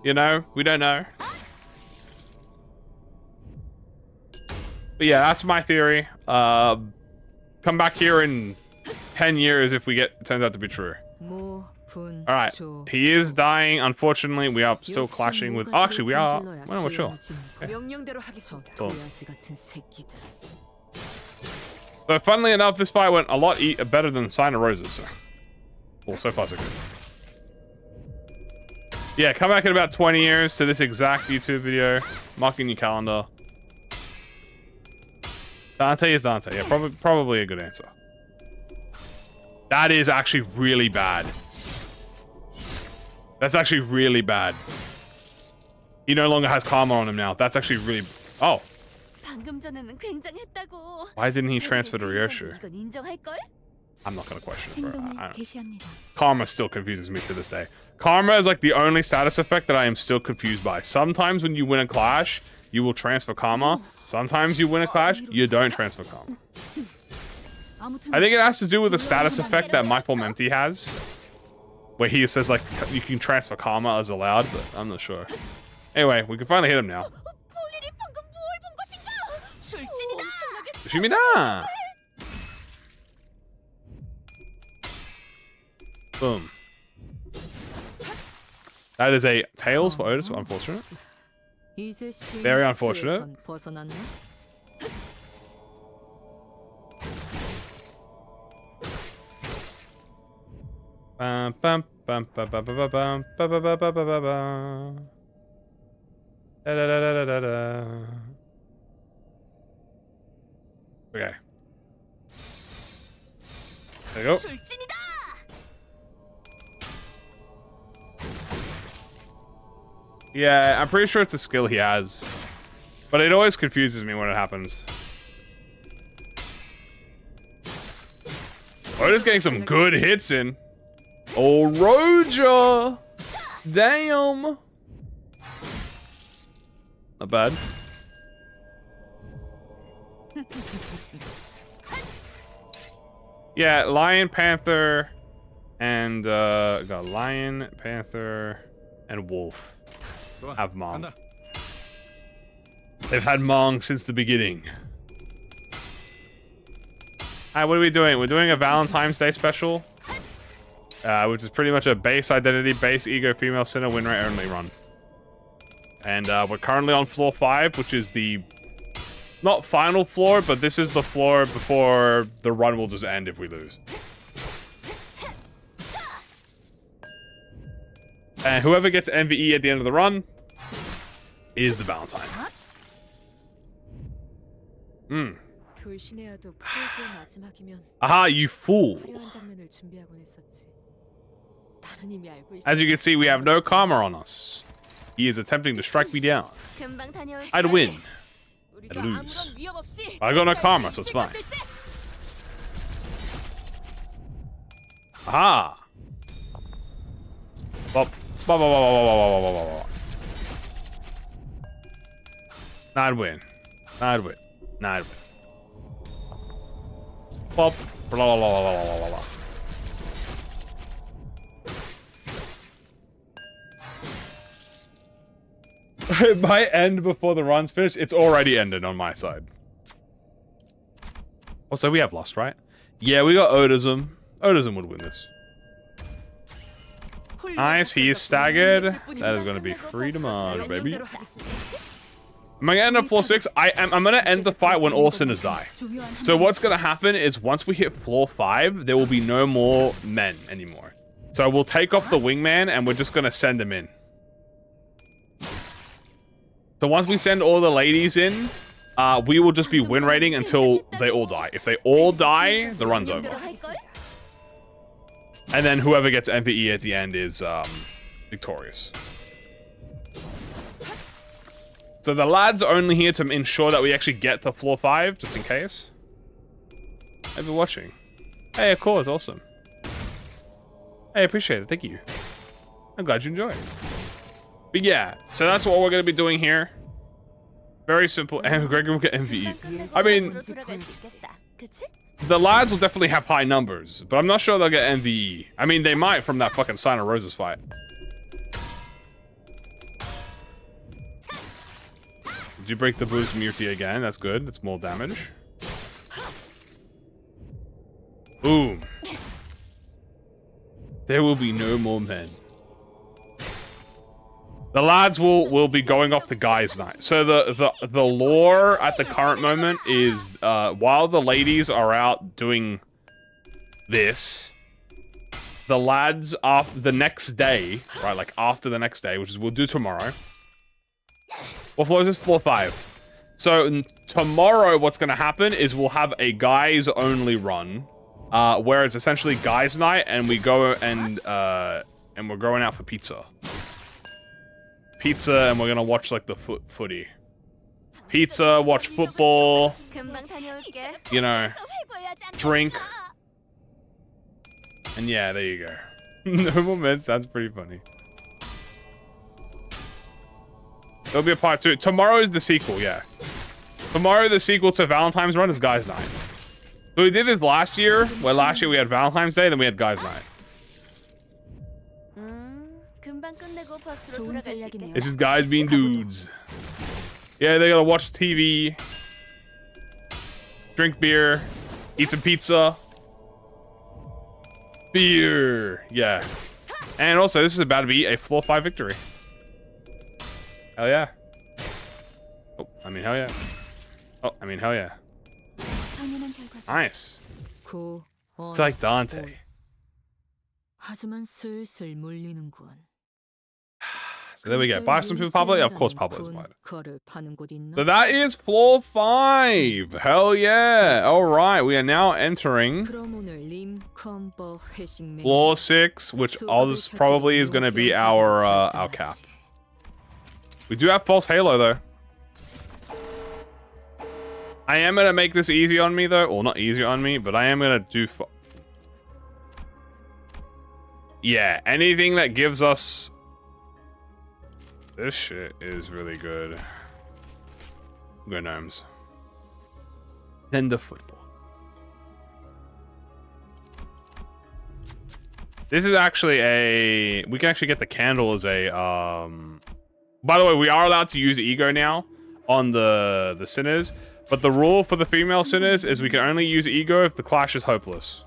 You know, we don't know. But yeah, that's my theory. Come back here in 10 years if it turns out to be true. Alright, he is dying. Unfortunately, we are still clashing with... Oh, actually, we are... Well, we're sure. Okay. Boom. So, funnily enough, this fight went a lot better than Sign of Roses. So. Well, so far so good. Yeah, come back in about 20 years to this exact YouTube video. Mark in your calendar. Dante is Dante. Yeah, probably a good answer. That is actually really bad. That's actually really bad. He no longer has karma on him now. That's actually really... Oh. Why didn't he transfer to Ryoshu? I'm not going to question it, bro. Karma still confuses me to this day. Karma is like the only status effect that I am still confused by. Sometimes when you win a clash, you will transfer karma. Sometimes you win a clash, you don't transfer karma. I think it has to do with the status effect that My Form Empty has. Where he says, like, you can transfer karma as allowed, but I'm not sure. Anyway, we can finally hit him now. Yoshimida! Boom. That is a Tails for Otis, unfortunate. Very unfortunate. Bum, bum, bum, bum, bum, bum, bum, bum, bum, bum, bum, bum, bum. Da, da, da, da, da, da. Okay. There you go. 출진이다. Yeah, I'm pretty sure it's a skill he has. But it always confuses me when it happens. We're just getting some good hits in. Oh, Roja! Damn! Not bad. Yeah, Lion, Panther, and got Lion, Panther, and Wolf have Mong. They've had Mong since the beginning. Alright, what are we doing? We're doing a Valentine's Day special, which is pretty much a base identity, base ego, female sinner, win rate only run. And we're currently on floor 5, which is the not final floor, but this is the floor before the run will just end if we lose. And whoever gets MVE at the end of the run is the Valentine. Hmm. Aha, you fool. As you can see, we have no karma on us. He is attempting to strike me down. I'd win. I'd lose. I got no karma, so it's fine. Aha! Bop. Bop, bop, bop, bop, bop, bop, bop, bop. I'd win. I'd win. I'd win. Bop. Blah, blah, blah, blah, blah, blah, blah. It might end before the run's finished. It's already ended on my side. Also, we have lost, right? Yeah, we got Odism. Odism would win this. Nice, he is staggered. That is going to be free damage, baby. Am I going to end up floor 6? I'm going to end the fight when all sinners die. So what's going to happen is once we hit floor 5, there will be no more men anymore. So we'll take off the wingman and we're just going to send them in. So once we send all the ladies in, we will just be win rating until they all die. If they all die, the run's over. And then whoever gets MPE at the end is victorious. So the lads are only here to ensure that we actually get to floor 5, just in case. Thanks for watching. Hey, of course, awesome. Hey, appreciate it, thank you. I'm glad you enjoyed. But yeah, so that's what we're going to be doing here. Very simple. And Greg will get MVE. I mean, the lads will definitely have high numbers, but I'm not sure they'll get MVE. I mean, they might from that fucking Sign of Roses fight. Did you break the boost Murti again? That's good. That's more damage. Boom. There will be no more men. The lads will be going off the guys' night. So the lore at the current moment is while the ladies are out doing this, the lads after the next day, right? Like after the next day, which is we'll do tomorrow. What floor is this? Floor 5. So tomorrow, what's going to happen is we'll have a guys only run, where it's essentially guys' night, and we go and we're going out for pizza. Pizza, and we're gonna watch like the footy. Pizza, watch football, you know, drink. And yeah, there you go. No more men sounds pretty funny. There'll be a part 2. Tomorrow is the sequel, yeah. Tomorrow the sequel to Valentine's Run is Guys Night. So we did this last year, where last year we had Valentine's Day, then we had Guys Night. This is guys being dudes. Yeah, they gotta watch TV, drink beer, eat some pizza. Beer, yeah. And also, this is about to be a floor 5 victory. Hell yeah. Oh, I mean, hell yeah. Oh, I mean, hell yeah. Nice. It's like Dante. 하지만 슬슬 몰리는군. So there we go. Buy some people Pablo? Yeah, of course Pablo is buying. 거를 파는 곳 있나? So that is floor 5. Hell yeah. Alright, we are now entering 그럼 오늘 림 컴버 회식 메뉴. floor 6, which ours probably is going to be our cap. We do have false halo though. I am going to make this easy on me though. Well, not easy on me, but I am going to do... Yeah, anything that gives us... This shit is really good. Good gnomes. Then the football. This is actually a... We can actually get the candle as a... By the way, we are allowed to use ego now on the sinners. But the rule for the female sinners is we can only use ego if the clash is hopeless.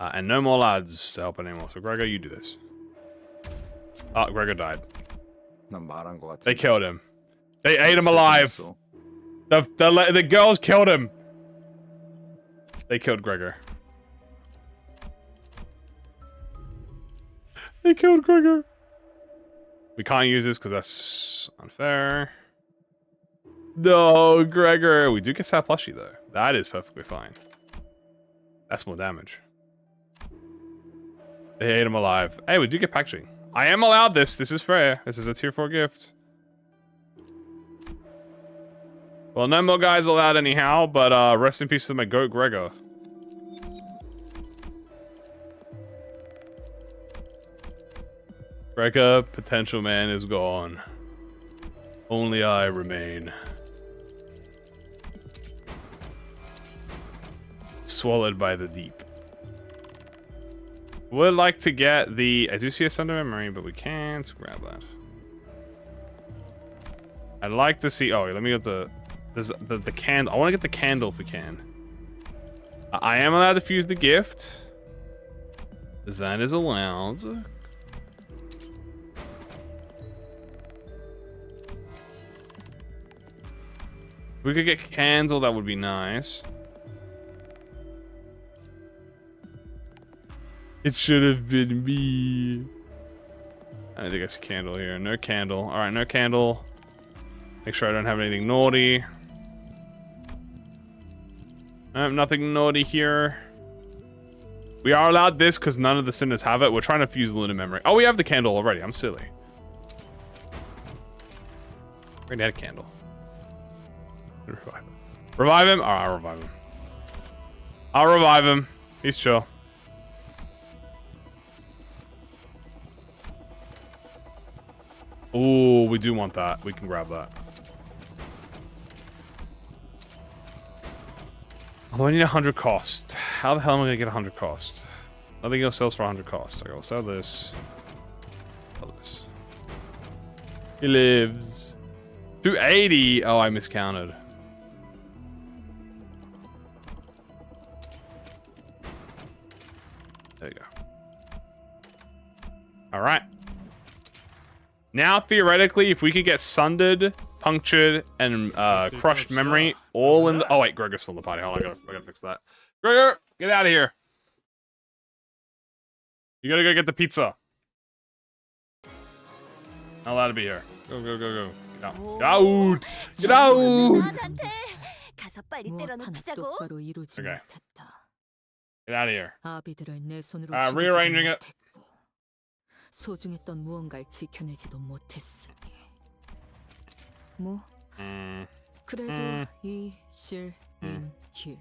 And no more lads to help anymore. So Gregor, you do this. Oh, Gregor died. They killed him. They ate him alive. The girls killed him. They killed Gregor. They killed Gregor. We can't use this because that's unfair. No, Gregor. We do get that plushie though. That is perfectly fine. That's more damage. They ate him alive. Hey, we do get packaging. I am allowed this. This is fair. This is a tier 4 gift. Well, no more guys allowed anyhow, but rest in peace to my goat Gregor. Gregor, potential man, is gone. Only I remain. Swallowed by the deep. Would like to get the... I do see a Thunder Memory, but we can't grab that. I'd like to see... Oh, let me get the candle. I want to get the candle if we can. I am allowed to fuse the gift. That is allowed. If we could get candle, that would be nice. It should have been me. I don't think it's a candle here. No candle. All right, no candle. Make sure I don't have anything naughty. Nothing naughty here. We are allowed this because none of the sinners have it. We're trying to fuse lunar memory. Oh, we have the candle already. I'm silly. We already had a candle. Revive him. Revive him? Alright, I'll revive him. I'll revive him. He's chill. Ooh, we do want that. We can grab that. Although I need 100 cost. How the hell am I gonna get 100 cost? Nothing else sells for 100 cost. I go sell this. Sell this. He lives. 280. Oh, I miscounted. There you go. All right. Now, theoretically, if we could get sundered, punctured, and crushed memory all in the... Oh, wait, Gregor's still in the party. Hold on, I gotta fix that. Gregor, get out of here. You gotta go get the pizza. Not allowed to be here. Go, go, go, go. Get out. Get out! Get out! 가서 빨리 때려 눕히자고. Okay. Get out of here. 아비들을 내 손으로 Rearranging it. 소중했던 무언가를 지켜내지도 못했으니. 뭐? 그래도 이 실인 길.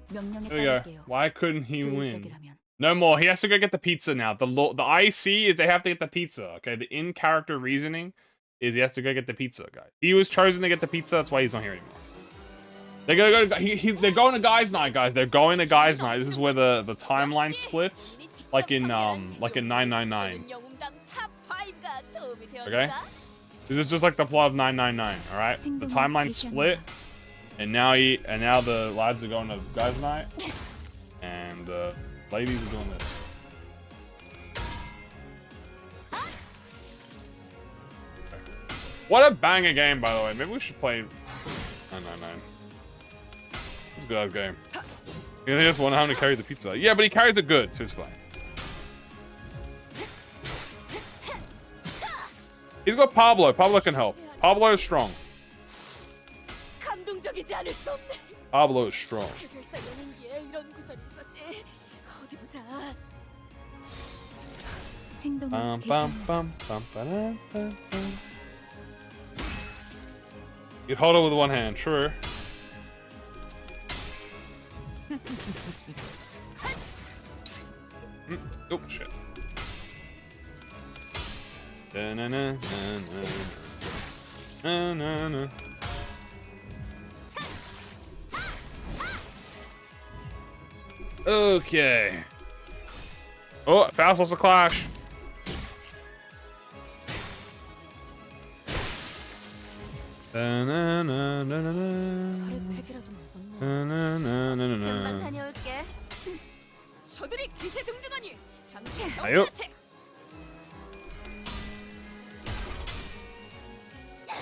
명령에 There we go. 따를게요. Why couldn't he win? 효율적이라면. No more. He has to go get the pizza now. The IC is they have to get the pizza. Okay, the in-character reasoning is he has to go get the pizza, guys. He was chosen to get the pizza. That's why he's not here anymore. They're gonna go. They're going to guys' night, guys. They're going to guys' night. This is where the timeline splits, like in 999. Okay. This is just like the plot of 999. All right. The timeline split, and now the lads are going to guys' night, and ladies are doing this. What a banger game, by the way. Maybe we should play 999. It's a good ass game. He only has one hand to carry the pizza. Yeah, but he carries it good, so it's fine. He's got Pablo. Pablo can help. Pablo is strong. 감동적이지 않을 수 없네. Pablo is strong. 해결사 연행기에 이런 구절이 있었지. 어디 보자. 행동을 Bum, bum, bum, bum, ba-dum, bum, bum. You'd hold it with one hand, true. Oh shit. Da-na-na-na-na. Okay. Oh, Fast lost a clash. 금방 다녀올게. 저들이 기세등등하니 잠시 아유.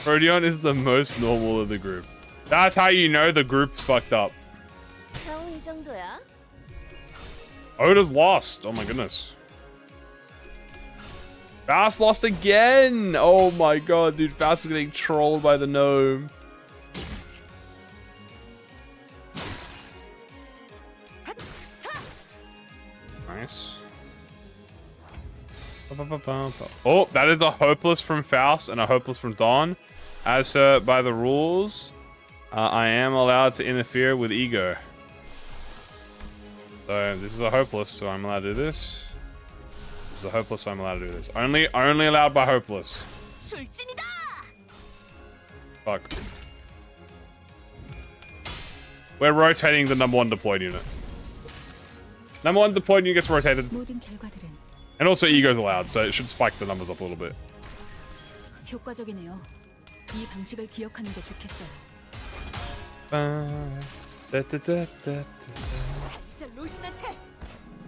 Rodion is the most normal of the group. That's how you know the group's fucked up. 겨우 이 정도야. Oda's lost. Oh my goodness. Fast lost again. Oh my god, dude. Fast is getting trolled by the gnome. Nice. Oh, that is a hopeless from Faust and a hopeless from Dawn. As by the rules, I am allowed to interfere with ego. So this is a hopeless, so I'm allowed to do this. This is a hopeless, so I'm allowed to do this. Only allowed by hopeless. 출진이다. Fuck. We're rotating the number 1 deployed unit. Number 1 deployed unit gets rotated. 모든 결과들은 And also ego's allowed, so it should spike the numbers up a little bit. 효과적이네요. 이 방식을 기억하는 게 좋겠어요. 로신한테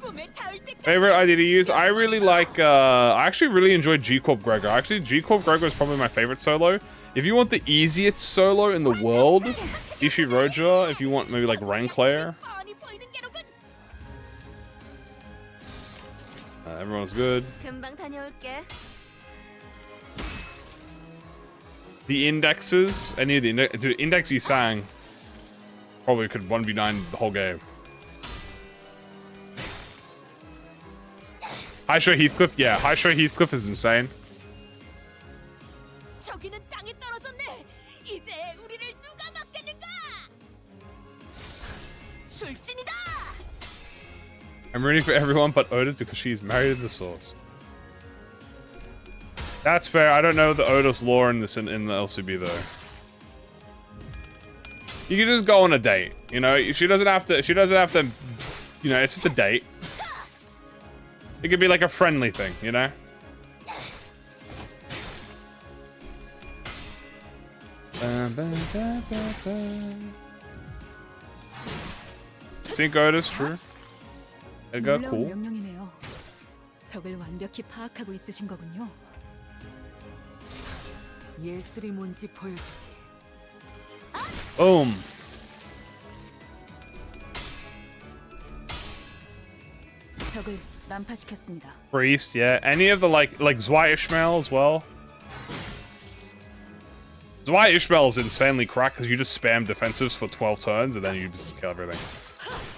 꿈을 닿을 때까지. Favorite idea to use? I really like, I actually really enjoy G-Corp Gregor. Actually, G-Corp Gregor is probably my favorite solo. If you want the easiest solo in the world, Ishi Roja. If you want maybe like Ranclair. 뻔히 보이는 게로군. Everyone's good. 금방 다녀올게. The indexes, any of the dude, index you sang probably could 1v9 the whole game. High Show Heathcliff, yeah, High Show Heathcliff is insane. 저기는 땅에 떨어졌네. 이제 우리를 누가 막겠는가? 출진이다. I'm rooting for everyone but Otis because she's married to the source. That's fair. I don't know the Otis lore in this in the LCB though. You can just go on a date, you know. She doesn't have to. You know, it's just a date. It could be like a friendly thing, you know. Think Otis, true. Edgar, cool. 명령이네요. 적을 완벽히 파악하고 있으신 거군요. 예술이 뭔지 보여주지. Boom. 적을 난파시켰습니다. Priest, yeah. Any of the like Zwei Ishmael as well. Zwei Ishmael is insanely cracked because you just spam defensives for 12 turns and then you just kill everything.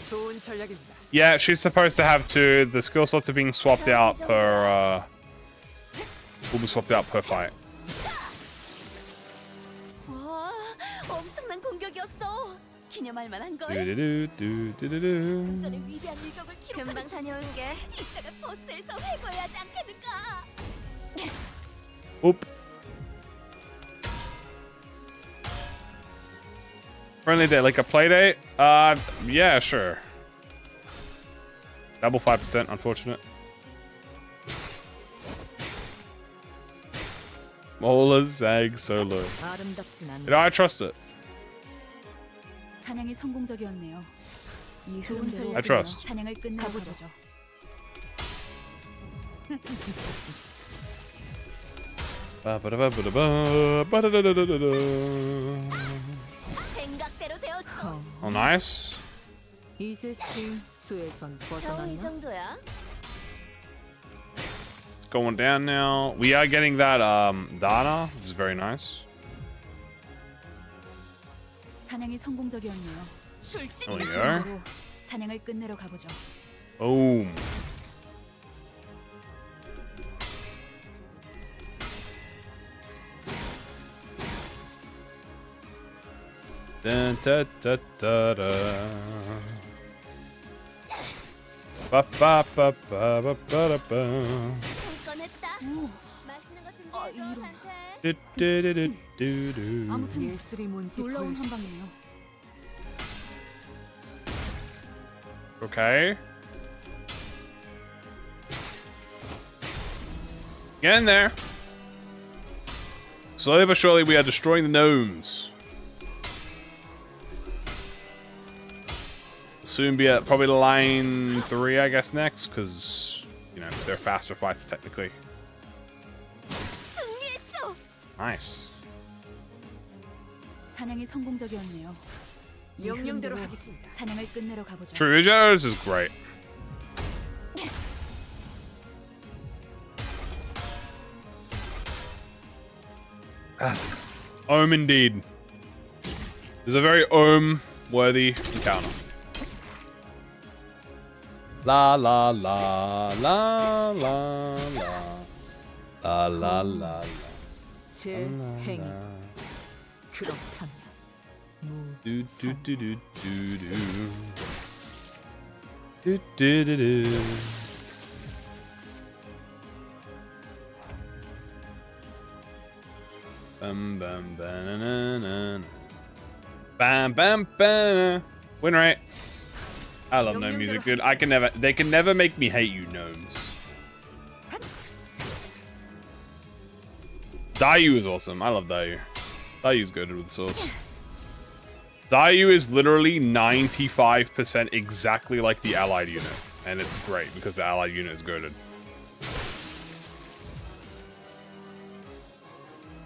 좋은 전략입니다. Yeah, she's supposed to have 2. The skill slots are being swapped out per will be swapped out per fight. 와, 엄청난 공격이었어. 기념할 만한 걸. Do-do-do-do-do-do-do. 전의 위대한 일격을 기록하는. 금방 다녀올게. 이따가 보스에서 회고해야 하지 않겠는가? Oop. Friendly date, like a play date? Yeah, sure. Double 5%, unfortunate. Mola's Zag solo. 아름답진 않네. You know, I trust it. 사냥이 성공적이었네요. 이 흐름대로 I trust. 사냥을 끝내보죠. 생각대로 제대로 되었어. Oh, nice. 이제 수에선 겨우 이 벗어났나? 정도야. It's going down now. We are getting that Dana, which is very nice. 사냥이 성공적이었네요. Oh, 술집이다. yeah. 바로 사냥을 끝내러 가보죠. Boom. Dun, da, da, da, da. Ba, ba, ba, ba, ba, ba, ba. 꺼냈다. 맛있는 거 준비해줘, 이런. 한테. Do, do, do, do, do, do. 아무튼 예술이 뭔지 놀라운 보여주지. 한방이네요. Okay. Get in there. Slowly but surely, we are destroying the gnomes. Soon be at probably line 3, I guess, next, because, you know, they're faster fights, technically. 승리했어. Nice. 사냥이 성공적이었네요. 이 명령대로 흐름대로 하겠습니다. 사냥을 끝내러 가보죠. True Videos is great. Ohm indeed. It's a very Ohm-worthy encounter. La la la la la la la la la 제 행위 그렇다면 do do do do do do do do do. Bam bam banana. Bam bam bam. Win rate. I love gnome music, dude. They can never make me hate you, gnomes. Dayu is awesome. I love Dayu. Dayu's good with swords. Dayu is literally 95% exactly like the allied unit. And it's great because the allied unit is goated.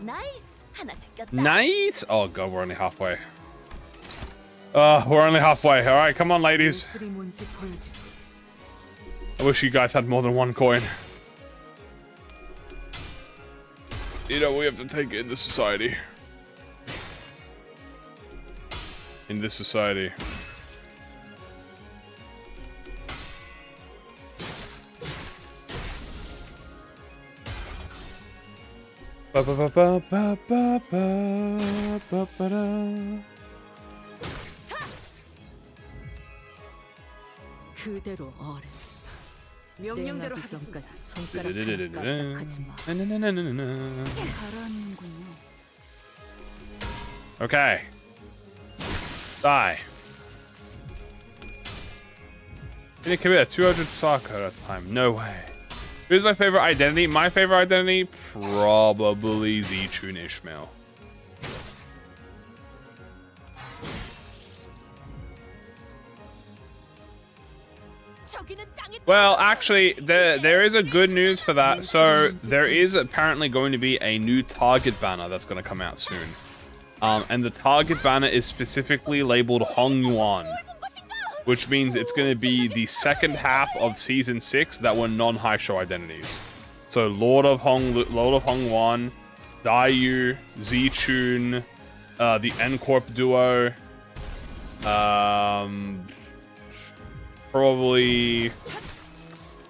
나이스. 하나 제꼈다. Nice! Oh god, we're only halfway. We're only halfway. Alright, come on, ladies. 예술이 뭔지 보여주지. I wish you guys had more than one coin. You know, we have to take it in this society. In this society. Ba ba ba ba ba ba ba ba ba da. 그대로 어른. 명령대로 땡하기 하겠습니다. 전까지 손가락 하나 까딱하지 마. 바람이군요. Okay. Die. Can you commit 200 soccer at a time? No way. Who's my favorite identity? My favorite identity? Probably Z-Tune Ishmael. 저기는 땅에 Well, actually, there is a good news for that. So, there is apparently going to be a new target banner that's going to come out soon. And the target banner is specifically labeled Hong Yuan, which means it's going to be the second half of Season 6 that were non-high show identities. So, Lord of Hong Yuan, Dayu, Z-Tune, the N-Corp duo, probably,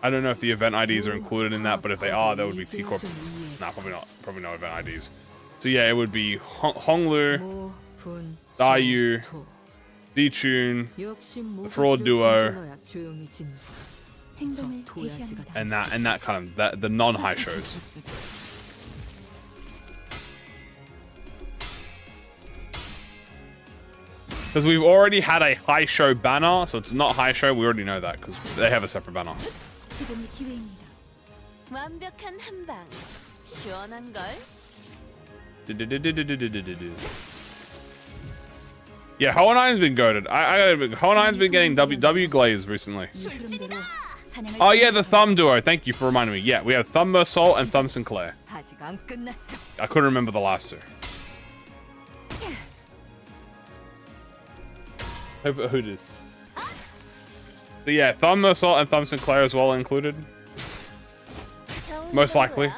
I don't know if the event IDs are included in that, but if they are, that would be T-Corp. Nah, probably not. Probably no event IDs. So yeah, it would be Honglu, 모, 분, Dayu, 토. D-Tune, 역시 fraud 모가지를 duo. 건질러야 조용해진다. 행동을 저 도야지가 개시합니다. and that kind of the non-high shows. Because we've already had a high show banner, so it's not high show. We already know that because they have a separate banner. 지금이 기회입니다. 완벽한 한방. 시원한 걸. Yeah, Ho9's been goated. I gotta admit, Ho9's been getting W glaze recently. 이 흐름대로 사냥을 Oh yeah, the 끝내러 Thumb duo. Thank you for reminding me. Yeah, we have Thumb Mersault and Thumb Sinclair. 아직 안 끝났어. I couldn't remember the last two. Otis. So yeah, Thumb Assault and Thumb Sinclair as well included. Most likely.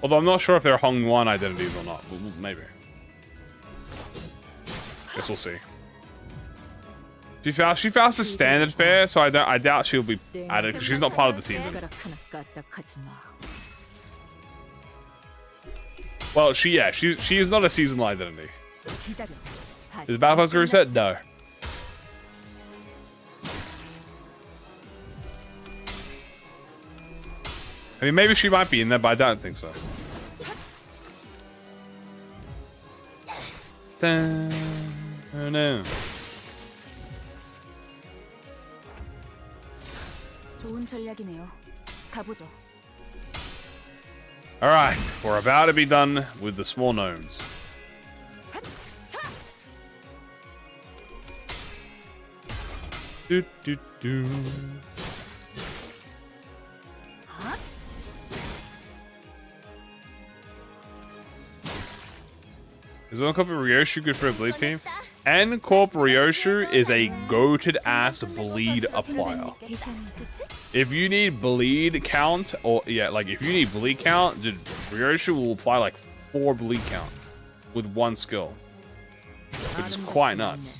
Although I'm not sure if they're Hong 1 identities or not. Maybe. Guess we'll see. She fails the standard fare, so I doubt she'll be added because she's not part of the season. Well, she is not a seasonal identity. Is the Battle Pass gonna reset? No. I mean, maybe she might be in there, but I don't think so. Oh no. 좋은 전략이네요. 가보죠. Alright, we're about to be done with the small gnomes. Do do do. Is one copy of Ryoshu good for a bleed team? N Corp Ryoshu is a goated ass bleed applier. If you need bleed count, or yeah, like if you need bleed count, dude, Ryoshu will apply like 4 bleed count with 1 skill, which is quite nuts.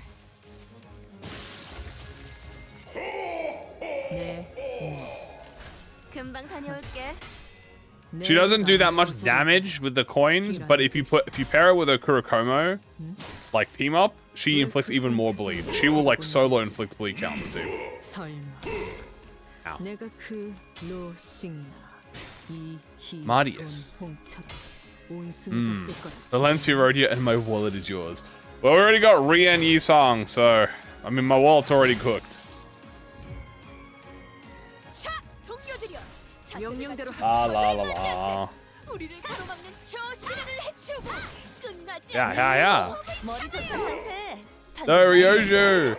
금방 다녀올게. She doesn't do that much damage with the coins, but if you pair her with a Kurokomo, like team up, she inflicts even more bleed. She will like solo inflict bleed count on the team. Ow. Marius. Valencia Rodia and my wallet is yours. Well, we already got Rian Yisong, so I mean my wallet's already cooked. La la la la. Yeah. No, Ryoshu!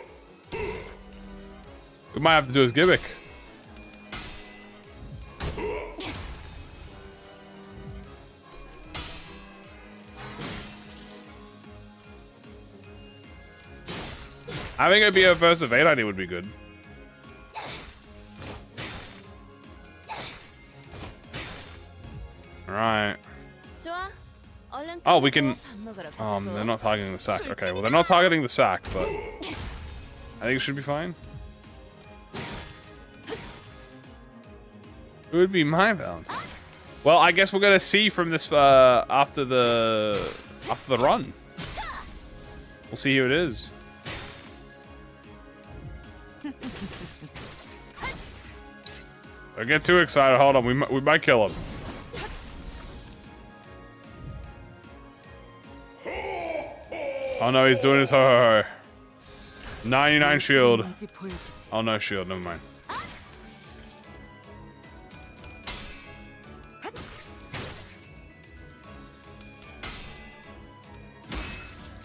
We might have to do his gimmick. Having it be a verse of 8 ID would be good. Alright. Oh, we can... they're not targeting the sack. Okay, well, they're not targeting the sack, but... I think it should be fine. Who would be my Valentine? Well, I guess we're gonna see from this, after the run. We'll see who it is. Don't get too excited. Hold on, we might kill him. Oh no, he's doing his ho-ho-ho. 99 shield. Oh no, shield, never mind.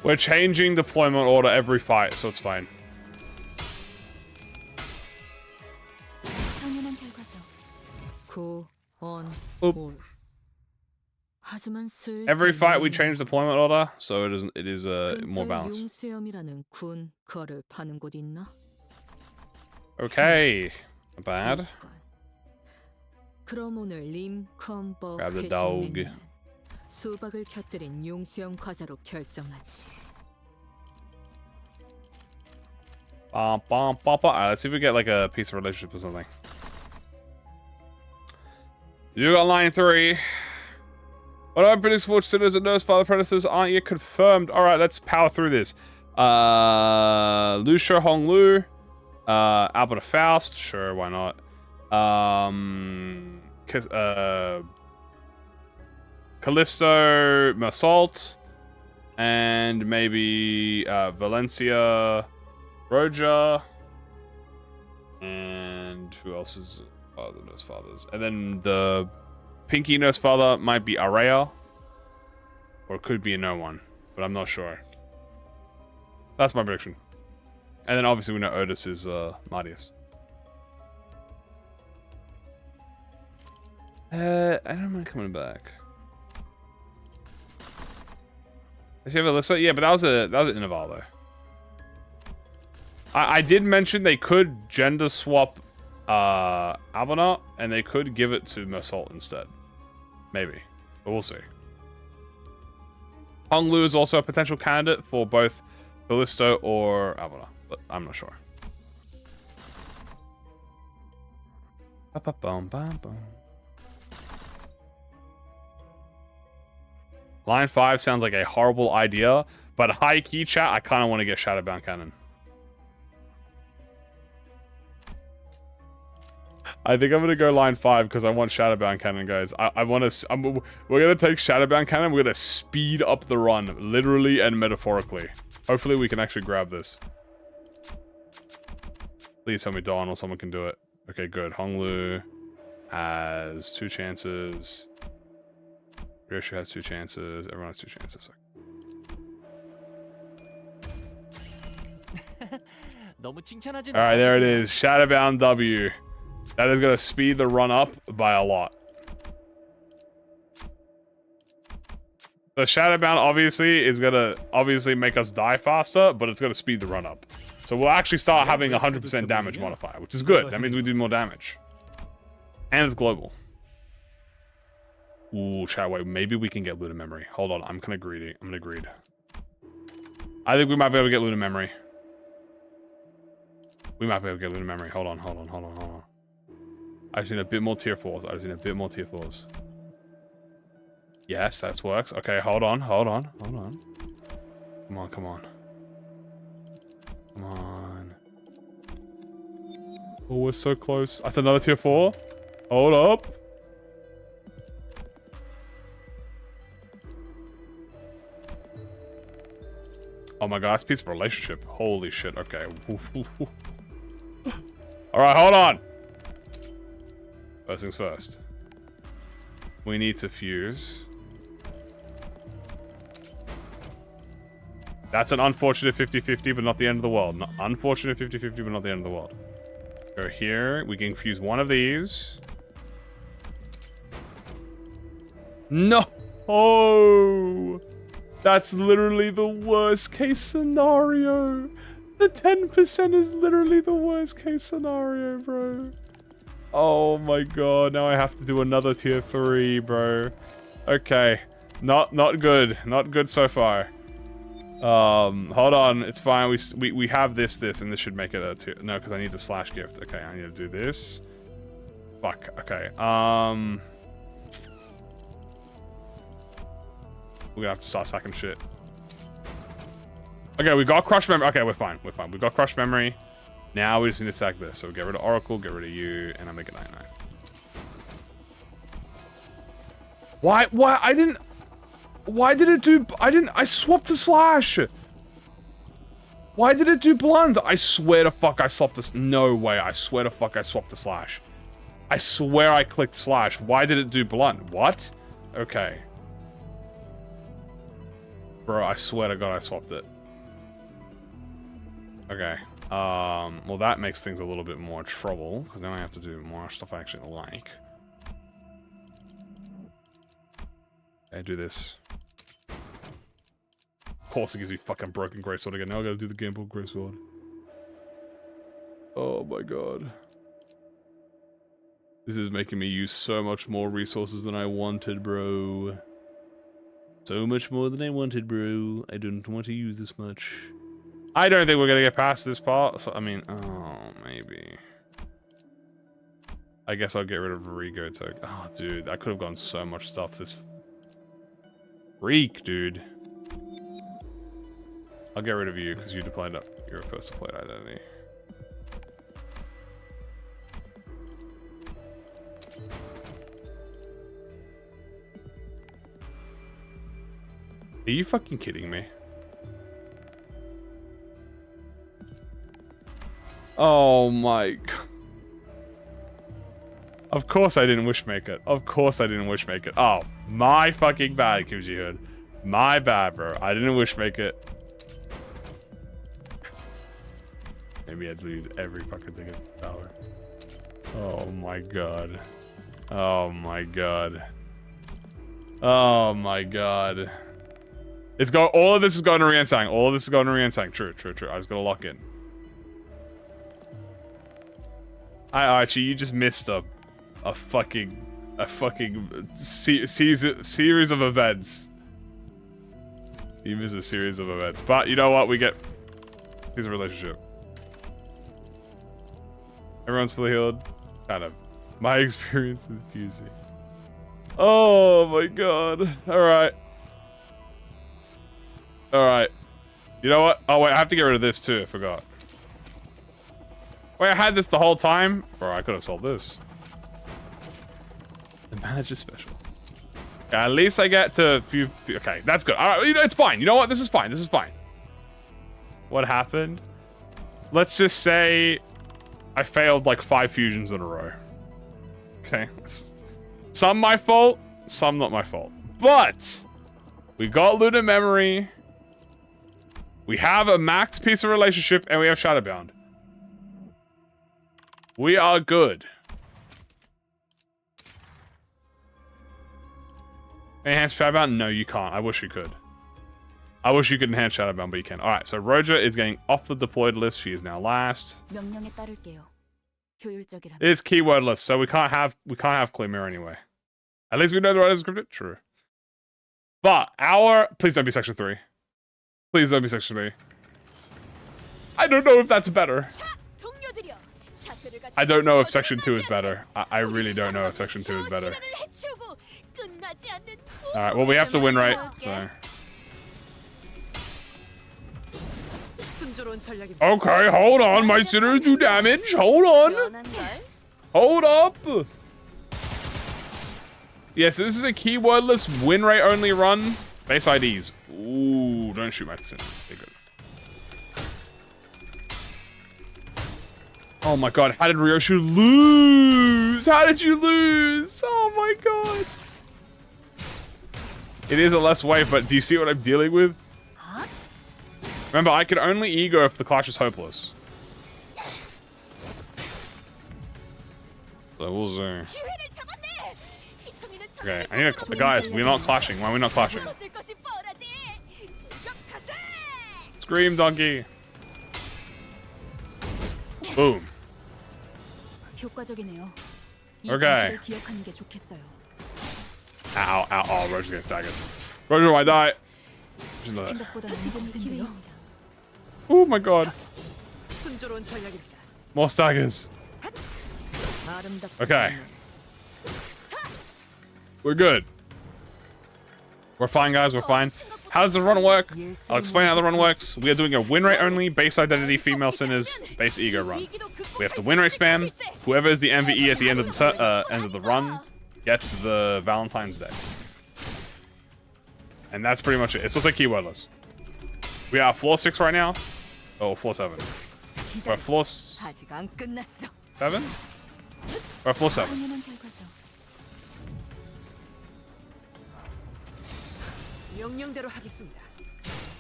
We're changing deployment order every fight, so it's fine. Oop. Every fight we change deployment order, so it is more balanced. Okay, not bad. Grab the dog. Alright, let's see if we get like a piece of relationship or something. You got line 3. What I'm predicting for sinners and nurse father apprentices aren't yet confirmed. Alright, let's power through this. Lu Shou Hong Lu. Albert of Faust. Sure, why not? Callisto Mersault. And maybe Valencia Roja. And who else is the nurse fathers? And then the Pinky nurse father might be Araya. Or it could be a no one. But I'm not sure. That's my prediction. And then obviously we know Otis is Marius. I don't mind coming back. Does she have Alyssa? Yeah, but that was an Innoval though. I did mention they could gender swap Abona, and they could give it to Mersault instead. Maybe. But we'll see. Honglu is also a potential candidate for both Ballisto or Abona, but I'm not sure. Line 5 sounds like a horrible idea, but high key chat, I kind of want to get Shadowbound Cannon. I think I'm going to go line 5 because I want Shadowbound Cannon, guys. I want to... We're going to take Shadowbound Cannon. We're going to speed up the run, literally and metaphorically. Hopefully we can actually grab this. Please tell me Dawn or someone can do it. Okay, good. Honglu has 2 chances. Ryoshu has 2 chances. Everyone has 2 chances. Alright, there it is. Shadowbound W. That is going to speed the run up by a lot. The Shadowbound obviously is going to make us die faster, but it's going to speed the run up. So we'll actually start having 100% damage modifier, which is good. That means we do more damage. And it's global. Ooh, chat, wait, maybe we can get Luna Memory. Hold on, I'm kind of greedy. I'm going to greed. I think we might be able to get Luna Memory. We might be able to get Luna Memory. Hold on. I've seen a bit more tier 4s. Yes, that works. Okay, hold on. Come on. Oh, we're so close. That's another tier 4. Hold up. Oh my god, that's a piece of relationship. Holy shit, okay. Alright, hold on. First things first. We need to fuse. That's an unfortunate 50-50, but not the end of the world. Unfortunate 50-50, but not the end of the world. Go here. We can fuse one of these. No! Oh! That's literally the worst case scenario. The 10% is literally the worst case scenario, bro. Oh my god, now I have to do another tier 3, bro. Okay. Not good. Not good so far. Hold on, it's fine. We have this, and this should make it a tier. No, because I need the slash gift. Okay, I need to do this. Fuck, okay. We're gonna have to start sacking shit. Okay, we got Crush Memory. Okay, we're fine. We got Crush Memory. Now we just need to sack this. So get rid of Oracle, get rid of you, and I make it 99. Why did it do... I swapped to Slash! Why did it do Blunt? I swear to fuck I swapped this. No way, I swear to fuck I swapped to Slash. I swear I clicked Slash. Why did it do Blunt? What? Okay. Bro, I swear to god I swapped it. Okay. Well, that makes things a little bit more trouble, because now I have to do more stuff I actually like. Okay, do this. Of course it gives me fucking Broken Greysword again. Now I gotta do the Gamble Greysword. Oh my god. This is making me use so much more resources than I wanted, bro. So much more than I wanted, bro. I didn't want to use this much. I don't think we're gonna get past this part. So, I mean, oh, maybe. I guess I'll get rid of Rigo token. Oh, dude, I could have gotten so much stuff this freak, dude. I'll get rid of you because you deployed up your first deployed identity. Are you fucking kidding me? Oh my god. Of course I didn't wishmake it. Of course I didn't wishmake it. Oh, my fucking bad, Kimchi Hood. My bad, bro. I didn't wishmake it. Maybe I'd lose every fucking thing in the tower. Oh my god. Oh my god. Oh my god. All of this is going to Riensang. All of this is going to Riensang. True. I was gonna lock in. Archie, you just missed a fucking series of events. You missed a series of events, but you know what? We get his relationship. Everyone's fully healed. Kind of. My experience with fusing. Oh my god. Alright. Alright. You know what? Oh wait, I have to get rid of this too. I forgot. Wait, I had this the whole time? Bro, I could have sold this. The manager special. Yeah, at least I get to... Okay, that's good. Alright, you know, it's fine. You know what? This is fine. This is fine. What happened? Let's just say... I failed like 5 fusions in a row. Okay. Some my fault, some not my fault. But... we got Lunar Memory. We have a max piece of relationship, and we have Shadowbound. We are good. Enhance Shadowbound? No, you can't. I wish you could. I wish you could enhance Shadowbound, but you can't. Alright, so Roja is getting off the deployed list. She is now last. It is keywordless, so we can't have Clear Mirror anyway. At least we know the right is encrypted. True. But our... Please don't be Section 3. Please don't be Section 3. I don't know if that's better. I don't know if Section 2 is better. I really don't know if Section 2 is better. Alright, well we have to win, right? So. Okay, hold on. My sinners do damage. Hold on. Hold up. Yes, this is a keywordless win rate only run. Base IDs. Ooh, don't shoot my sinners. They're good. Oh my god, how did Ryoshu lose? How did you lose? Oh my god. It is a less wave, but do you see what I'm dealing with? Remember, I can only ego if the clash is hopeless. So we'll see. Okay, I need to... Guys, we're not clashing. Why are we not clashing? Scream, donkey. Boom. Okay. Ow, ow, oh, Roger's getting staggered. Roger, I die. Oh my god. More staggers. Okay. We're good. We're fine, guys. We're fine. How does the run work? I'll explain how the run works. We are doing a win rate only, base identity, female sinners, base ego run. We have to win rate spam. Whoever is the MVE at the end of the run gets the Valentine's Day. And that's pretty much it. It's also keywordless. We are floor 6 right now. Oh, floor 7. We're floor 7? We're floor 7.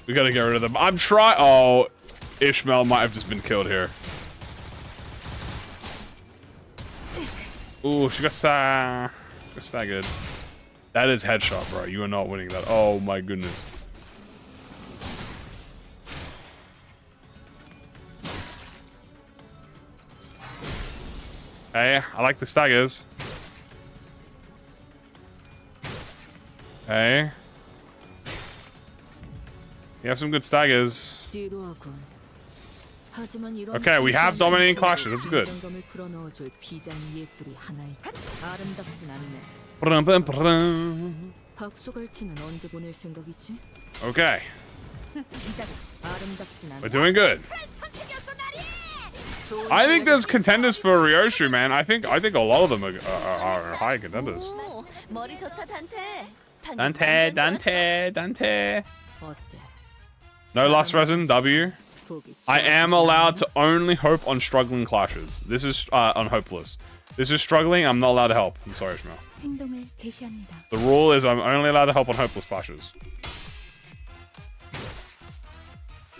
We gotta get rid of them. I'm trying. Oh, Ishmael might have just been killed here. Ooh, she got staggered. That is headshot, bro. You are not winning that. Oh my goodness. Hey, I like the staggers. Hey. You have some good staggers. Okay, we have dominating clashes. That's good. Okay. We're doing good. I think there's contenders for Ryoshu, man. I think a lot of them are high contenders. Dante. No last resin, W. I am allowed to only hope on struggling clashes. This is on hopeless. This is struggling, I'm not allowed to help. I'm sorry, Ishmael. The rule is I'm only allowed to help on hopeless clashes.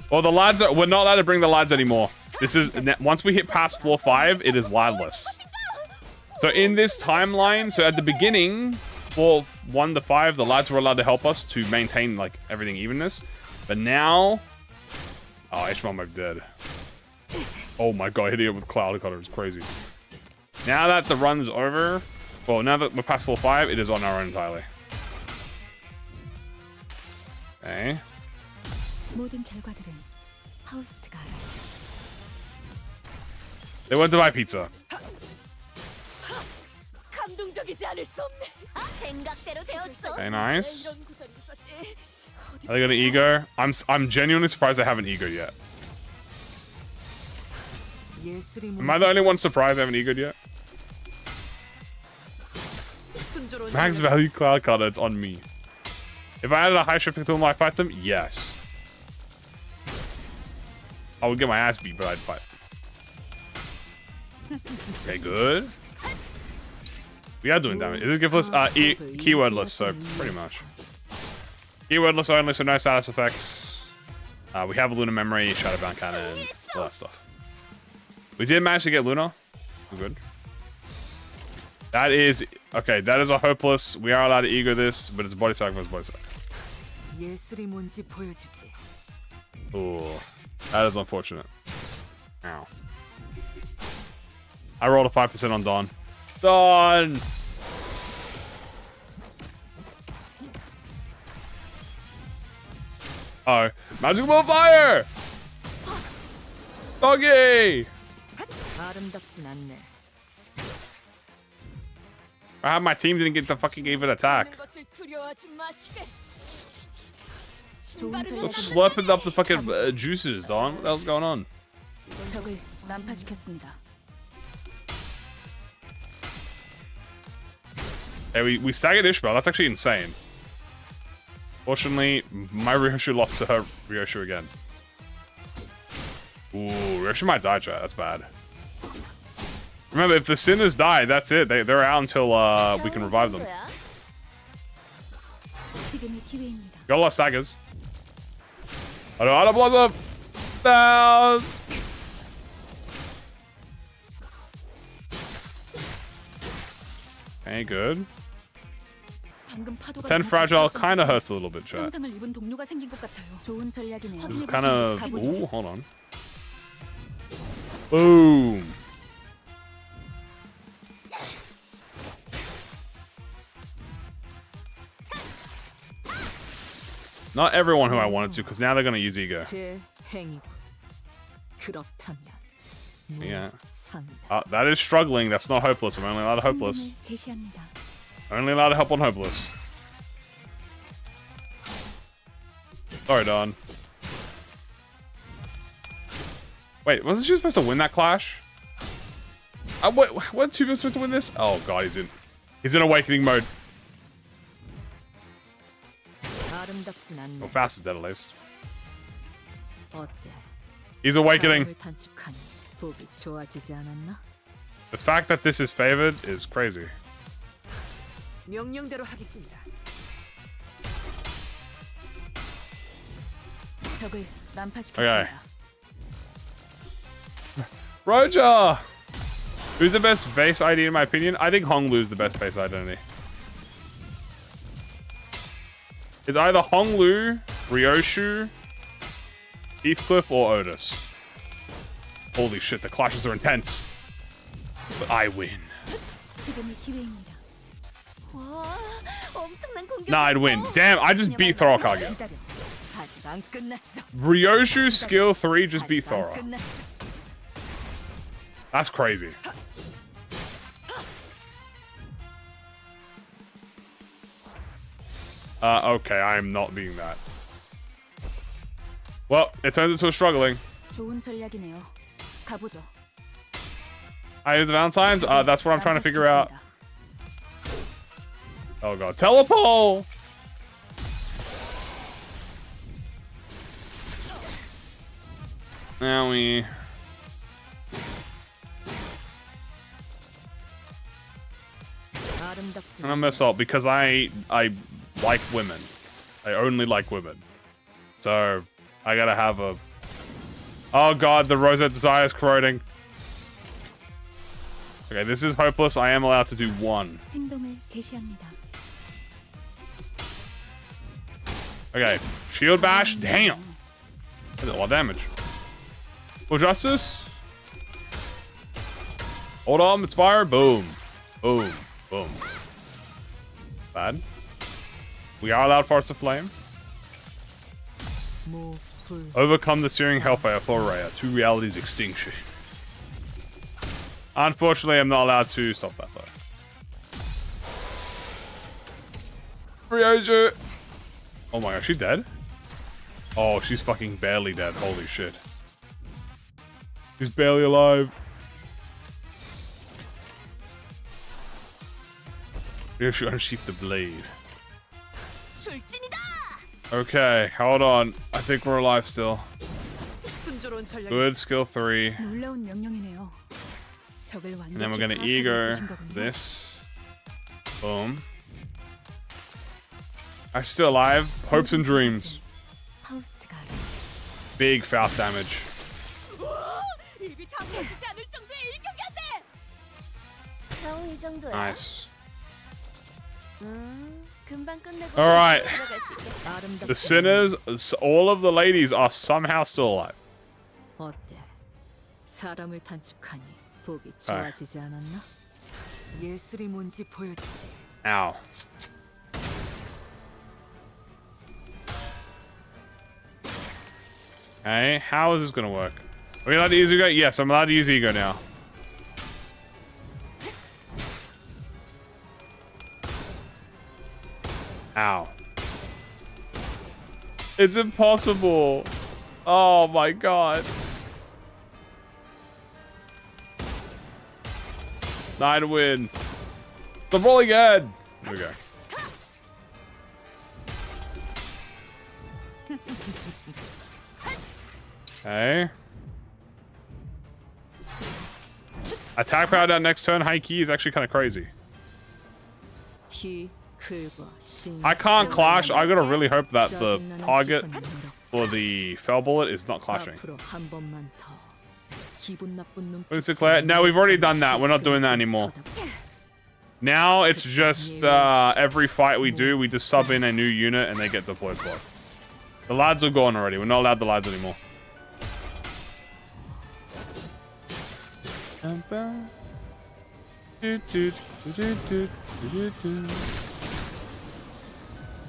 Well, the lads we're not allowed to bring the lads anymore. This is, once we hit past floor 5, it is ladless. So in this timeline, so at the beginning, floor 1 to 5, the lads were allowed to help us to maintain like everything evenness. But now, oh, Ishmael might be dead. Oh my god, hitting it with Cloud Cutter is crazy. Now that the run's over, well, now that we're past 4-5, it is on our own entirely. Okay. 모든 결과들은 파우스트가 알아. They went to buy pizza. 감동적이지 않을 수 없네. 생각대로 되었어. Okay, nice. 이런 구절이 있었지. Are they gonna ego? I'm genuinely surprised they haven't egoed yet. 예술이 Am I the only one surprised they haven't egoed yet? Max value cloud card, it's on me. If I added a high shipping tool, might I fight them? Yes. I would get my ass beat, but I'd fight. Okay, good. We are doing damage. Is it giftless? Keywordless, so pretty much. Keywordless only, so no status effects. We have a Luna memory, Shadowbound cannon, all that stuff. We did manage to get Luna. We're good. That is okay. That is a hopeless. We are allowed to ego this, but it's body sack versus body sack. 예술이 뭔지 보여주지. Ooh, that is unfortunate. Ow. I rolled a 5% on Dawn. Dawn. Oh, magical fire! Doggy! 아름답진 않네. My team didn't get to fucking even attack. 것을 두려워하지 마시게. 좋은 Stop 전략은 slurping up the fucking juices, Dawn. What the hell's going on? 적을 난파시켰습니다. Hey, we staggered Ishbel. That's actually insane. Fortunately, my Ryoshu lost to her Ryoshu again. Ooh, Ryoshu might die, chat. That's bad. Remember, if the Sinners die, that's it. They're out until we can revive them. 지금이 기회입니다. Got a lot of staggers. I don't block them. Bounce. Okay, good. 방금 파도가 10 fragile kind of hurts a little bit, chat. 상상을 입은 동료가 생긴 것 같아요. 좋은 전략이네요. This is kind of... Ooh, hold on. Boom. Not everyone who I wanted to, because now they're going to use ego. 제 행위고. 그렇다면 Yeah. 상이다. That is struggling. That's not hopeless. I'm only allowed to hopeless. 행동을 개시합니다. Only allowed to help on hopeless. Sorry, Don. Wait, wasn't she supposed to win that clash? Wasn't she supposed to win this? Oh god, he's in awakening mode. 아름답진 않네. Well, fast is dead at least. 어때? He's awakening. 사람을 단축하니 보기 좋아지지 않았나? The fact that this is favored is crazy. 명령대로 하겠습니다. 적을 난파시켰습니다. Okay. Roger! Who's the best base ID in my opinion? I think Honglu is the best base identity. It's either Honglu, Ryoshu, Heathcliff, or Otis. Holy shit, the clashes are intense. But I win. 지금이 기회입니다. 와, 엄청난 공격. Nah, I'd win. Damn, I just beat Thora Kage. 기다려. 아직 안 끝났어. Ryoshu skill 3 just beat 아직 안 Thora. 끝났어. That's crazy. Okay, I am not being that. Well, it turns into a struggling. 좋은 전략이네요. 가보죠. I use the Valentines? That's what I'm trying to figure out. Oh god. Telepole! Now we... 아름답진 I'm gonna mess up because I like women. I only like women. So, I gotta have a... Oh god, the Rosette Desire is corroding. Okay, this is hopeless. I am allowed to do one. 행동을 개시합니다. Okay, shield bash. Damn. That's a lot of damage. Full justice. Hold on, it's fire. Boom. Boom. Boom. Bad. We are allowed Force of Flame. Overcome the searing hellfire for Raya. Two realities extinction. Unfortunately, I'm not allowed to stop that though. Ryoja. Oh my gosh, she dead? Oh, she's fucking barely dead. Holy shit. She's barely alive. Maybe she unsheathed the blade. Okay, hold on. I think we're alive still. Good, skill 3. 놀라운 명령이네요. 적을 And then we're 완벽히 gonna 파악하고 eager 있으신 거군요. this. Boom. I'm still alive. Hopes and dreams. 파우스트가 Big fast damage. 입이 다 멈추지 않을 정도의 일격이었네. 겨우 이 정도야. Nice. 금방 끝내고 All right. 들어갈 수 있겠다. The sinners, all of the ladies are somehow still alive. 어때? 사람을 단축하니 보기 좋아지지 않았나? 예술이 뭔지 보여주지. Ow. Okay, how is this gonna work? Are we allowed to use ego? Yes, I'm allowed to use ego now. Ow. It's impossible. Oh my god. 9 win. The rolling head. Here we go. Okay. Attack power down next turn, high key is actually kind of crazy. I can't clash. I gotta really hope that the target for the fell bullet is not clashing. What is it, Claire? No, we've already done that. We're not doing that anymore. Now it's just every fight we do, we just sub in a new unit and they get deploy slots. The lads are gone already. We're not allowed the lads anymore.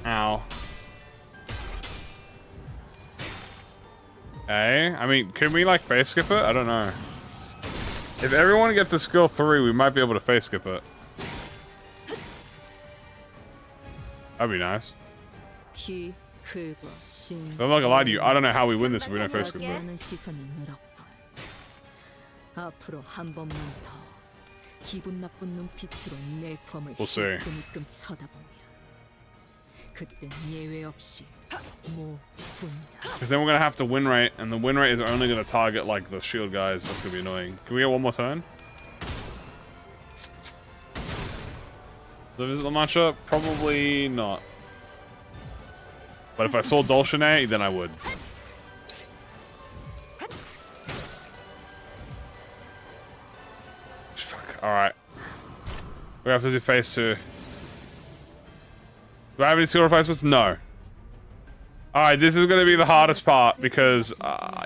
Ow. Okay, I mean, can we like face skip it? I don't know. If everyone gets a skill 3, we might be able to face skip it. That'd be nice. I'm not gonna lie to you, I don't know how we win this if we don't face skip it. 앞으로 한 번만 더 기분 나쁜 눈빛으로 내 검을 We'll see. 힐끔힐끔 쳐다보면 그땐 예외 없이 뭐 분야. Because then we're gonna have to win rate, and the win rate is only gonna target like the shield guys. That's gonna be annoying. Can we get one more turn? Did I visit the matchup? Probably not. But if I saw Dulcinea, then I would. Fuck. Alright. We have to do phase 2. Do I have any skill replacements? No. Alright, this is going to be the hardest part because,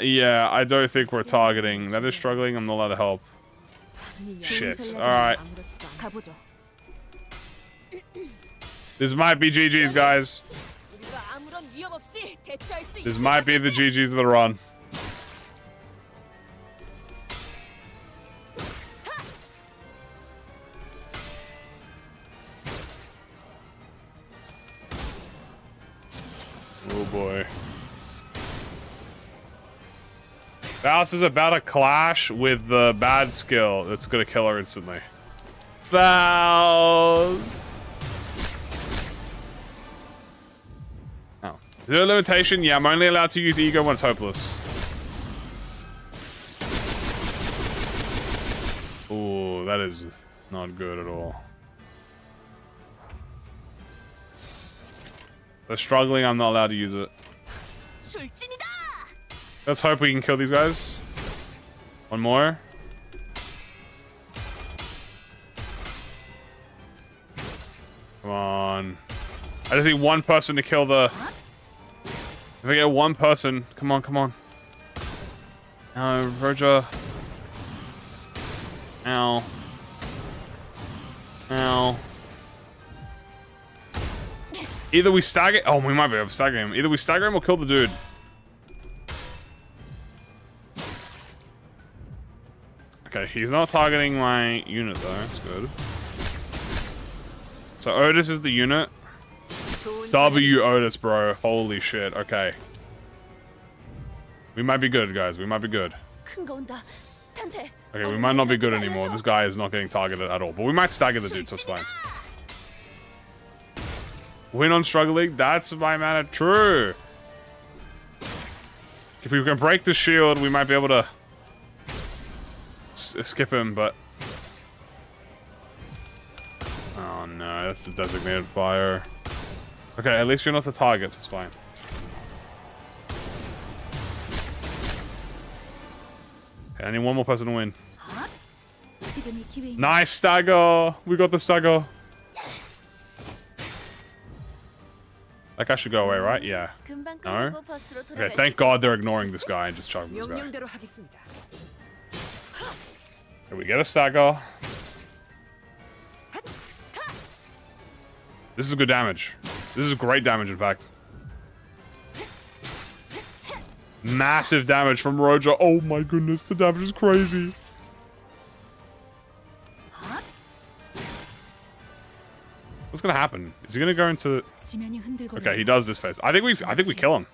yeah, I don't think we're targeting. That is struggling. I'm not allowed to help. Shit. Alright. This might be GG's, guys. This might be the GG's of the run. Oh boy. Faust is about to clash with the bad skill that's gonna kill her instantly. Faust! Oh. Is there a limitation? Yeah, I'm only allowed to use ego when it's hopeless. Ooh, that is not good at all. They're struggling, I'm not allowed to use it. Let's hope we can kill these guys. One more. Come on. I just need one person to kill the... If I get one person... Come on, come on. No, Roger. Ow. Now, either we stagger. Oh, we might be able to stagger him. Either we stagger him or kill the dude. Okay, he's not targeting my unit though. That's good. So Otis is the unit. W Otis, bro. Holy shit. Okay. We might be good, guys. We might be good. 큰 거 온다. 탄태. Okay, we might not be good anymore. This guy is not getting targeted at all. But we might stagger the dude, so it's fine. Win on struggling. That's my mana. True. If we can break the shield, we might be able to skip him, but... Oh no, that's the designated fire. Okay, at least you're not the target, so it's fine. Okay, I need one more person to win. Nice stagger! We got the stagger. That guy should go away, right? Yeah. No? Okay, thank God they're ignoring this guy and just chugging this guy. Okay, we get a stagger. This is good damage. This is great damage, in fact. Massive damage from Roger. Oh my goodness, the damage is crazy. What's gonna happen? Is he gonna go into? Okay, he does this phase. I think we kill him.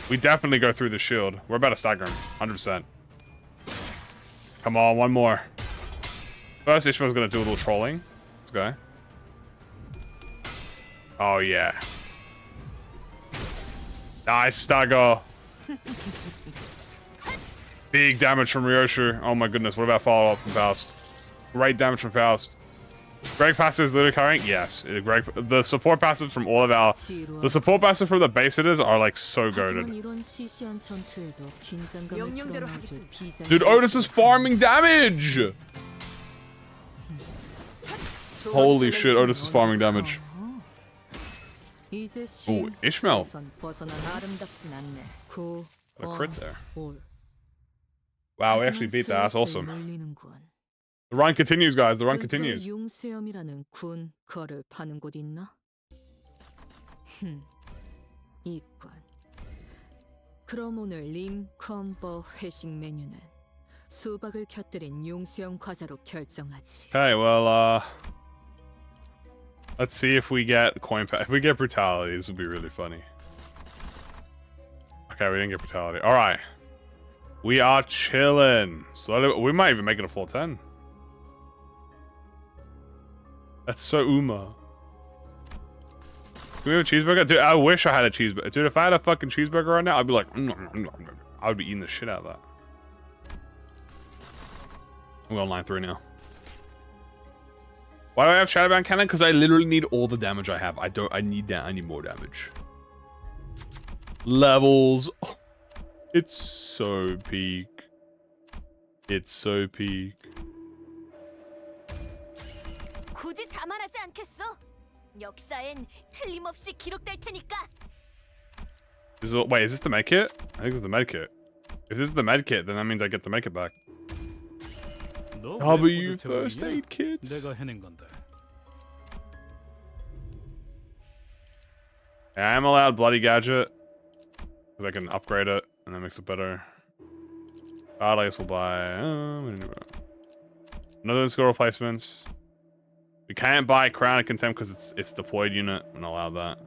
We definitely go through the shield. We're about to stagger him, 100%. Come on, one more. First, Ishmael's gonna do a little trolling. Let's go. Oh yeah. Nice stagger. Big damage from Ryoshu. Oh my goodness, what about follow-up from Faust? Great damage from Faust. Greg passive is literally carrying? Yes. The support passive from all of our... The support passive from the base hitters are like so goated. Dude, Otis is farming damage! Holy shit, Otis is farming damage. Ooh, Ishmael. A crit there. Wow, we actually beat that. That's awesome. The run continues, guys. The run continues. 그럼 오늘 림 컴버 회식 메뉴는 수박을 곁들인 용수형 과자로 결정하지. Okay, well, let's see if we get coin pack. If we get brutality, this would be really funny. Okay, we didn't get brutality. All right, we are chilling. So we might even make it a full 10. That's so Uma. Do we have a cheeseburger? Dude, I wish I had a cheeseburger. Dude, if I had a fucking cheeseburger right now, I'd be like, I would be eating the shit out of that. I'm on line 3 now. Why do I have Shadowbound Cannon? Because I literally need all the damage I have. I need more damage. Levels. Oh, it's so peak. It's so peak. 굳이 자만하지 않겠어? 역사엔 틀림없이 기록될 테니까. Wait, is this the medkit? I think it's the medkit. If this is the medkit, then that means I get the medkit back. W first aid kits. Yeah, I am allowed bloody gadget because I can upgrade it and that makes it better. I guess we'll buy another skill replacements. We can't buy Crown of Contempt because it's deployed unit. I'm not allowed that.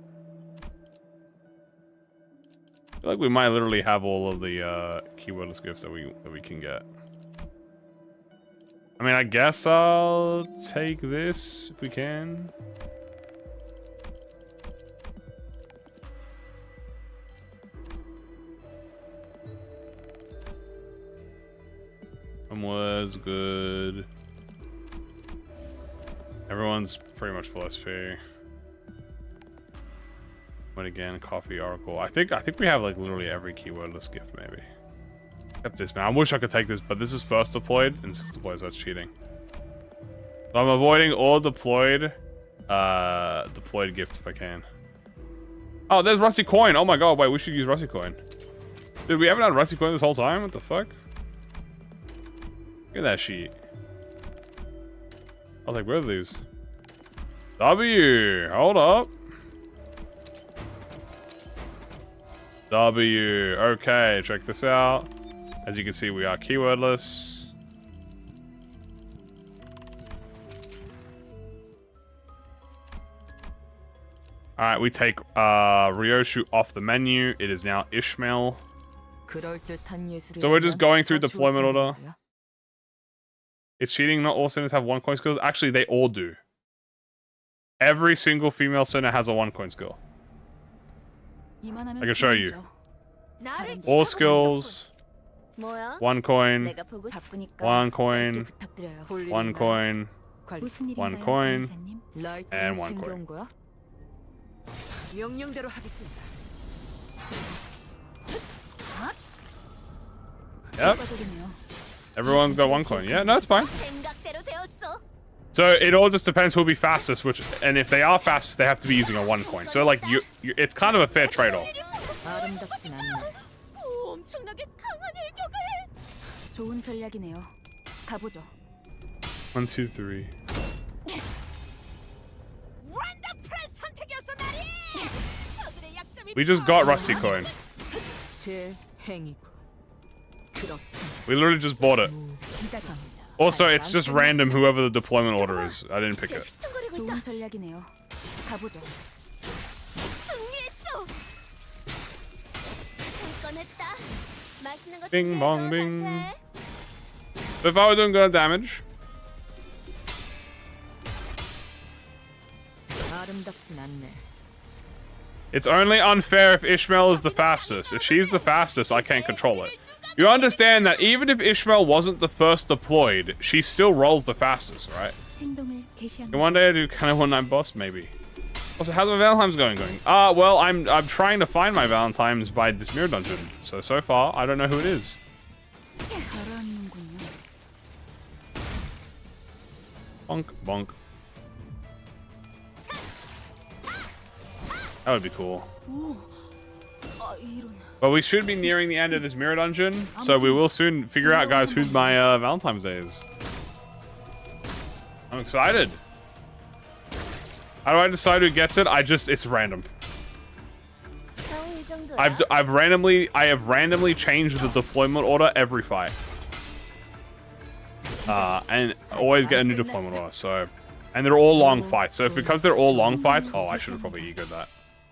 I feel like we might literally have all of the keywordless gifts that we can get. I mean, I guess I'll take this if we can. Was good. Everyone's pretty much full SP. But again, coffee oracle. I think we have like literally every keywordless gift maybe. Except this, man. I wish I could take this, but this is first deployed and 6 deployed, so that's cheating. So I'm avoiding all deployed gifts if I can. Oh, there's Rusty Coin. Oh my god, wait, we should use Rusty Coin. Dude, we haven't had Rusty Coin this whole time? What the fuck? Look at that sheet. I was like, where are these? W. Hold up. W. Okay, check this out. As you can see, we are keywordless. Alright, we take Ryoshu off the menu. It is now Ishmael. So we're just going through deployment order. It's cheating, not all sinners have 1 coin skills. Actually, they all do. Every single female sinner has a 1 coin skill. I can show you. All skills, 뭐야? 1 coin, 내가 보고 싶으니까 1 coin, 부탁드려요. 1 coin, 1 coin, and 1 coin. 챙겨온 거야? 명령대로 하겠습니다. Yep. Everyone's got 1 coin. Yeah, no, it's fine. 생각대로 되었어. So it all just depends who'll be fastest, and if they are fastest, they have to be using a 1 coin. So like, it's kind of a fair trade-off. 아름답진 않네. 엄청나게 강한 일격을. 좋은 전략이네요. 가보죠. 1, 2, 3. 원더프레스 선택이었어 나리. 저들의 약점이 We just got Rusty coin. 제 행위고. 그렇군. We literally just bought it. 기대갑니다. Also, it's just random whoever the deployment order is. I didn't pick it. 좋은 전략이네요. 가보죠. 승리했어. 꺼냈다. 맛있는 거 Bing 준비해줘, bong bing. 상태. So if I were doing good damage, 아름답진 않네. it's only unfair if Ishmael is the fastest. If she's the fastest, I can't control it. You understand that even if Ishmael wasn't the first deployed, she still rolls the fastest, right? 행동을 개시한. And one day I do kind of 1-9 boss, maybe. Also, how's my Valentine's going? Well, I'm trying to find my Valentine's by this mirror dungeon. So far, I don't know who it is. 가라앉는군요. Bonk, bonk. That would be cool. 아, 이런. But we should be nearing the end of this mirror dungeon, so we will soon figure out, guys, who my Valentine's Day is. I'm excited. How do I decide who gets it? It's random. 겨우 이 정도야? I have randomly changed the deployment order every fight. And always get a new deployment order. So, and they're all long fights. So because they're all long fights, oh, I should have probably egoed that.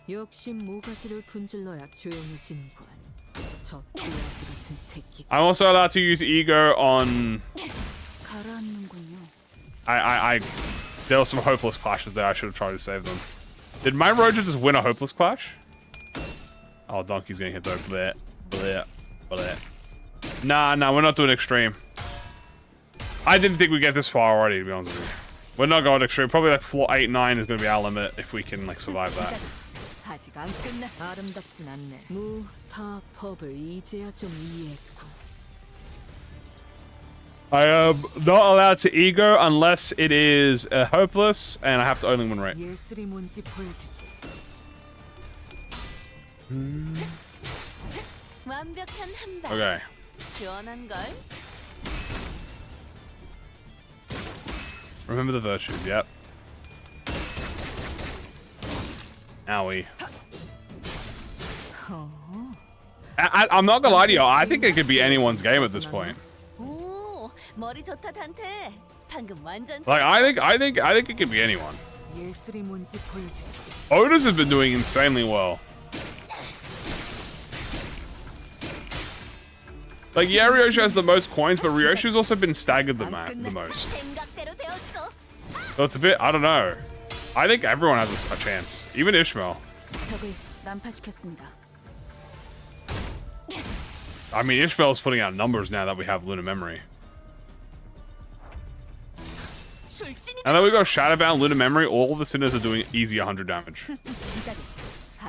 역시 모가지를 분질러야 조용해지는군. 저 비아지 같은 새끼. I'm also allowed to use ego on. 가라앉는군요. There were some hopeless clashes there. I should have tried to save them. Did my Roger just win a hopeless clash? Oh, Donkey's getting hit though. Bleh, bleh, bleh. Nah, we're not doing extreme. I didn't think we'd get this far already, to be honest with you. We're not going extreme. Probably like floor 8, 9 is going to be our limit if we can like survive that. 아직 안 끝나. 아름답진 않네. 무타법을 이제야 좀 이해했고. I am not allowed to ego unless it is a hopeless, and I have to only win rate. 예술이 뭔지 보여주지. 완벽한 한 방. Okay. 시원한 걸. Remember the virtues, yep. Owie. I'm not gonna lie to you, I think it could be anyone's game at this point. 오, 머리 좋다 단테. 방금 완전. Like I think it could be anyone. 예술이 뭔지 보여주지. Otis has been doing insanely well. Like, yeah, Ryoshu has the most coins, but Ryoshu's also been staggered the most. 생각대로 되었어. So it's a bit, I don't know. I think everyone has a chance. Even Ishmael. 적을 난파시켰습니다. I mean, Ishmael's putting out numbers now that we have Lunar Memory. Now that we got Shadowbound, Lunar Memory, all the sinners are doing easy 100 damage.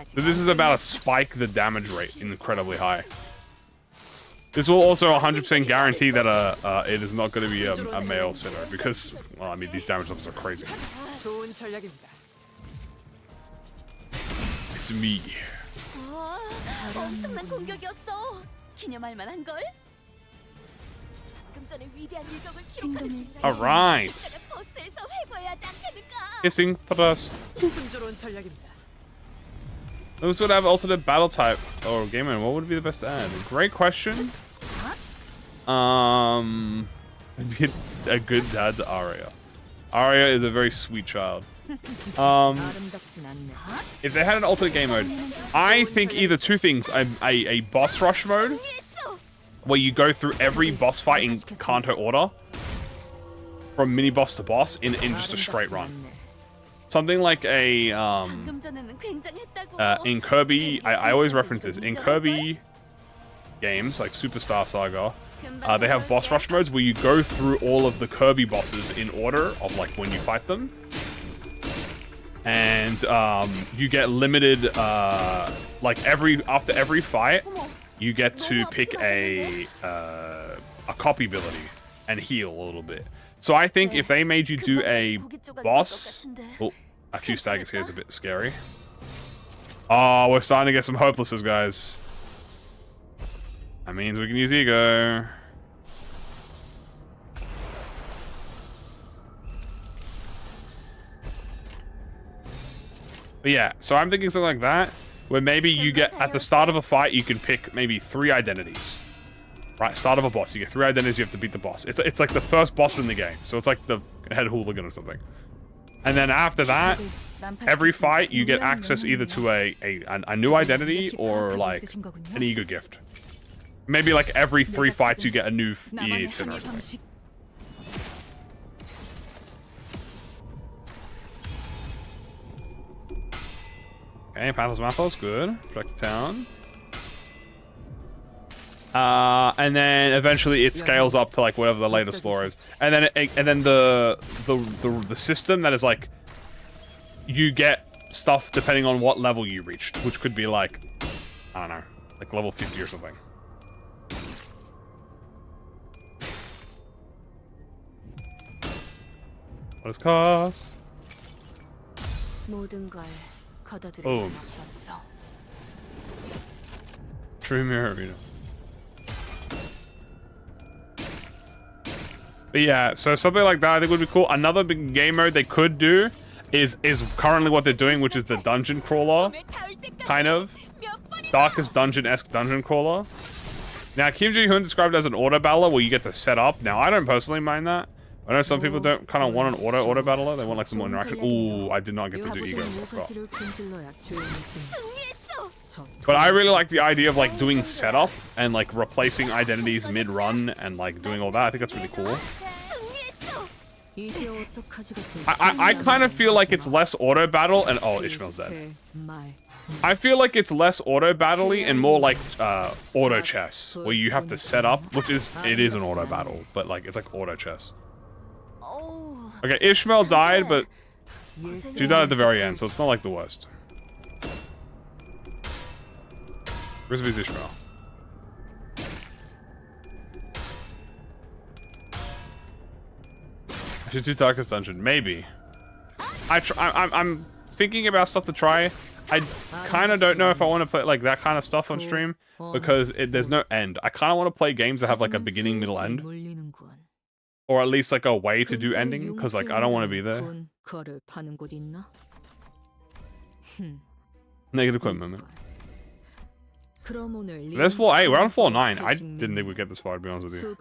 So this is about to spike the damage rate incredibly high. This will also 100% guarantee that it is not going to be a male sinner because, well, I mean, these damage levels are crazy. 좋은 전략입니다. It's me. 엄청난 공격이었어. 기념할 만한 걸. 방금 전에 위대한 일격을 기록하는 중이라. Alright. 이따가 버스에서 회고해야 하지 않겠는가? Kissing for us. 순조로운 전략입니다. Those would have alternate battle type or game mode. What would be the best to add? Great question. I'd be a good dad to Arya. Arya is a very sweet child. 아름답진 않네. If they had an alternate game mode, I think either two things: a boss rush mode, where you go through every boss fight in Kanto order, from mini boss to boss in just a straight run. Something like a 방금 전에는 굉장했다고. in Kirby. I always reference this in Kirby games like Superstar Saga. They have boss rush modes where you go through all of the Kirby bosses in order of like when you fight them, and you get limited like after every fight you get to pick a copy ability and heal a little bit. So I think if they made you do a boss, oh, a few stagger scares is a bit scary. Oh, we're starting to get some hopelesses, guys. That means we can use ego. But yeah, so I'm thinking something like that, where maybe you get, at the start of a fight, you can pick maybe 3 identities. Right, start of a boss, you get 3 identities, you have to beat the boss. It's like the first boss in the game, so it's like the head hooligan or something. And then after that, every fight, you get access either to a new identity or like an ego gift. Maybe like every 3 fights you get a new sinner or something. Okay, Pathos Mathos, good. Protect the town. And then eventually it scales up to like whatever the latest floor is. And then the system that is like you get stuff depending on what level you reached, which could be like, I don't know, like level 50 or something. What does it cost? Oh. True Mirror Arena. But yeah, so something like that I think would be cool. Another big game mode they could do is currently what they're doing, which is the dungeon crawler. Kind of. Darkest Dungeon-esque dungeon crawler. Now, Kim Ji-hoon described it as an auto battler where you get to set up. Now, I don't personally mind that. I know some people don't kind of want an auto battler. They want like some more interaction. Ooh, I did not get to do ego. But I really like the idea of like doing setup and like replacing identities mid-run and like doing all that. I think that's really cool. I kind of feel like it's less auto battle and oh, Ishmael's dead. I feel like it's less auto battle-y and more like auto chess, where you have to set up, which is it is an auto battle, but like it's like auto chess. Okay, Ishmael died, but she died at the very end, so it's not like the worst. Where's Ishmael? I should do Darkest Dungeon, maybe. I'm thinking about stuff to try. I kind of don't know if I want to play like that kind of stuff on stream because there's no end. I kind of want to play games that have like a beginning, middle, end, or at least like a way to do ending because like I don't want to be there. Negative quote moment. There's floor 8. We're on floor 9. I didn't think we'd get this far, to be honest with you.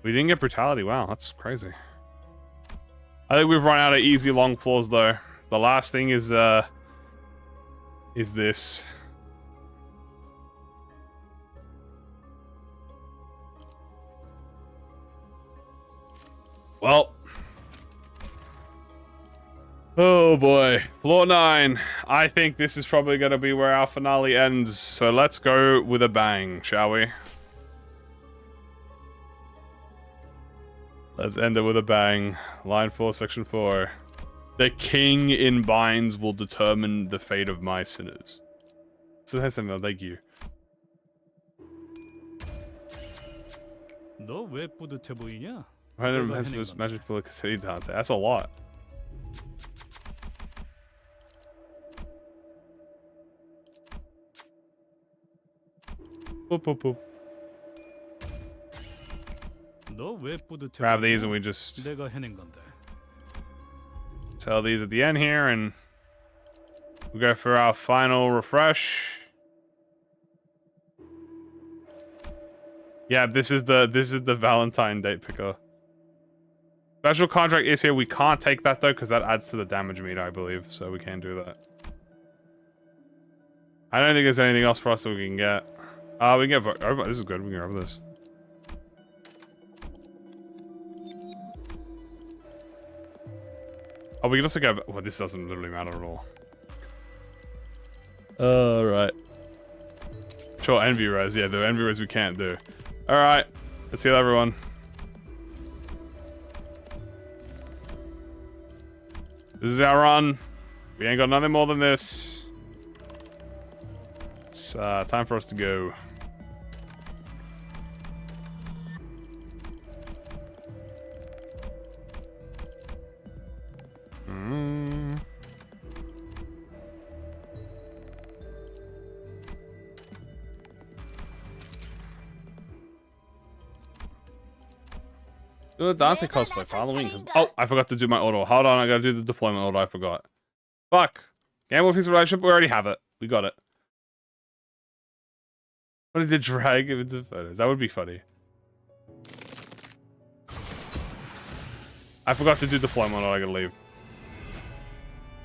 We didn't get brutality. Wow, that's crazy. I think we've run out of easy long floors though. The last thing is this. Well. Oh boy. Floor 9. I think this is probably going to be where our finale ends. So let's go with a bang, shall we? Let's end it with a bang. Line 4, section 4. The king in binds will determine the fate of my sinners. So that's enough, thank you. Random has magic bullet city Dante. That's a lot. Boop, boop, boop. 너왜 뿌듯해? Grab these and we just 내가 해낸 건데. sell these at the end here, and we go for our final refresh. Yeah, this is the Valentine date picker. Special contract is here. We can't take that though because that adds to the damage meter, I believe. So we can't do that. I don't think there's anything else for us that we can get. We can get over. This is good. We can get over this. Oh, we can also get. Well, this doesn't literally matter at all. Right. Sure, envy res. Yeah, the envy res we can't do. All right. Let's heal everyone. This is our run. We ain't got nothing more than this. It's time for us to go. Do a Dante cosplay for Halloween. Oh, I forgot to do my auto. Hold on, I gotta do the deployment auto. I forgot. Fuck. Gamble piece of relationship. We already have it. We got it. What did drag into photos? That would be funny. I forgot to do deployment auto. I gotta leave.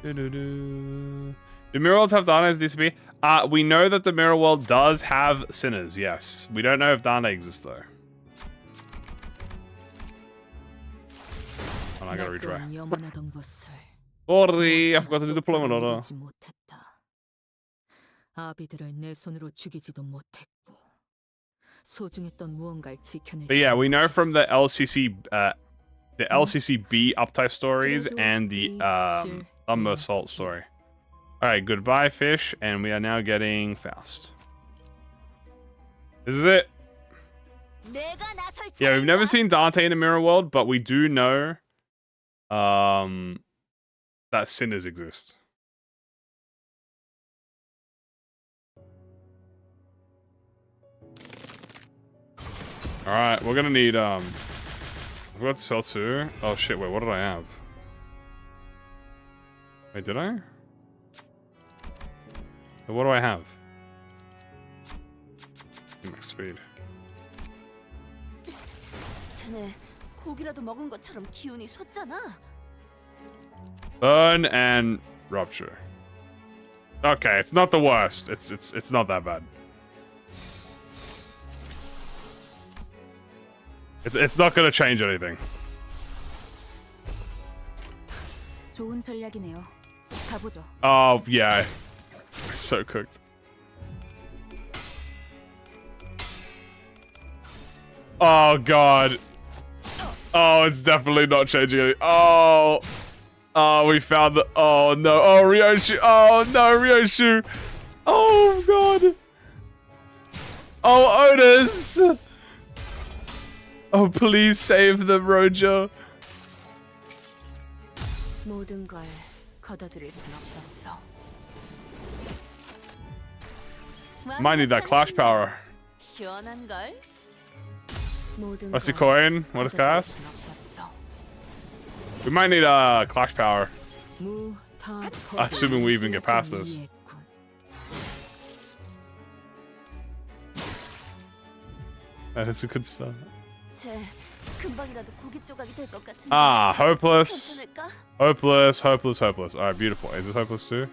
Do mirror worlds have Dante as DCP? We know that the mirror world does have sinners. Yes. We don't know if Dante exists though. I gotta retry. Sorry, I forgot to do deployment order. But yeah, we know from the LCCB uptype stories and the Summer Assault story. Alright, goodbye fish, and we are now getting Faust. This is it. Yeah, we've never seen Dante in a mirror world, but we do know that sinners exist. Alright, we're gonna need I forgot to sell two. Oh shit, wait, what did I have? Wait, did I? What do I have? Max speed. 고기라도 먹은 것처럼 기운이 솟잖아. Burn and rupture. Okay, it's not the worst. It's not that bad. It's not gonna change anything. 좋은 전략이네요. 가보죠. Oh yeah, so cooked. Oh god. Oh, it's definitely not changing anything. Oh. Oh, we found the. Oh no. Oh, Ryoshu. Oh no, Ryoshu. Oh god. Oh, Otis. Oh, please save them, Roger. 모든 걸 거둬들일 순 없었어. Might need that clash power. 시원한 걸. What's the coin? What is cast? We might need a clash power. Assuming we even get past this. That is a good start. Ah, hopeless. Hopeless, hopeless, hopeless. Alright, beautiful. Is this hopeless too?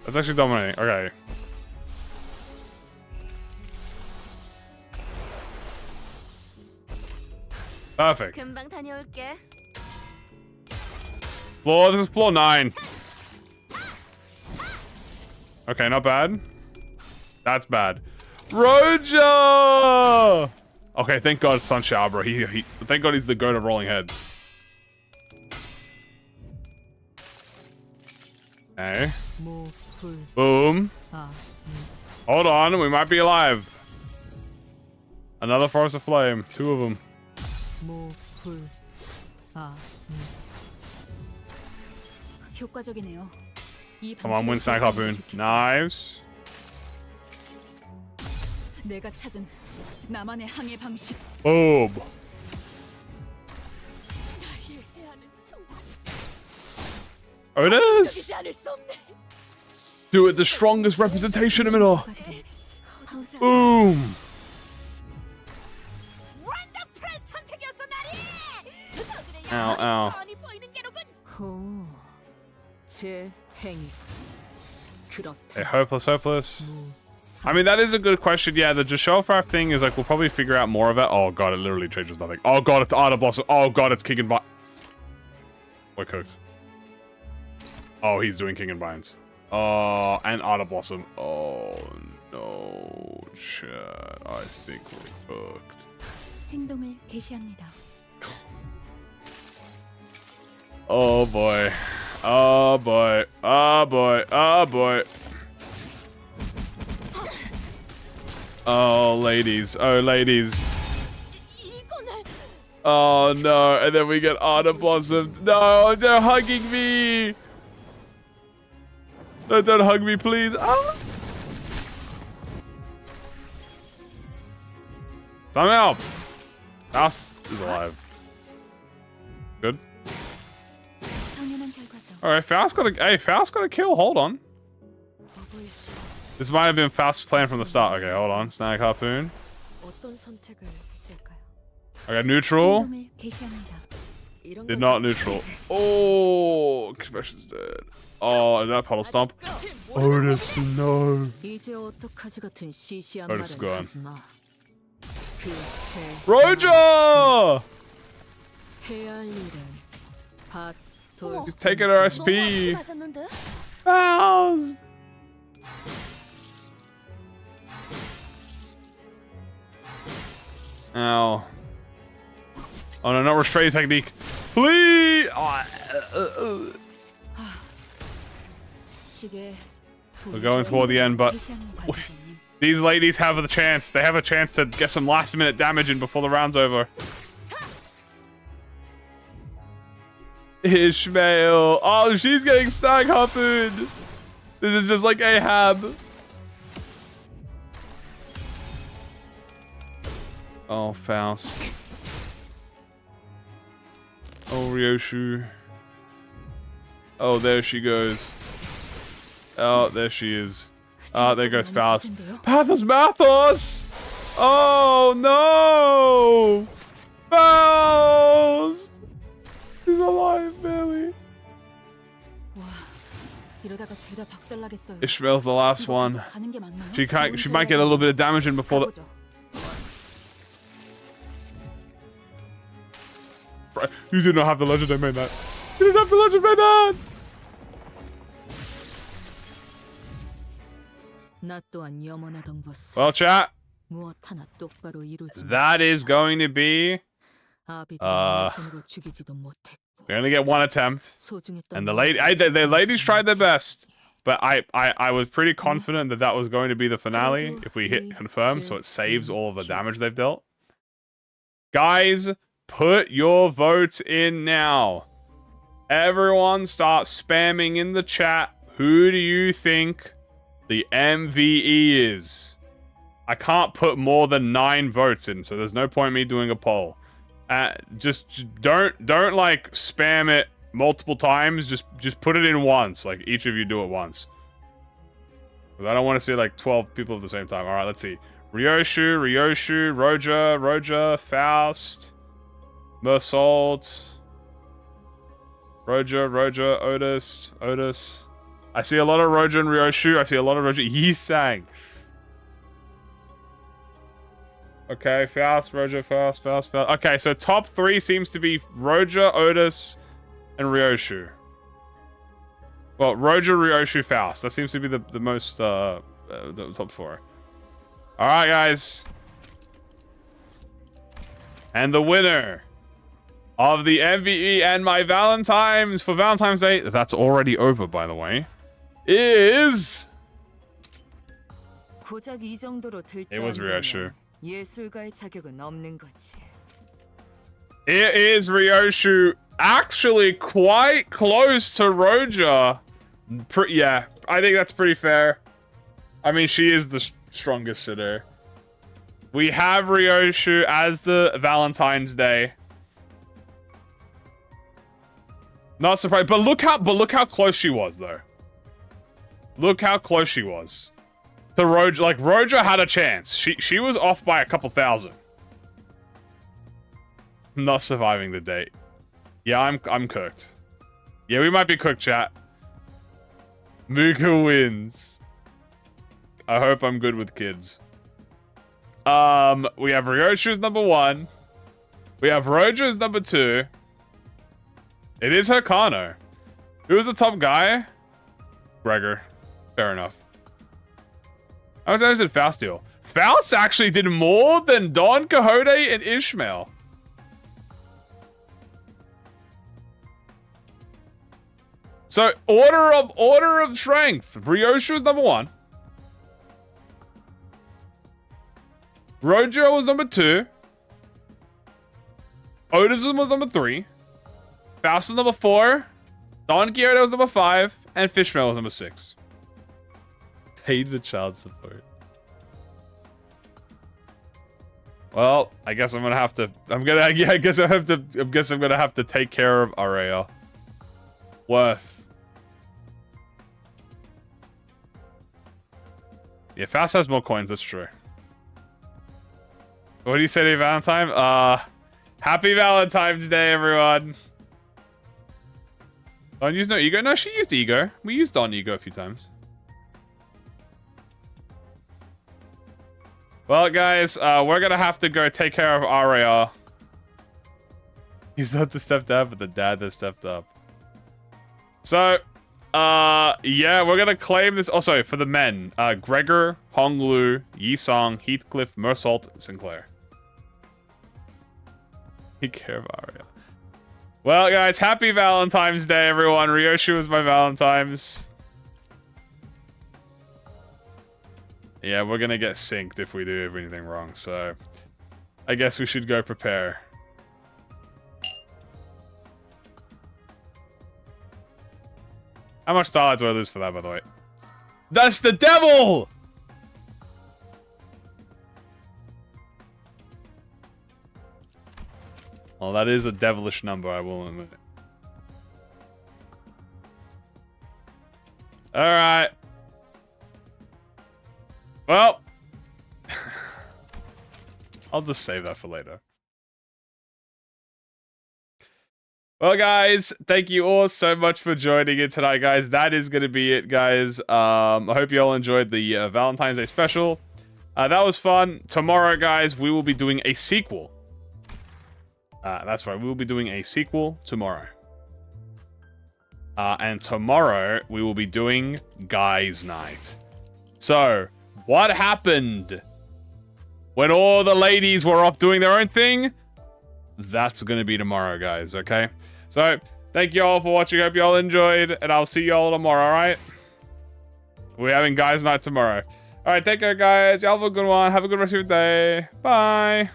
That's actually dominating. Okay. Perfect. Floor, this is floor 9. Okay, not bad. That's bad. Roger! Okay, thank God it's Sun Shower, bro. Thank God he's the goat of rolling heads. Okay. Boom. Hold on, we might be alive. Another Forest of Flame. 2 of them. Come on, win Snack Harpoon. Knives. 내가 찾은 나만의 항해 방식. Boom. 날 이해해야 하는 정말 Otis! 적이지 않을 수 없네. Do it the strongest representation of it all. 항상 Boom. 원더풀 선택이었어 나리. Ow, ow. 뻔히 보이는 게로군. 호, 제 행위. 그렇다. Hey, hopeless. I mean, that is a good question. Yeah, the Jashofarth thing is like, we'll probably figure out more of it. Oh god, it literally changes nothing. Oh god, it's Art of Blossom. Oh god, it's King and Bi- We're cooked. Oh, he's doing King and Binds. Oh, and Art of Blossom. Oh no, shit. I think we're cooked. 행동을 개시합니다. Oh boy. Oh boy. Oh boy. Oh boy. Oh ladies. Oh ladies. 이거는 Oh no. And then we get Art of Blossom. No, they're hugging me. No, don't hug me, please. Ah. Somehow. House is alive. Good. 당연한 결과죠. Alright, Faust got a Faust got a kill. Hold on. 버블씨, This might have been Faust's plan from the start. Okay, hold on. Snag harpoon. 어떤 선택을 했을까요? Okay, neutral. 행동을 개시합니다. 이런 Did 걸 not neutral. Oh, Expression's dead. Oh, is that puddle stomp? Otis, no. 이제 어떡하지 같은 시시한 Otis 말은 gone. 하지 마. 그 Roger! 해야 할 일은 밭돌. He's taking her SP. 맞았는데? Faust! Ow. Oh no, not restraint technique. Please! Oh, 시계. We're going toward the end, but 개시하는 과정님. these ladies have a chance. They have a chance to get some last minute damage in before the round's over. Ishmael. Oh, she's getting stag harpooned. This is just like Ahab. Oh, Faust. Oh, Ryoshu. Oh, there she goes. Oh, there she is. Oh, there goes Faust. Pathos Mathos! Oh, no! Faust! He's alive, barely. 와, 이러다가 둘 다 박살나겠어요. Ishmael's the last one. 가는 게 맞나요? She might get a little bit of damage in before the... 가보죠. You did not have the legendary main that. You didn't have the legendary main that! 나 또한 염원하던 것을 Well, chat, 무엇 하나 똑바로 이루지 that is going to be... 아비도 내 손으로 죽이지도 못했고 We're gonna get one attempt. 소중했던 And the ladies tried their best. But I was pretty confident that that was going to be the finale if we hit confirm, so it saves all of the damage they've dealt. Guys, put your votes in now. Everyone start spamming in the chat. Who do you think the MVE is? I can't put more than 9 votes in, so there's no point me doing a poll. Just don't like spam it multiple times. Just put it in once. Like each of you do it once. Because I don't want to see like 12 people at the same time. All right, let's see. Ryoshu, Roger, Faust, Mersault, Roger, Otis. I see a lot of Roger and Ryoshu. I see a lot of Roger. Yisang. Okay, Faust, Roger, Faust. Okay, so top 3 seems to be Roger, Otis, and Ryoshu. Well, Roger, Ryoshu, Faust. That seems to be the most, the top 4. Alright, guys. And the winner of the MVE and my Valentines for Valentine's Day, that's already over, by the way, is... 고작 이 정도로 It was Ryoshu. 예술가의 자격은 없는 거지. It is Ryoshu. Actually, quite close to Roger. Yeah, I think that's pretty fair. I mean, she is the strongest sitter. We have Ryoshu as the Valentine's Day. Not surprised, but look how close she was though. Look how close she was. To Roja, like Roja had a chance. She was off by a couple thousand. Not surviving the date. Yeah, I'm cooked. Yeah, we might be cooked, chat. Muka wins. I hope I'm good with kids. We have Ryoshu as number 1. We have Roja as number 2. It is Hirkano. Who was the top guy? Gregor. Fair enough. How much damage did Faust deal? Faust actually did more than Don Quixote and Ishmael. So, order of strength. Ryoshu was number 1. Rojo was number 2. Otism was number 3. Faust was number 4. Don Quixote was number 5. And Fishmail was number 6. Paid the child support. Well, I guess I'm gonna have to. I'm gonna have to take care of Araya. Worth. Yeah, Fast has more coins. That's true. What do you say to Valentine? Happy Valentine's Day, everyone. Don't use no ego. No, she used ego. We used Don ego a few times. Well, guys, we're gonna have to go take care of Arya. He's not the stepdad, but the dad that stepped up. So, yeah, we're gonna claim this. Also, for the men, Gregor, Honglu, Yisong, Heathcliff, Mersault, Sinclair. Take care of Arya. Well, guys, happy Valentine's Day, everyone. Ryoshu was my Valentine's. Yeah, we're gonna get synced if we do anything wrong, so I guess we should go prepare. How much starlight do I lose for that, by the way? That's the devil! Well, that is a devilish number, I will admit. Alright. Well. I'll just save that for later. Well, guys, thank you all so much for joining in tonight, guys. That is going to be it, guys. I hope you all enjoyed the Valentine's Day special. That was fun. Tomorrow, guys, we will be doing a sequel. That's right, we will be doing a sequel tomorrow. And tomorrow, we will be doing Guys Night. So, what happened when all the ladies were off doing their own thing? That's going to be tomorrow, guys, okay? So, thank you all for watching. Hope you all enjoyed, and I'll see you all tomorrow, alright? We're having Guys Night tomorrow. Alright, take care, guys. Y'all have a good one. Have a good rest of your day. Bye.